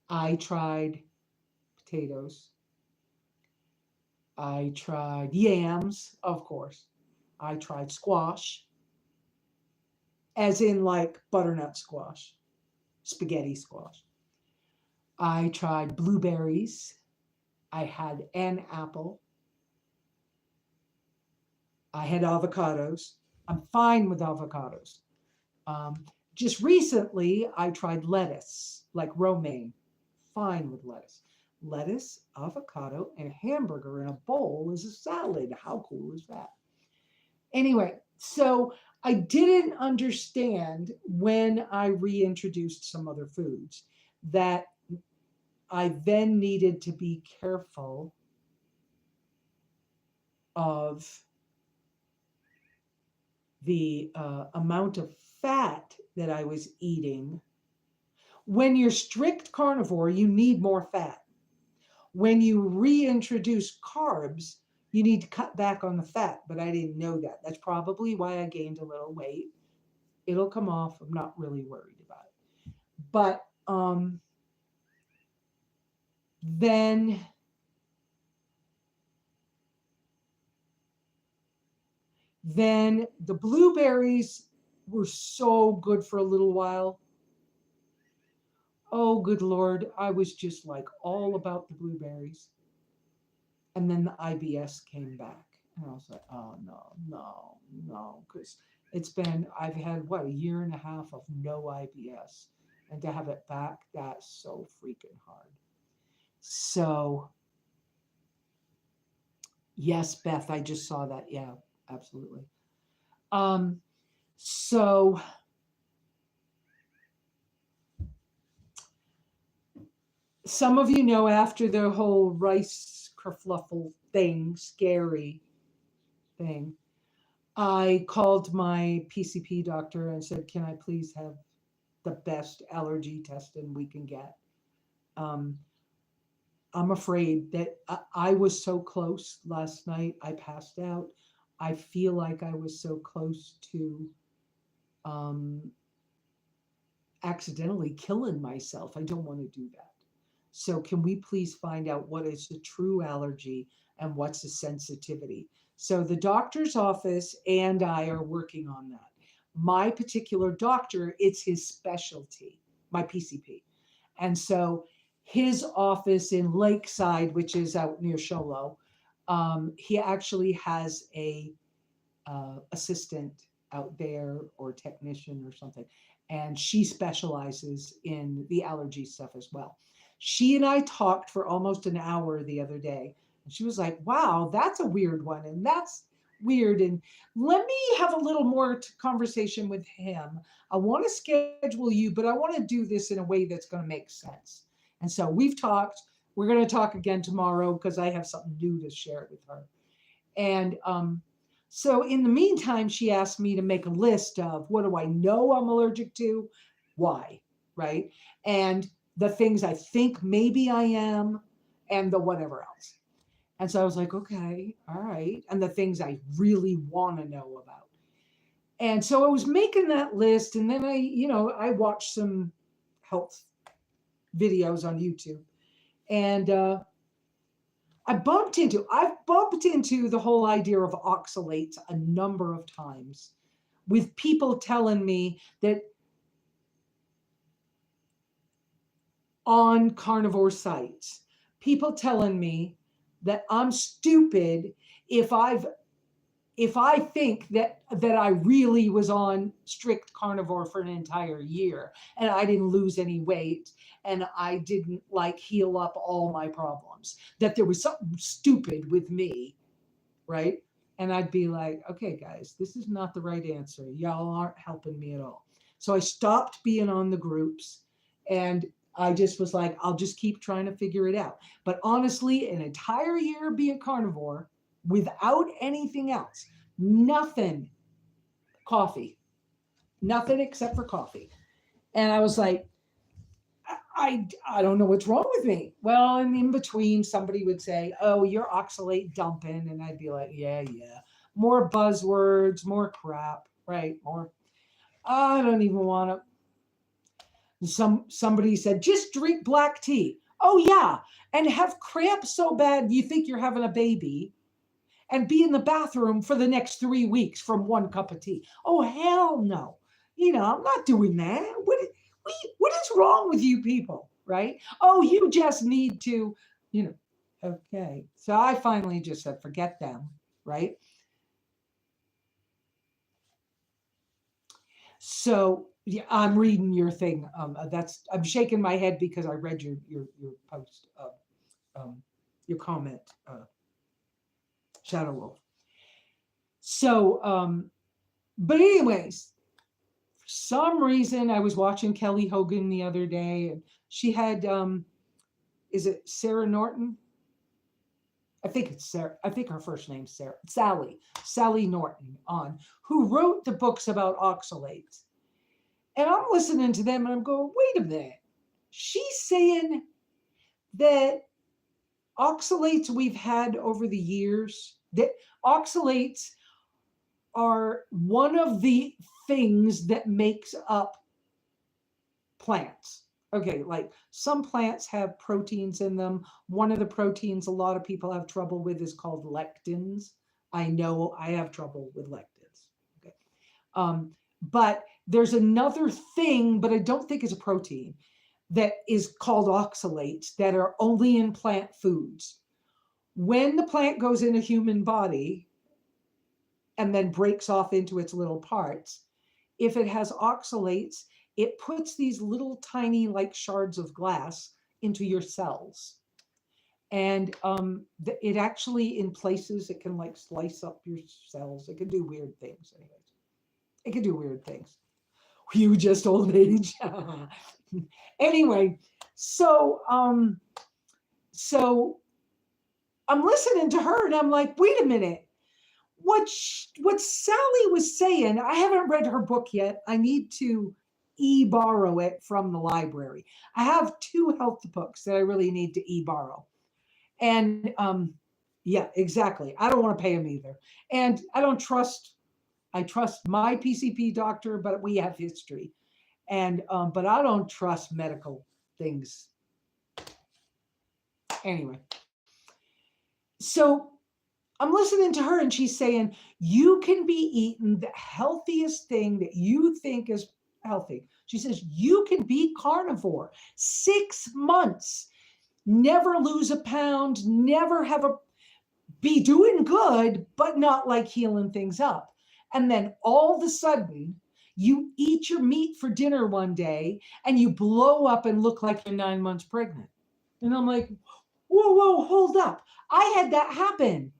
I tried potatoes. I tried yams, of course. I tried squash, as in like butternut squash, spaghetti squash. I tried blueberries. I had an apple. I had avocados. I'm fine with avocados. Um, just recently, I tried lettuce, like romaine. Fine with lettuce. Lettuce, avocado, and hamburger in a bowl is a salad. How cool is that? Anyway, so I didn't understand when I reintroduced some other foods that I then needed to be careful of the amount of fat that I was eating. When you're strict carnivore, you need more fat. When you reintroduce carbs, you need to cut back on the fat, but I didn't know that. That's probably why I gained a little weight. It'll come off. I'm not really worried about it. But then the blueberries were so good for a little while. Oh, good Lord. I was just like all about the blueberries. And then the IBS came back. And I was like, oh, no, no, no. Because I've had what, 1.5 years of no IBS. And to have it back, that's so freaking hard. So, yes, Beth, I just saw that. Yeah, absolutely. So some of you know after the whole rice kerfluffle thing, scary thing, I called my PCP doctor and said, can I please have the best allergy testing we can get? I'm afraid that I was so close last night. I passed out. I feel like I was so close to um, accidentally killing myself. I don't want to do that. So can we please find out what is the true allergy and what's the sensitivity? So the doctor's office and I are working on that. My particular doctor, it's his specialty, my PCP. And so his office in Lakeside, which is out near Sholo, he actually has a assistant out there or technician or something, and she specializes in the allergy stuff as well. She and I talked for almost an hour the other day, and she was like, "Wow, that's a weird one, and that's weird, and let me have a little more conversation with him. I want to schedule you, but I want to do this in a way that's going to make sense." And so we've talked. We're going to talk again tomorrow because I have something new to share with her. And so in the meantime, she asked me to make a list of what do I know I'm allergic to, why, right? And the things I think maybe I am, and the whatever else. And so I was like, okay, all right. And the things I really want to know about. And so I was making that list. And then I watched some health videos on YouTube. And I've bumped into the whole idea of oxalates a number of times with people telling me that on carnivore sites, people telling me that I'm stupid if I think that I really was on strict carnivore for an entire year and I didn't lose any weight and I didn't heal up all my problems, that there was something stupid with me, right? And I'd be like, okay, guys, this is not the right answer. Y'all aren't helping me at all. So I stopped being on the groups and I just was like, I'll just keep trying to figure it out. But honestly, an entire year being carnivore without anything else, nothing, coffee, nothing except for coffee. And I was like, I don't know what's wrong with me. Well, and in between, somebody would say, oh, you're oxalate dumping. And I'd be like, yeah. More buzzwords, more crap, right? More, I don't even want to. Somebody said, just drink black tea. Oh, yeah. And have cramps so bad you think you're having a baby and be in the bathroom for the next 3 weeks from one cup of tea. Oh, hell no. I'm not doing that. What is wrong with you people, right? Oh, you just need to, okay. So I finally just said, forget them, right? So yeah, I'm reading your thing. I'm shaking my head because I read your post, your comment, Shadow Wolf. So, but anyways, for some reason, I was watching Kelly Hogan the other day, and she had, is it Sarah Norton? I think it's Sarah. I think her first name's Sarah. Sally Norton on, who wrote the books about oxalates. And I'm listening to them and I'm going, wait a minute. She's saying that oxalates we've had over the years, that oxalates are one of the things that makes up plants. Okay, like some plants have proteins in them. One of the proteins a lot of people have trouble with is called lectins. I know I have trouble with lectins. Okay. But there's another thing, but I don't think it's a protein, that is called oxalates that are only in plant foods. When the plant goes in a human body and then breaks off into its little parts, if it has oxalates, it puts these little tiny shards of glass into your cells. And it actually, in places, it can slice up your cells. It can do weird things. Anyways, it can do weird things. You just old age. Anyway, so I'm listening to her and I'm like, wait a minute. What Sally was saying, I haven't read her book yet. I need to borrow it from the library. I have 2 health books that I really need to borrow. And yeah, exactly. I don't want to pay him either. And I trust my PCP doctor, but we have history. And but I don't trust medical things. Anyway. So I'm listening to her and she's saying, you can be eating the healthiest thing that you think is healthy. She says, you can be carnivore 6 months, never lose a pound, never have a, be doing good, but not like healing things up. And then all of a sudden, you eat your meat for dinner one day and you blow up and look like you're 9 months pregnant. And I'm like, whoa, whoa, hold up. I had that happen.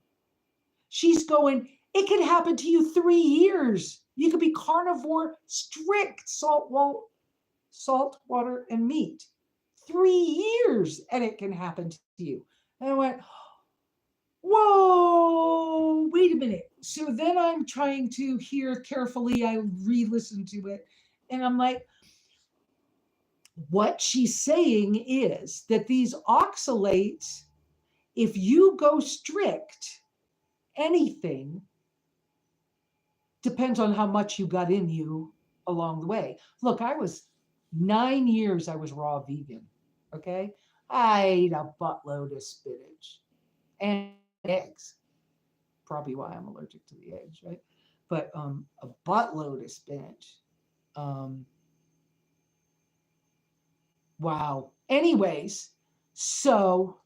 She's going, it could happen to you 3 years. You could be carnivore, strict salt, water, and meat. 3 years, and it can happen to you. And I went, whoa, wait a minute. So then I'm trying to hear carefully. I re-listen to it, and I'm like, what she's saying is that these oxalates, if you go strict, anything depends on how much you got in you along the way. Look, I was 9 years, I was raw vegan. Okay. I ate a buttload of spinach and eggs. Probably why I'm allergic to the eggs, right? But a buttload of spinach. Um, wow. Anyways, so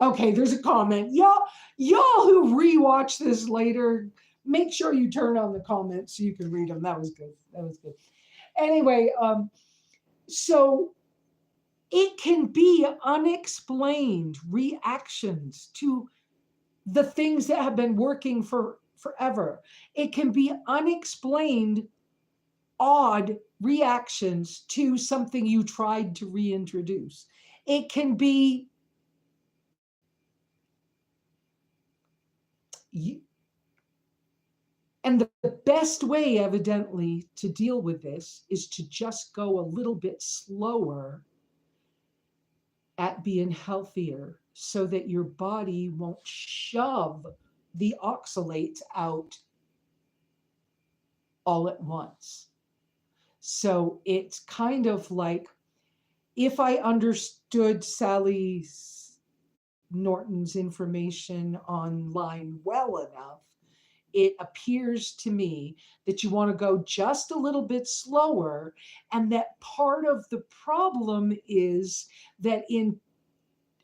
okay, there's a comment. Y'all who rewatch this later, make sure you turn on the comments so you can read them. That was good. That was good. Anyway, so it can be unexplained reactions to the things that have been working for forever. It can be unexplained odd reactions to something you tried to reintroduce. It can be and the best way, evidently, to deal with this is to just go a little bit slower at being healthier so that your body won't shove the oxalates out all at once. So it's kind of like if I understood Sally Norton's information online well enough, it appears to me that you want to go just a little bit slower. And that part of the problem is that in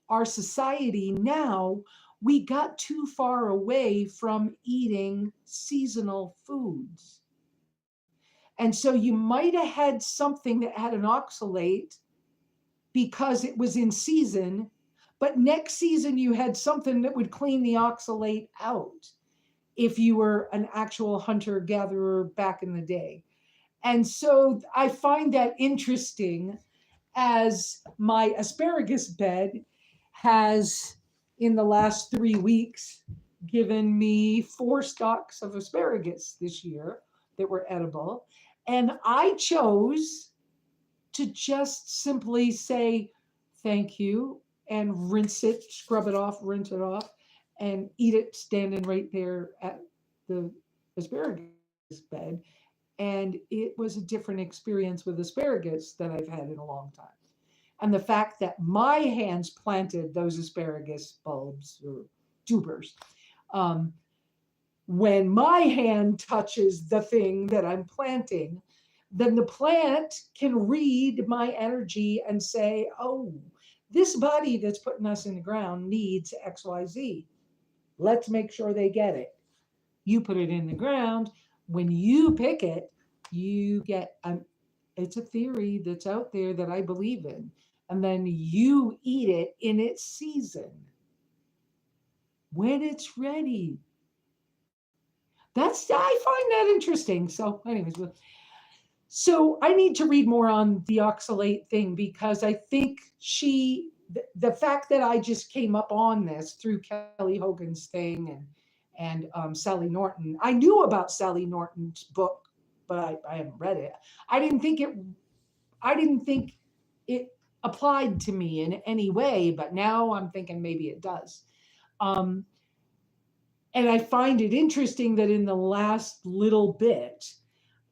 our society now, we got too far away from eating seasonal foods. And so you might have had something that had an oxalate because it was in season, but next season you had something that would clean the oxalate out if you were an actual hunter gatherer back in the day. And so I find that interesting as my asparagus bed has, in the last 3 weeks, given me 4 stalks of asparagus this year that were edible. And I chose to just simply say thank you and rinse it, scrub it off, rinse it off, and eat it standing right there at the asparagus bed. And it was a different experience with asparagus than I've had in a long time. And the fact that my hands planted those asparagus bulbs or tubers, when my hand touches the thing that I'm planting, then the plant can read my energy and say, oh, this body that's putting us in the ground needs XYZ. Let's make sure they get it. You put it in the ground. When you pick it, you get, it's a theory that's out there that I believe in. And then you eat it in its season when it's ready. I find that interesting. So, anyways, so I need to read more on the oxalate thing because I think the fact that I just came up on this through Kelly Hogan's thing and Sally Norton. I knew about Sally Norton's book, but I haven't read it. I didn't think it applied to me in any way, but now I'm thinking maybe it does. And I find it interesting that in the last little bit,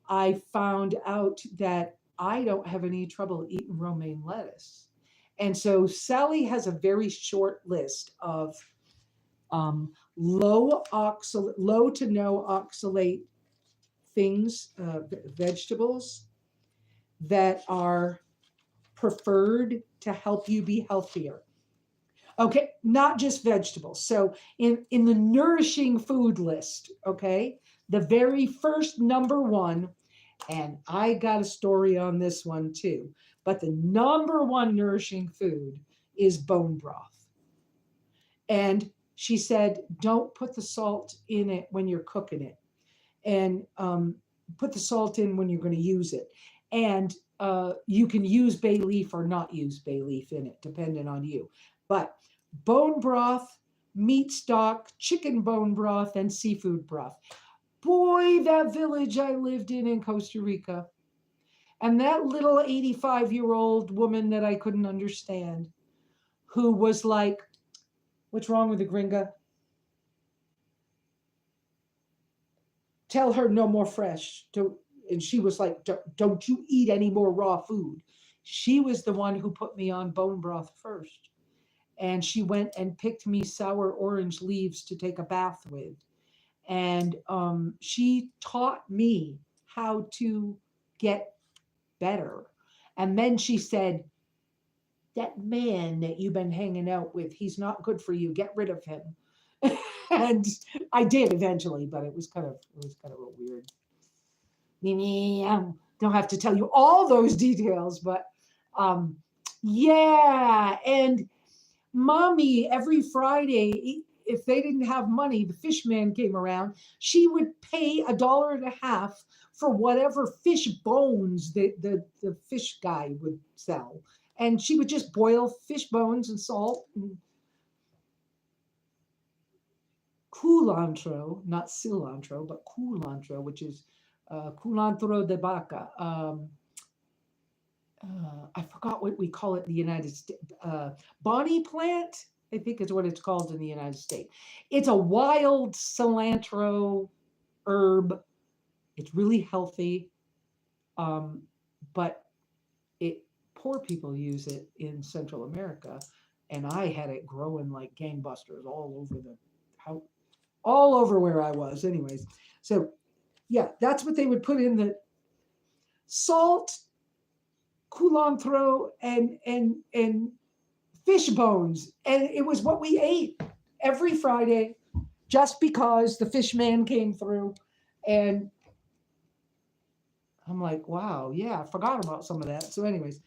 I found out that I don't have any trouble eating romaine lettuce. And so Sally has a very short list of low to no oxalate things, vegetables that are preferred to help you be healthier. Okay, not just vegetables. So in the nourishing food list, okay, the very first number one, and I got a story on this one too, but the number one nourishing food is bone broth. And she said, don't put the salt in it when you're cooking it, and put the salt in when you're going to use it. And you can use bay leaf or not use bay leaf in it, depending on you. But bone broth, meat stock, chicken bone broth, and seafood broth. Boy, that village I lived in Costa Rica, and that little 85-year-old woman that I couldn't understand, who was like, what's wrong with the gringa? Tell her no more fresh. And she was like, don't you eat any more raw food. She was the one who put me on bone broth first. And she went and picked me sour orange leaves to take a bath with. And she taught me how to get better. And then she said, that man that you've been hanging out with, he's not good for you. Get rid of him. And I did eventually, but it was kind of real weird. I don't have to tell you all those details, but yeah. And mommy, every Friday, if they didn't have money, the fish man came around. She would pay $1.50 for whatever fish bones the fish guy would sell. And she would just boil fish bones and salt and culantro, not cilantro, but culantro, which is culantro de vaca. I forgot what we call it in the United States. Bonnie plant, I think is what it's called in the United States. It's a wild cilantro herb. It's really healthy, but it poor people use it in Central America, and I had it growing like gangbusters all over the house, all over where I was. Anyways, so yeah, that's what they would put in the salt, culantro, and fish bones, and it was what we ate every Friday, just because the fish man came through, and I'm like, wow, yeah, I forgot about some of that. So, anyways,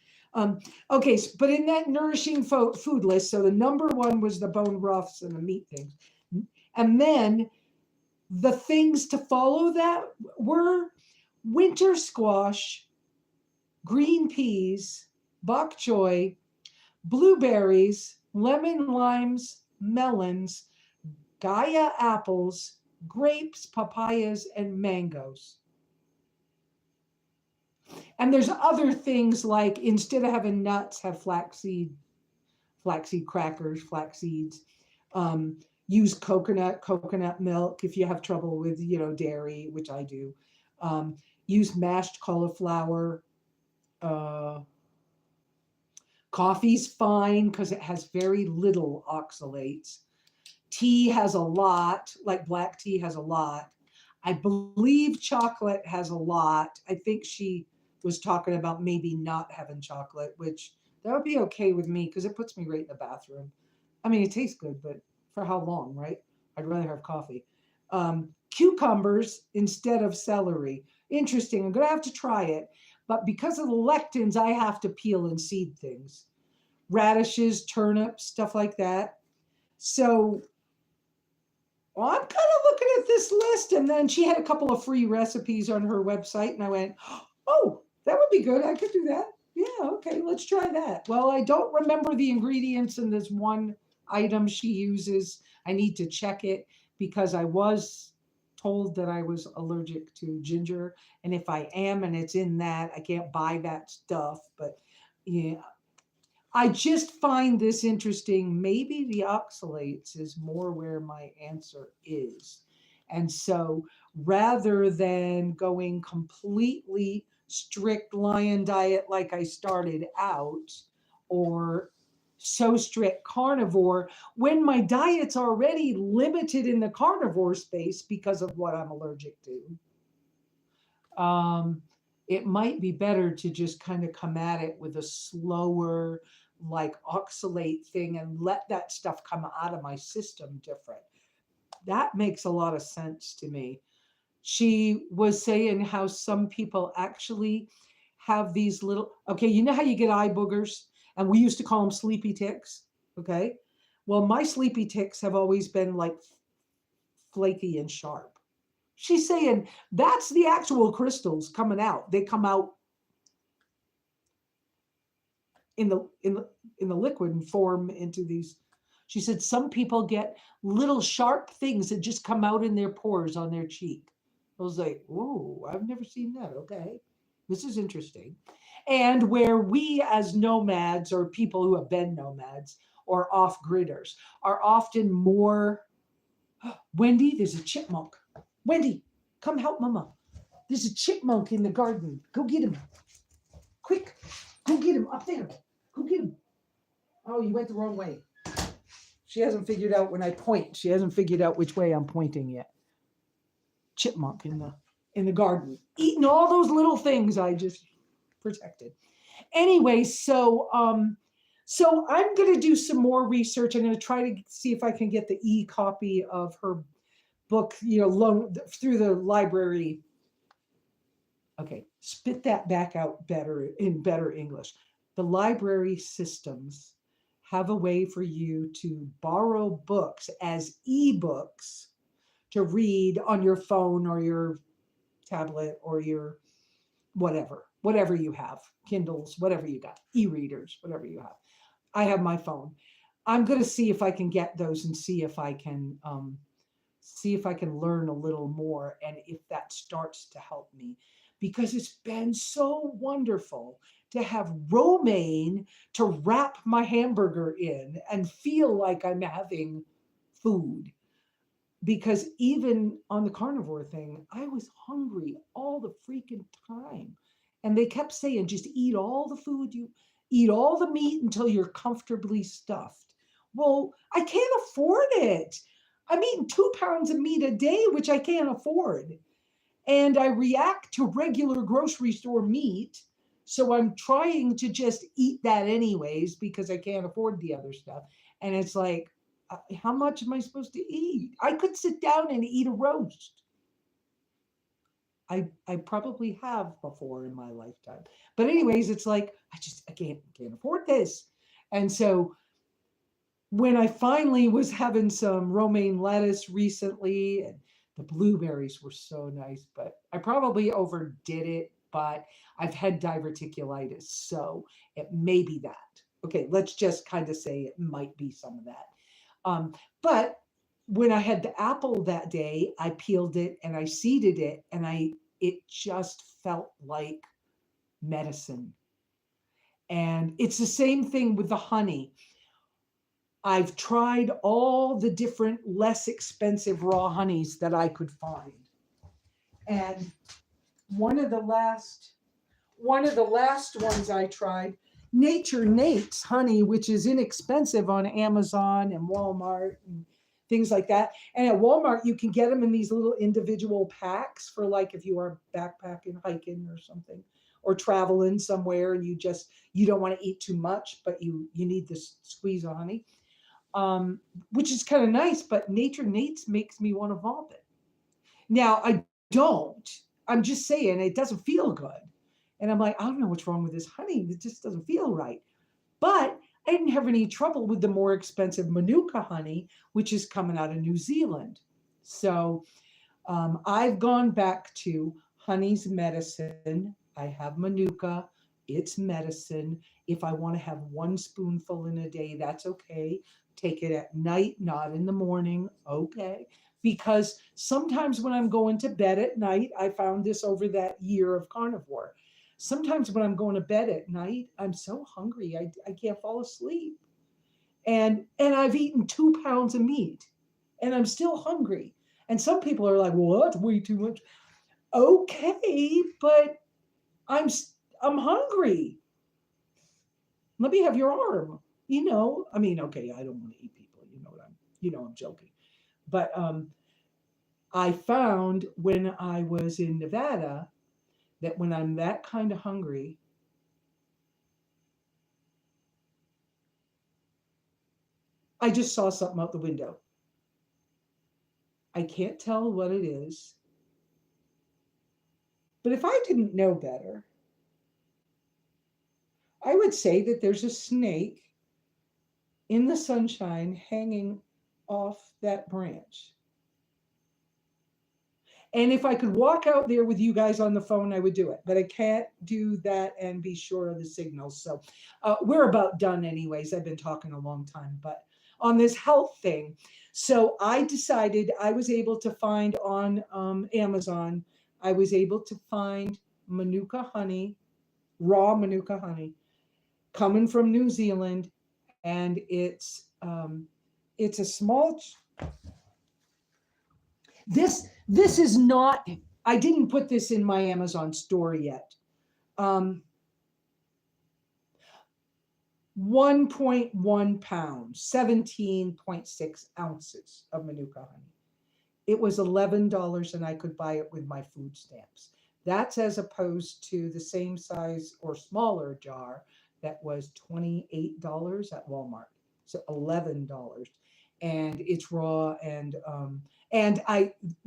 okay, but in that nourishing food list, so the number one was the bone broths and the meat things, and then the things to follow that were winter squash, green peas, bok choy, blueberries, lemon limes, melons, Gaia apples, grapes, papayas, and mangoes. And there's other things like instead of having nuts, have flaxseed crackers, flax seeds. Use coconut milk if you have trouble with dairy, which I do. Use mashed cauliflower. Coffee's fine because it has very little oxalates. Tea has a lot, like black tea has a lot. I believe chocolate has a lot. I think she was talking about maybe not having chocolate, which that would be okay with me because it puts me right in the bathroom. I mean, it tastes good, but for how long, right? I'd rather have coffee. Cucumbers instead of celery. Interesting. I'm going to have to try it. But because of the lectins, I have to peel and seed things. Radishes, turnips, stuff like that. So well, I'm kind of looking at this list, and then she had a couple of free recipes on her website, and I went, oh, that would be good. I could do that. Yeah, okay, let's try that. Well, I don't remember the ingredients in this one item she uses. I need to check it because I was told that I was allergic to ginger, and if I am and it's in that, I can't buy that stuff. But yeah, I just find this interesting. Maybe the oxalates is more where my answer is. And so rather than going completely strict lion diet like I started out, or so strict carnivore, when my diet's already limited in the carnivore space because of what I'm allergic to, it might be better to just kind of come at it with a slower, like oxalate thing, and let that stuff come out of my system different. That makes a lot of sense to me. She was saying how some people actually have these little, okay, you know how you get eye boogers? And we used to call them sleepy ticks. Okay. Well, my sleepy ticks have always been like flaky and sharp. She's saying that's the actual crystals coming out. They come out in the in the in the liquid and form into these. She said some people get little sharp things that just come out in their pores on their cheek. I was like, "Whoa, I've never seen that." Okay, this is interesting. And where we as nomads, or people who have been nomads or off gridders, are often more, Wendy, there's a chipmunk. Wendy, come help mama. There's a chipmunk in the garden. Go get him. Quick. Go get him up there. Go get him. Oh, you went the wrong way. She hasn't figured out when I point. She hasn't figured out which way I'm pointing yet. Chipmunk in the garden, eating all those little things I just protected. Anyway, so I'm going to do some more research. I'm going to try to see if I can get the e-copy of her book, loan through the library. Okay, spit that back out better in better English. The library systems have a way for you to borrow books as e-books to read on your phone or your tablet or your whatever you have, Kindles, whatever you got, e-readers, whatever you have. I have my phone. I'm going to see if I can get those and see if I can learn a little more, and if that starts to help me, because it's been so wonderful to have romaine to wrap my hamburger in and feel like I'm having food. Because even on the carnivore thing, I was hungry all the freaking time. And they kept saying, just eat all the food, you eat all the meat until you're comfortably stuffed. Well, I can't afford it. I'm eating 2 pounds of meat a day, which I can't afford. And I react to regular grocery store meat. So I'm trying to just eat that anyways because I can't afford the other stuff. And it's like, how much am I supposed to eat? I could sit down and eat a roast. I probably have before in my lifetime. But anyways, it's like, I can't afford this. And so when I finally was having some romaine lettuce recently, and the blueberries were so nice, but I probably overdid it, but I've had diverticulitis, so it may be that. Okay, let's just kind of say it might be some of that. But when I had the apple that day, I peeled it and I seeded it, and it just felt like medicine. And it's the same thing with the honey. I've tried all the different less expensive raw honeys that I could find. And one of the last ones I tried, Nature Nate's honey, which is inexpensive on Amazon and Walmart and things like that. And at Walmart, you can get them in these little individual packs for, like, if you are backpacking, hiking or something, or traveling somewhere and you don't want to eat too much, but you need this squeeze of honey, which is kind of nice. But Nature Nate's makes me want to vomit. Now, I don't. I'm just saying it doesn't feel good. And I'm like, I don't know what's wrong with this honey. It just doesn't feel right. But I didn't have any trouble with the more expensive Manuka honey, which is coming out of New Zealand. So I've gone back to honey's medicine. I have Manuka. It's medicine. If I want to have one spoonful in a day, that's okay. Take it at night, not in the morning. Okay. Because sometimes when I'm going to bed at night, I found this over that year of carnivore. Sometimes when I'm going to bed at night, I'm so hungry, I can't fall asleep. And I've eaten 2 pounds of meat and I'm still hungry. And some people are like, well, that's way too much. Okay, but I'm I'm hungry. Let me have your arm. I mean, okay, I don't want to eat people. I'm joking. But I found when I was in Nevada that when I'm that kind of hungry, I just saw something out the window. I can't tell what it is, but if I didn't know better, I would say that there's a snake in the sunshine hanging off that branch. And if I could walk out there with you guys on the phone, I would do it. But I can't do that and be sure of the signals. So we're about done, anyways. I've been talking a long time, but on this health thing. So I decided I was able to find on Amazon, I was able to find Manuka honey, raw Manuka honey, coming from New Zealand, and it's a small. This is not. I didn't put this in my Amazon store yet. 1.1 pounds, 17.6 ounces of Manuka honey. It was $11 and I could buy it with my food stamps. That's as opposed to the same size or smaller jar that was $28 at Walmart. So $11. And it's raw and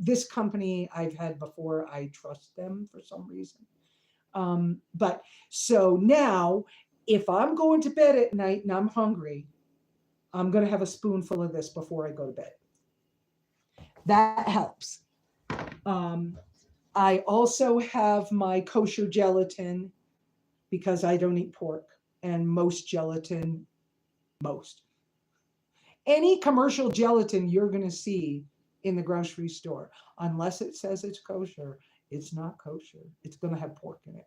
this company I've had before, I trust them for some reason. But so now if I'm going to bed at night and I'm hungry, I'm going to have a spoonful of this before I go to bed. That helps. Um, I also have my kosher gelatin because I don't eat pork, and most gelatin, most. Any commercial gelatin you're going to see in the grocery store, unless it says it's kosher, it's not kosher. It's going to have pork in it.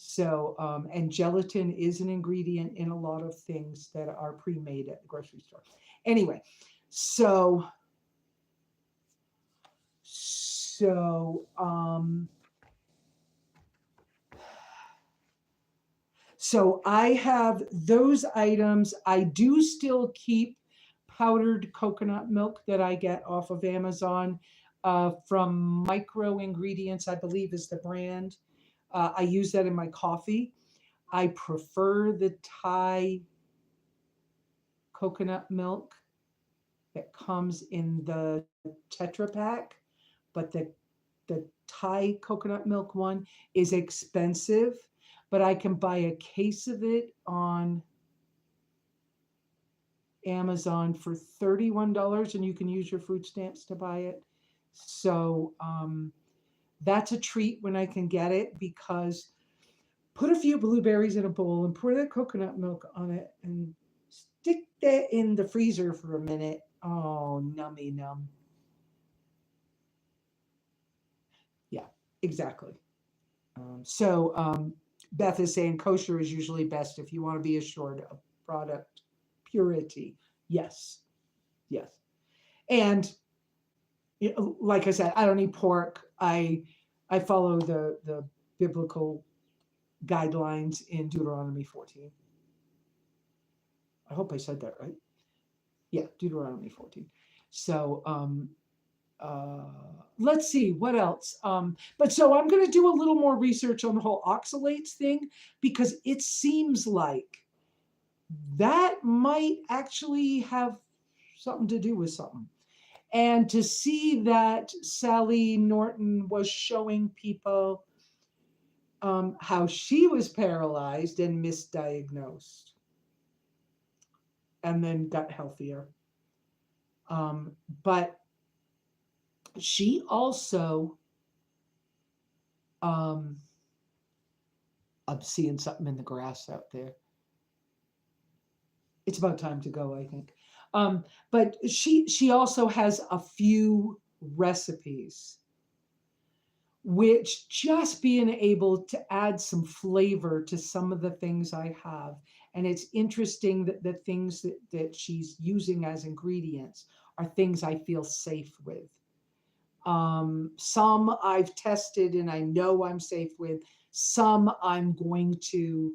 So, and gelatin is an ingredient in a lot of things that are pre-made at the grocery store. Anyway, so So, so I have those items. I do still keep powdered coconut milk that I get off of Amazon from Micro Ingredients, I believe is the brand. I use that in my coffee. I prefer the Thai coconut milk that comes in the Tetra Pak, but the Thai coconut milk one is expensive, but I can buy a case of it on Amazon for $31 and you can use your food stamps to buy it. So that's a treat when I can get it because put a few blueberries in a bowl and pour the coconut milk on it and stick that in the freezer for a minute. Oh, nummy num. Yeah, exactly. So Beth is saying kosher is usually best if you want to be assured of product purity. Yes, yes. And like I said, I don't eat pork. I follow the biblical guidelines in Deuteronomy 14. I hope I said that right. Yeah, Deuteronomy 14. So let's see what else. But so I'm going to do a little more research on the whole oxalates thing because it seems like that might actually have something to do with something. And to see that Sally Norton was showing people how she was paralyzed and misdiagnosed and then got healthier. But she also, I'm seeing something in the grass out there. It's about time to go, I think. But she also has a few recipes which just being able to add some flavor to some of the things I have. And it's interesting that the things that she's using as ingredients are things I feel safe with. Some I've tested and I know I'm safe with. Some I'm going to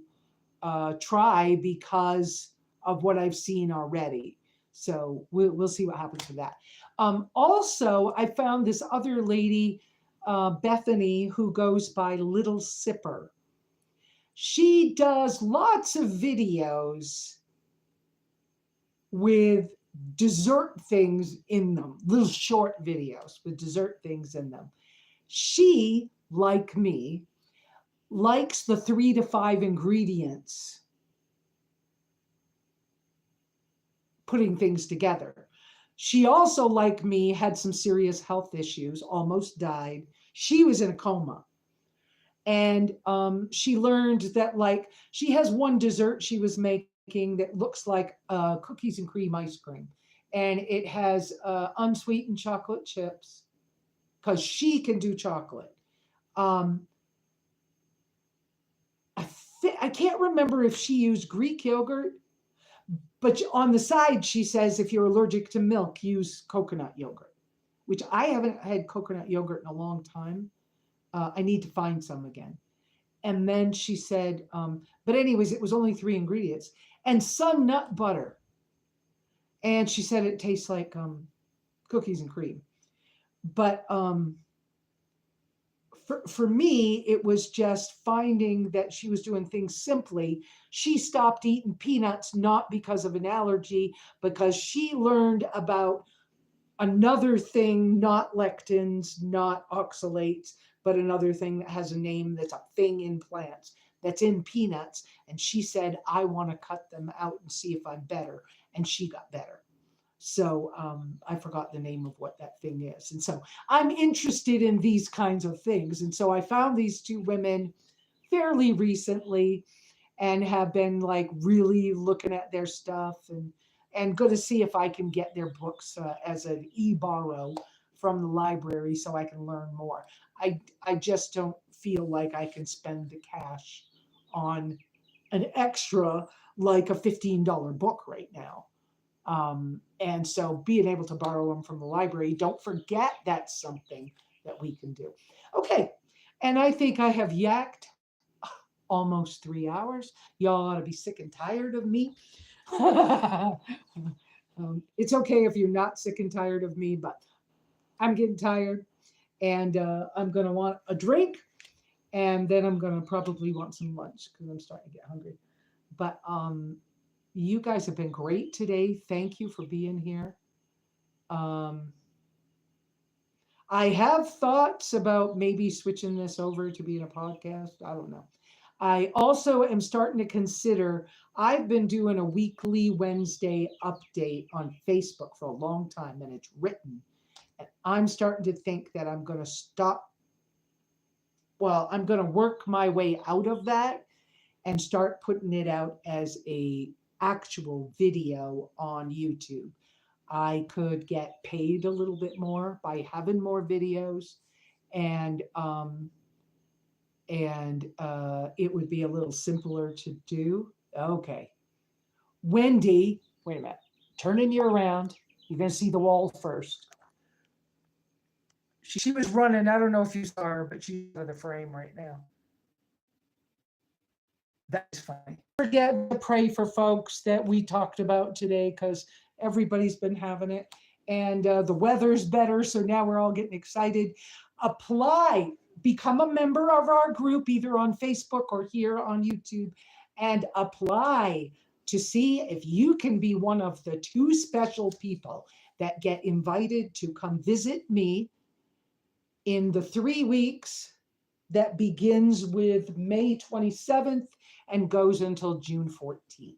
try because of what I've seen already. So we'll see what happens with that. Also, I found this other lady, Bethany, who goes by Little Sipper. She does lots of videos with dessert things in them, little short videos with dessert things in them. She, like me, likes the 3 to 5 ingredients, putting things together. She also, like me, had some serious health issues, almost died. She was in a coma. And she learned that, like, she has one dessert she was making that looks like cookies and cream ice cream. And it has unsweetened chocolate chips because she can do chocolate. Um, I can't remember if she used Greek yogurt, but on the side, she says if you're allergic to milk, use coconut yogurt, which I haven't had coconut yogurt in a long time. I need to find some again. And then she said, but anyways, it was only 3 ingredients and some nut butter. And she said it tastes like cookies and cream. But for me, it was just finding that she was doing things simply. She stopped eating peanuts, not because of an allergy, because she learned about another thing, not lectins, not oxalates, but another thing that has a name that's a thing in plants, that's in peanuts. And she said, I want to cut them out and see if I'm better. And she got better. So I forgot the name of what that thing is. And so I'm interested in these kinds of things. And so I found these 2 women fairly recently and have been like really looking at their stuff and going to see if I can get their books as an e-borrow from the library so I can learn more. I just don't feel like I can spend the cash on an extra like a $15 book right now. And so being able to borrow them from the library, don't forget that's something that we can do. Okay. And I think I have yacked almost 3 hours. Y'all ought to be sick and tired of me. It's okay if you're not sick and tired of me, but I'm getting tired and I'm going to want a drink and then I'm going to probably want some lunch because I'm starting to get hungry. But you guys have been great today. Thank you for being here. I have thoughts about maybe switching this over to being a podcast. I don't know. I also am starting to consider, I've been doing a weekly Wednesday update on Facebook for a long time and it's written. And I'm starting to think that I'm going to stop. Well, I'm going to work my way out of that and start putting it out as a actual video on YouTube. I could get paid a little bit more by having more videos and it would be a little simpler to do. Okay. Wendy, wait a minute. Turning you around. You're going to see the wall first. She was running. I don't know if you saw her, but she's out of the frame right now. That's funny. Forget to pray for folks that we talked about today because everybody's been having it. And the weather's better, so now we're all getting excited. Apply. Become a member of our group, either on Facebook or here on YouTube, and apply to see if you can be one of the 2 special people that get invited to come visit me in the 3 weeks that begins with May 27th and goes until June 14th.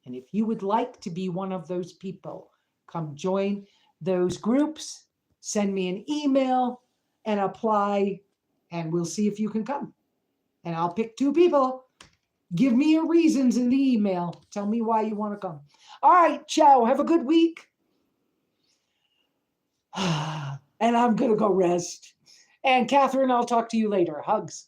And if you would like to be one of those people, come join those groups, send me an email and apply, and we'll see if you can come. And I'll pick 2 people. Give me your reasons in the email. Tell me why you want to come. All right, ciao. Have a good week. And I'm going to go rest. And Catherine, I'll talk to you later. Hugs.